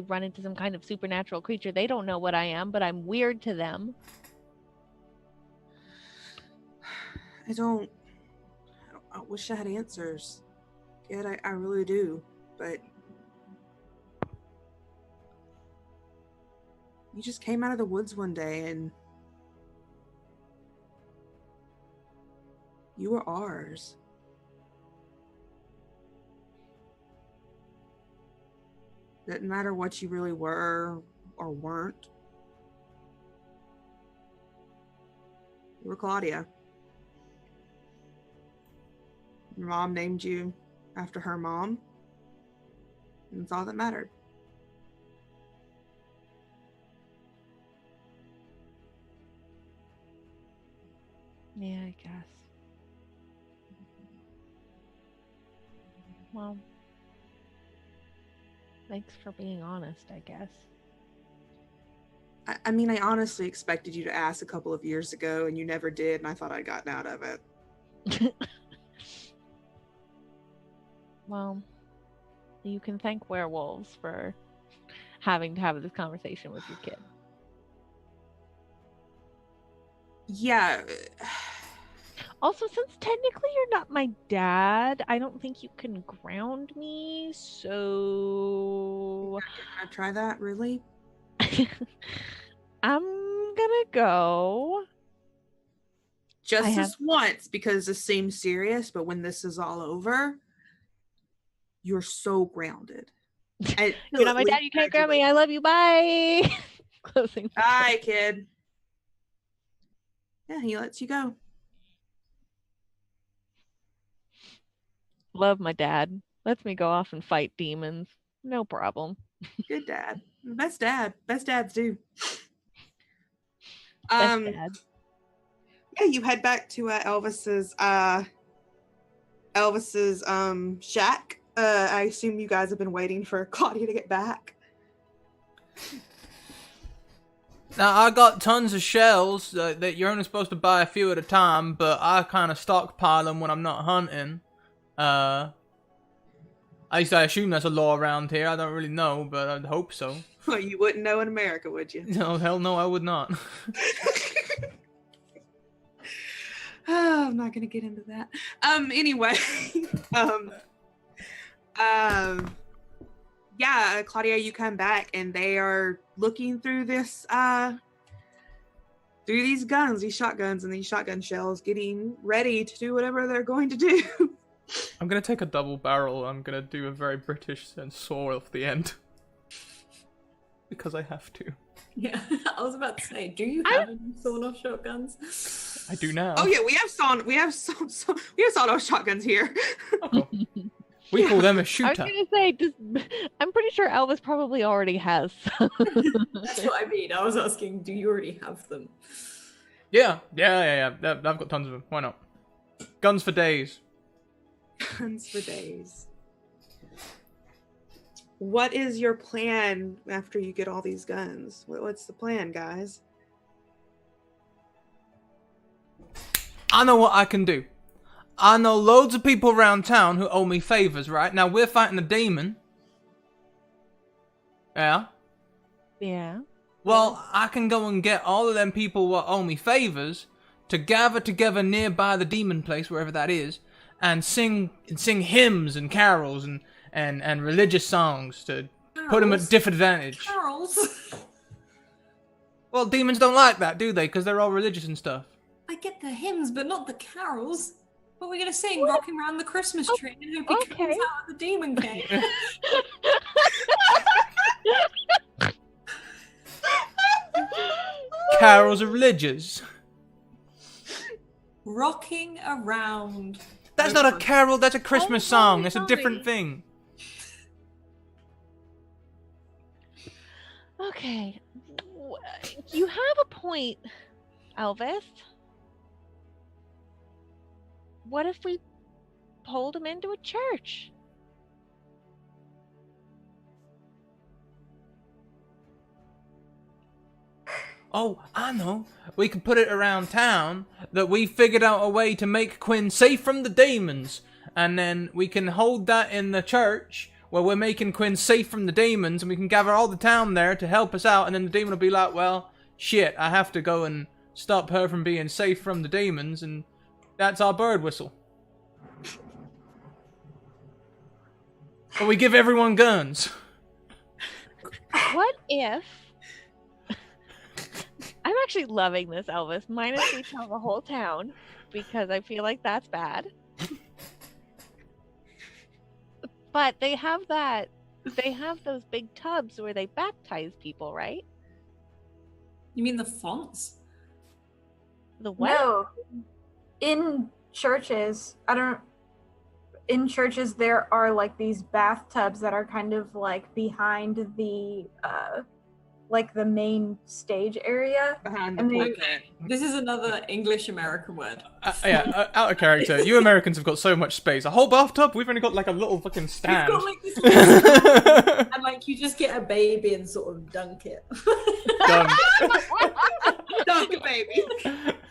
run into some kind of supernatural creature, they don't know what I am, but I'm weird to them. I wish I had answers. Kid, I really do. But you just came out of the woods one day and you were ours. Didn't matter what you really were or weren't. You were Claudia. Your mom named you after her mom. And that's all that mattered. Yeah, I guess. Well, thanks for being honest, I guess. I mean, I honestly expected you to ask a couple of years ago, and you never did, and I thought I'd gotten out of it. Well, you can thank werewolves for having to have this conversation with your kid. Yeah. Also, since technically you're not my dad, I don't think you can ground me, so Can I try that, really? I'm gonna go. Just this once, because this seems serious, but when this is all over, you're so grounded. And You're not my dad, you can't ground me. I love you. Bye. Closing. Bye, kid. Yeah, he lets you go. Love my dad. Lets me go off and fight demons. No problem. Good dad. Best dad. Best dads do. Best dad. Yeah, you head back to Elvis's shack. I assume you guys have been waiting for Claudia to get back. Now, I got tons of shells that you're only supposed to buy a few at a time, but I kind of stockpile them when I'm not hunting. I assume there's a law around here. I don't really know, but I'd hope so. Well, you wouldn't know in America, would you? No, hell no, I would not. Oh, I'm not going to get into that. Anyway, Yeah, Claudia, you come back and they are looking through this through these guns, these shotguns and these shotgun shells, getting ready to do whatever they're going to do. I'm gonna take a double barrel. I'm gonna do a very British and saw off the end. Because I have to. Yeah, I was about to say, do you have any sawn-off shotguns? I do now. Oh yeah, we have sawed-off shotguns here. Oh. We call them a I was shooter. gonna say, I'm pretty sure Elvis probably already has some. That's what I mean. I was asking, do you already have them? Yeah. I've got tons of them. Why not? Guns for days. Guns for days. What is your plan after you get all these guns? What's the plan, guys? I know what I can do. I know loads of people around town who owe me favors, right? Now we're fighting a demon. Yeah? Yeah. Well, I can go and get all of them people what owe me favors to gather together nearby the demon place, wherever that is, and sing hymns and carols and religious songs to put them at disadvantage. Carols? Well, demons don't like that, do they? Because they're all religious and stuff. I get the hymns, but not the carols. What are we gonna sing? Rocking around the Christmas tree and hope he comes okay. out of the demon cave. Carols are religious. Rocking around. That's not a carol, that's a Christmas song. It's a different sorry. thing. Okay. You have a point, Elvis. What if we pulled him into a church? Oh, I know. We could put it around town that we figured out a way to make Quinn safe from the demons. And then we can hold that in the church where we're making Quinn safe from the demons, and we can gather all the town there to help us out. And then the demon will be like, well, shit, I have to go and stop her from being safe from the demons. And that's our bird whistle. But we give everyone guns. What if... I'm actually loving this, Elvis. Minus we tell the whole town, because I feel like that's bad. But they have those big tubs where they baptize people, right? You mean the fonts? The what? No. In churches, in churches there are like these bathtubs that are kind of like behind the like the main stage area. Behind the And they- pulpit. This is another English American word. Out of character. You Americans have got so much space. A whole bathtub? We've only got like a little fucking You've stand. got like this little and like you just get a baby and sort of dunk it. Done. Dunk, baby.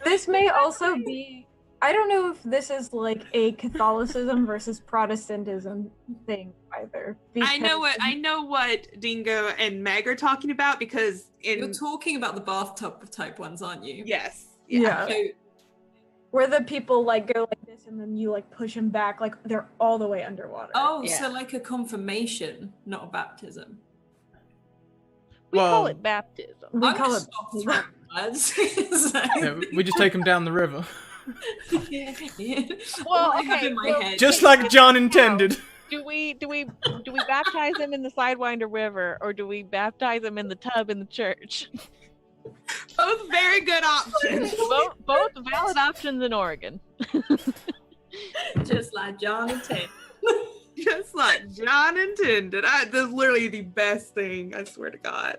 This may also be, I don't know if this is like a Catholicism versus Protestantism thing either. I know what Dingo and Meg are talking about, because You're talking about the bathtub type ones, aren't you? yes. Yeah. So, Where the people like go like this and then you like push them back, like they're all the way underwater. oh, Yeah. so like a confirmation, not a baptism. We call Well- it baptism. We I'm call gonna it stop throwing words. So- Yeah, we just take them down the river. Yeah. Well, All I have okay, in my well, head. Just like John intended. Do we baptize him in the Sidewinder River, or do we baptize him in the tub in the church? Both very good options. both valid options in Oregon. Just like John and Ted. Just like John intended. That's literally the best thing, I swear to God.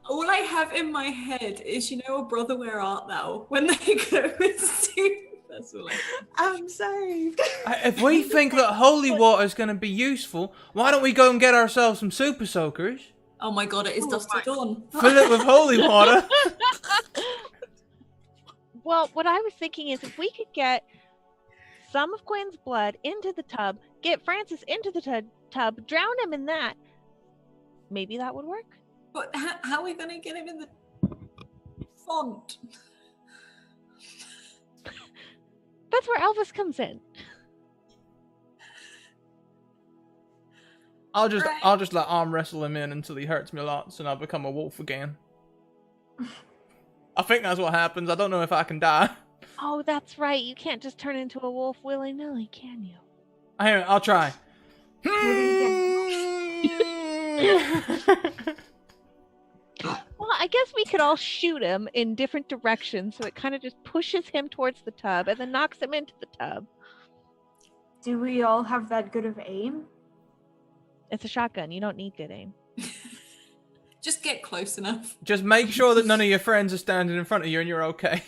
All I have in my head is, you know, a brother, where art thou? When they go and sing. That's all I have. I'm saved. If we think that holy water is going to be useful, why don't we go and get ourselves some super soakers, Oh my god, it is dusk to dawn. fill it with holy water? Well, what I was thinking is if we could get some of Quinn's blood into the tub, get Francis into the tub, drown him in that, maybe that would work. But how are we going to get him in the font? That's where Elvis comes in. I'll just Right. I'll just like arm wrestle him in until he hurts me lots, and I'll become a wolf again. I think that's what happens. I don't know if I can die. Oh, that's right. You can't just turn into a wolf willy-nilly, can you? Anyway, I'll try. Well, I guess we could all shoot him in different directions, so it kind of just pushes him towards the tub and then knocks him into the tub. Do we all have that good of aim? It's a shotgun. You don't need good aim. Just get close enough. Just make sure that none of your friends are standing in front of you, and you're okay.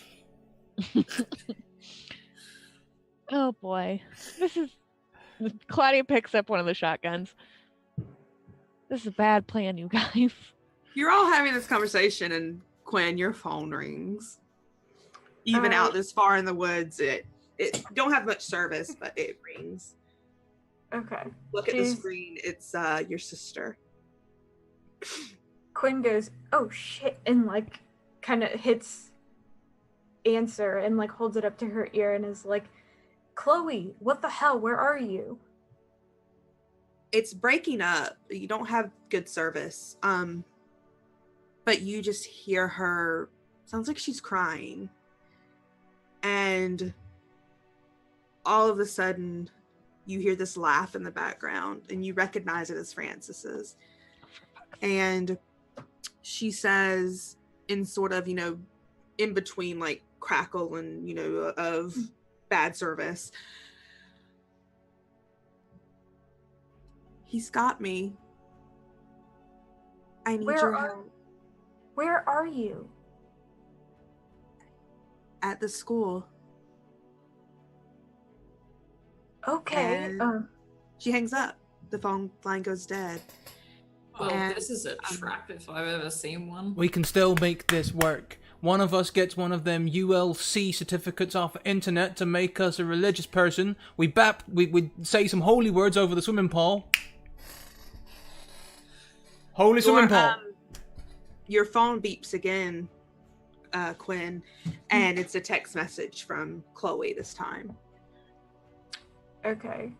Oh boy, this is. Claudia picks up one of the shotguns. This is a bad plan, you guys. You're all having this conversation, and Quinn, your phone rings. Even out this far in the woods, it don't have much service, but it rings. Okay. Look at the screen. It's your sister. Quinn goes, "Oh shit," and like kind of hits answer and like holds it up to her ear and is like, "Chloe, what the hell? Where are you?" It's breaking up. You don't have good service. But you just hear her. Sounds like she's crying. And all of a sudden, you hear this laugh in the background, and you recognize it as Francis's. And she says, in sort of, in between like crackle and, of bad service, "He's got me. I need your help." Where are you? At the school. Okay. And she hangs up. The phone line goes dead. Well, And, this is a trap if I've ever seen one. We can still make this work. One of us gets one of them ULC certificates off the internet to make us a religious person. We say some holy words over the swimming pool. Holy swimming pool. Your phone beeps again, Quinn, and it's a text message from Chloe this time. Okay.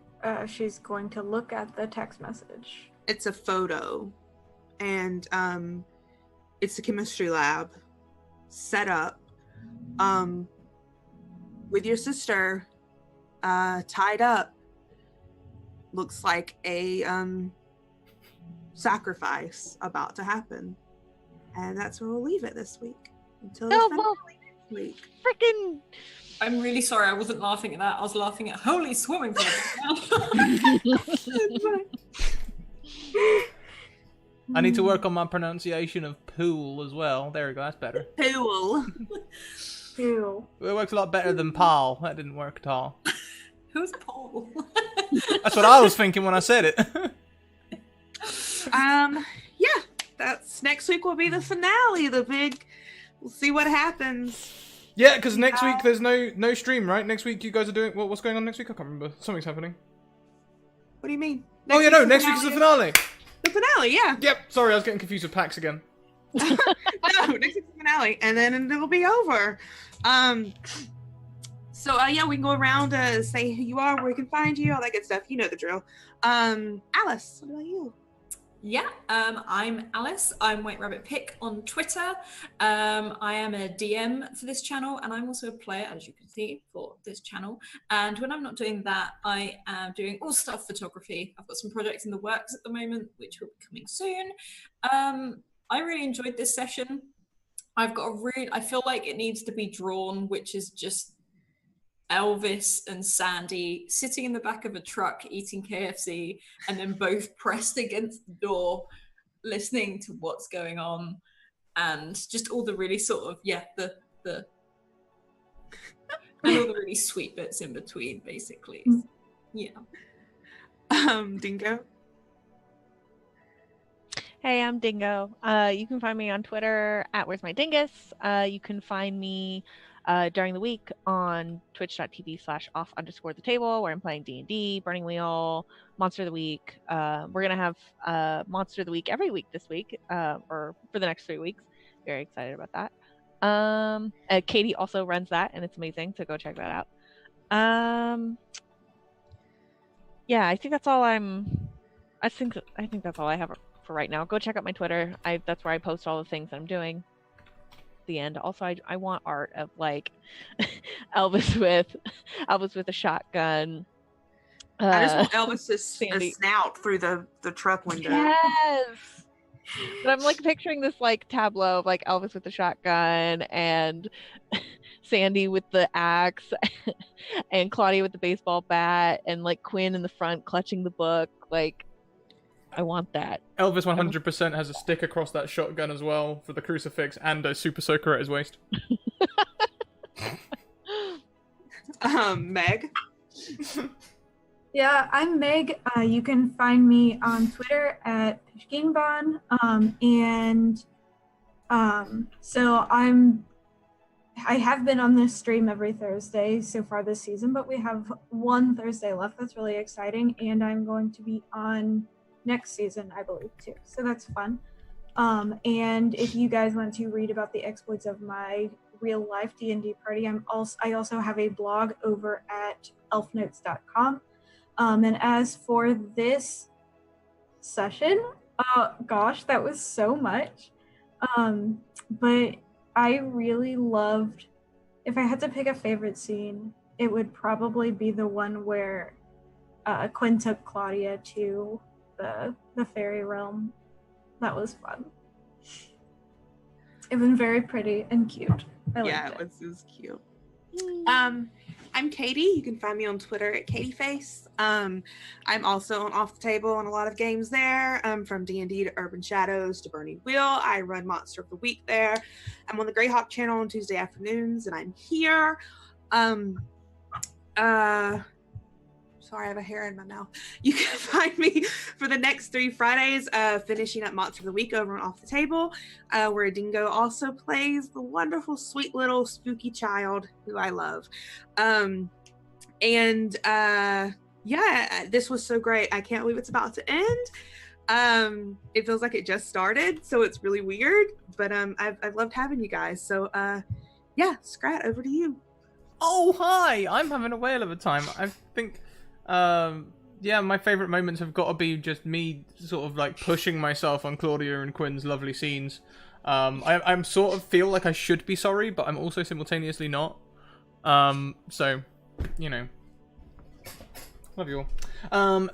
She's going to look at the text message. It's a photo, and it's a chemistry lab set up with your sister tied up. Looks like a sacrifice about to happen. And that's where we'll leave it this week. Until the finale next week. Freaking. I'm really sorry I wasn't laughing at that. I was laughing at holy swimming pool. I need to work on my pronunciation of pool as well. There we go, that's better. Pool. Ew. It works a lot better than Paul. That didn't work at all. Who's Paul? That's what I was thinking when I said it. Yeah, that's next week will be the finale. We'll see what happens. Yeah, because next week there's no stream, right? Next week you guys are doing what's going on next week? I can't remember. Something's happening. What do you mean? Next week is the finale. The finale, yeah. Yep. Sorry, I was getting confused with PAX again. No, next week's the finale, and then it'll be over. So yeah, we can go around say who you are, where we can find you, all that good stuff. You know the drill. Alice, what about you? Yeah, I'm Alice. I'm White Rabbit Pick on Twitter. I am a DM for this channel, and I'm also a player, as you can see, for this channel. And when I'm not doing that, I am doing all stuff photography. I've got some projects in the works at the moment, which will be coming soon. I really enjoyed this session. I feel like it needs to be drawn, which is just Elvis and Sandy sitting in the back of a truck eating KFC, and then both pressed against the door listening to what's going on, and just all the really sort of and all the really sweet bits in between, basically. Yeah. Dingo. Hey, I'm Dingo. You can find me on Twitter at Where's My Dingus. You can find me during the week on twitch.tv/off_the-table, where I'm playing D&D, Burning Wheel, Monster of the Week. We're going to have Monster of the Week every week this week, or for the next 3 weeks. Very excited about that. Katie also runs that, and it's amazing, so go check that out. Yeah, I think that's all I'm I think that's all I have for right now. Go check out my Twitter. That's where I post all the things that I'm doing. The end. Also, I want art of like Elvis with a shotgun. I just want Elvis's Sandy. snout through the truck window. Yes. But I'm like picturing this like tableau of like Elvis with the shotgun and Sandy with the axe and Claudia with the baseball bat and like Quinn in the front clutching the book. Like, I want that. Elvis 100% has a stick across that shotgun as well for the crucifix and a super soaker at his waist. Meg. Yeah, I'm Meg. You can find me on Twitter at Pishkinban. So I have been on this stream every Thursday so far this season, but we have one Thursday left. That's really exciting, and I'm going to be on next season, I believe, too. So that's fun. And if you guys want to read about the exploits of my real life D&D party, I also have a blog over at elfnotes.com. And as for this session, gosh, that was so much. But I really loved, if I had to pick a favorite scene, it would probably be the one where Quinn took Claudia to the fairy realm. That was fun. It was very pretty and cute. I liked It was cute. I'm Katie. You can find me on Twitter at KatieFace. I'm also on Off the Table on a lot of games there, from D&D to Urban Shadows to Burning Wheel. I run Monster of the Week there. I'm on the Greyhawk channel on Tuesday afternoons, and I'm here. Sorry, I have a hair in my mouth. You can find me for the next 3 Fridays, finishing up Monster of the Week over on Off the Table, where Dingo also plays the wonderful, sweet little spooky child who I love. This was so great. I can't believe it's about to end. It feels like it just started, so it's really weird, but I've loved having you guys. So Scrat, over to you. Oh, hi! I'm having a whale of a time. I think, my favorite moments have got to be just me sort of like pushing myself on Claudia and Quinn's lovely scenes. I'm sort of feel like I should be sorry, but I'm also simultaneously not. So, you know. Love you all.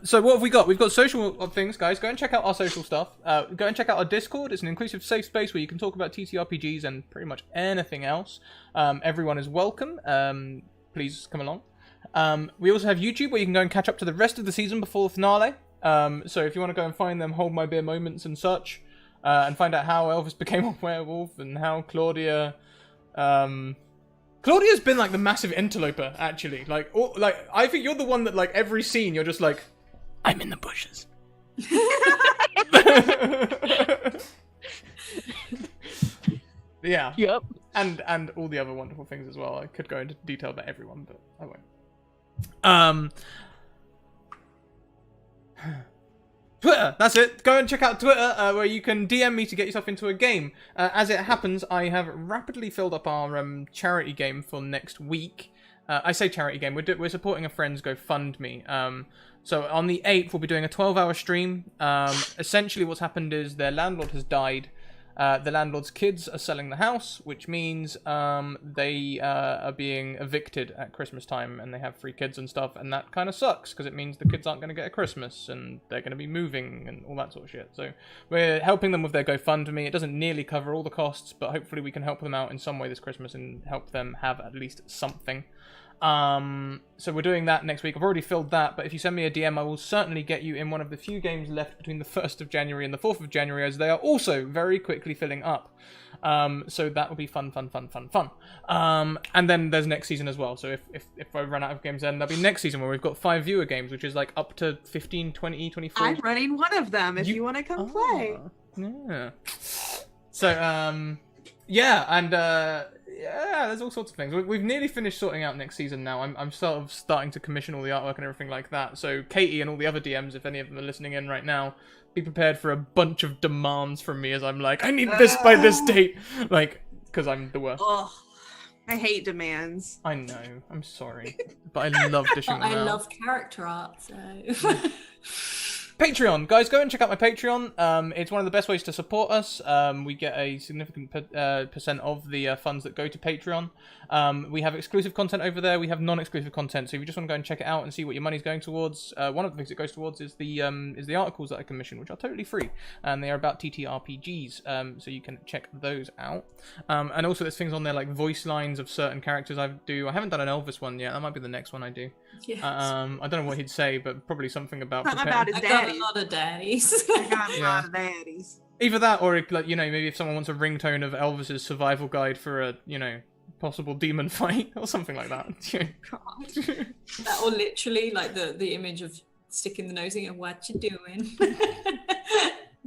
So what have we got? We've got social things, guys. Go and check out our social stuff. Go and check out our Discord. It's an inclusive, safe space where you can talk about TTRPGs and pretty much anything else. Everyone is welcome. Please come along. We also have YouTube where you can go and catch up to the rest of the season before the finale. So if you want to go and find them hold my beer moments and such, and find out how Elvis became a werewolf and how Claudia's been like the massive interloper, actually. Like I think you're the one that like every scene you're just like, I'm in the bushes. Yeah. Yep. And all the other wonderful things as well. I could go into detail about everyone, but I won't. Twitter, that's it. Go and check out Twitter, where you can DM me to get yourself into a game. As it happens, I have rapidly filled up our charity game for next week. I say charity game. We're supporting a friend's GoFundMe. So on the 8th, we'll be doing a 12-hour stream. Essentially, what's happened is their landlord has died. The landlord's kids are selling the house, which means they are being evicted at Christmas time, and they have 3 kids and stuff, and that kind of sucks, because it means the kids aren't going to get a Christmas, and they're going to be moving, and all that sort of shit. So we're helping them with their GoFundMe. It doesn't nearly cover all the costs, but hopefully we can help them out in some way this Christmas and help them have at least something. So we're doing that next week. I've already filled that, but if you send me a DM, I will certainly get you in one of the few games left between the 1st of January and the 4th of January, as they are also very quickly filling up. So that will be fun. And then there's next season as well. So if I run out of games, then there'll be next season where we've got 5 viewer games, which is like up to 15, 20, 24. I'm running one of them if you want to come play. Yeah. So, yeah, there's all sorts of things. We've nearly finished sorting out next season now. I'm sort of starting to commission all the artwork and everything like that. So Katie and all the other DMs, if any of them are listening in right now, be prepared for a bunch of demands from me as I'm like, I need this by this date. Like, because I'm the worst. Ugh, I hate demands. I know. I'm sorry. But I love dishing them out. I love character art, so... Patreon, guys, go and check out my Patreon. It's one of the best ways to support us. We get a significant percent of the funds that go to Patreon. We have exclusive content over there. We have non-exclusive content. So if you just want to go and check it out and see what your money's going towards, one of the things it goes towards is the articles that I commission, which are totally free, and they are about TTRPGs. So you can check those out. And also there's things on there like voice lines of certain characters I do. I haven't done an Elvis one yet. That might be the next one I do. Yes. I don't know what he'd say, but probably something about Something preparing- about his I got daddy. a lot of daddies. I got a Yeah. lot of daddies. Either that, or like, you know, maybe if someone wants a ringtone of Elvis's survival guide for a, you know, possible demon fight or something like that. That, or literally like the image of sticking the nose in and what you doing.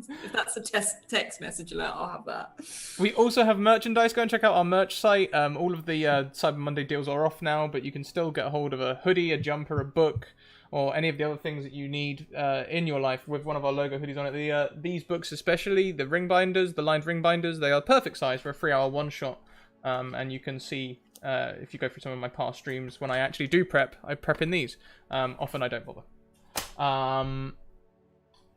If that's a text message alert, I'll have that. We also have merchandise. Go and check out our merch site. All of the Cyber Monday deals are off now, but you can still get a hold of a hoodie, a jumper, a book, or any of the other things that you need in your life with one of our logo hoodies on it. These books especially, the ring binders, the lined ring binders, they are perfect size for a 3-hour one-shot. And you can see, if you go through some of my past streams, when I actually do prep, I prep in these. Often I don't bother.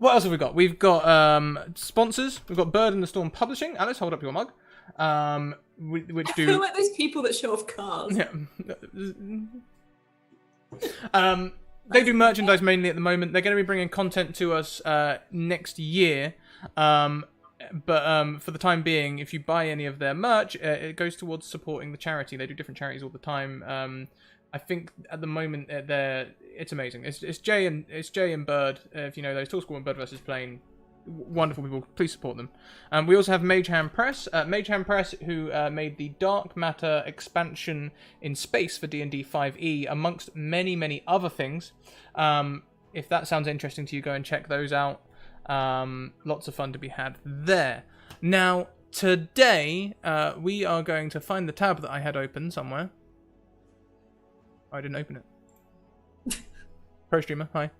What else have we got? We've got sponsors. We've got Bird and the Storm Publishing. Alice, hold up your mug. Which I feel like those people that show off cars. Yeah. They do merchandise mainly at the moment. They're going to be bringing content to us next year. But for the time being, if you buy any of their merch, it goes towards supporting the charity. They do different charities all the time. I think at the moment it's amazing. It's Jay and Bird. If you know those, Tall School and Bird versus Plane, wonderful people. Please support them. We also have Mage Hand Press. Mage Hand Press, who made the Dark Matter expansion in space for D&D 5e, amongst many other things. If that sounds interesting to you, go and check those out. Lots of fun to be had there. Now, today, we are going to find the tab that I had open somewhere. I didn't open it. Pro streamer, hi.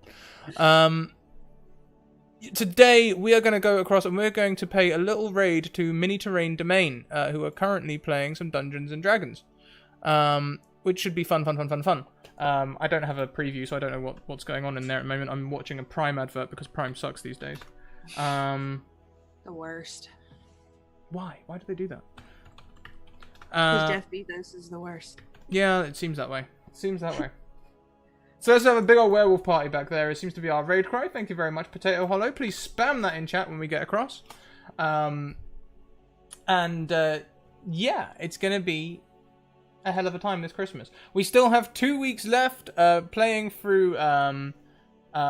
Today, we are going to go across and we're going to pay a little raid to Mini Terrain Domain, who are currently playing some Dungeons and Dragons. Which should be fun. I don't have a preview, so I don't know what's going on in there at the moment. I'm watching a Prime advert because Prime sucks these days. The worst. Why? Why do they do that? Because Jeff Bezos is the worst. Yeah, it seems that way. So let's have a big old werewolf party back there. It seems to be our raid cry. Thank you very much, Potato Hollow. Please spam that in chat when we get across. Yeah, it's going to be a hell of a time this Christmas. We still have 2 weeks left playing through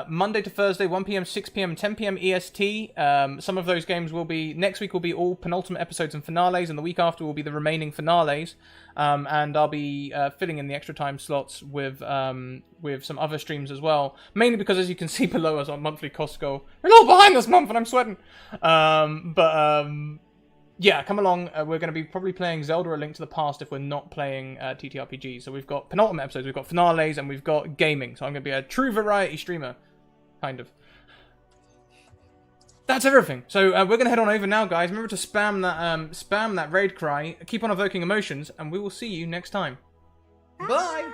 Monday to Thursday, 1 p.m, 6 p.m, 10 p.m. EST. Some of those games will be... Next week will be all penultimate episodes and finales, and the week after will be the remaining finales. And I'll be filling in the extra time slots with some other streams as well. Mainly because, as you can see below us, our monthly cost goal, we're all behind this month and I'm sweating. Yeah, come along. We're going to be probably playing Zelda: A Link to the Past if we're not playing TTRPG. So we've got penultimate episodes, we've got finales, and we've got gaming. So I'm going to be a true variety streamer, kind of. That's everything. So we're going to head on over now, guys. Remember to spam that raid cry. Keep on evoking emotions, and we will see you next time. Bye.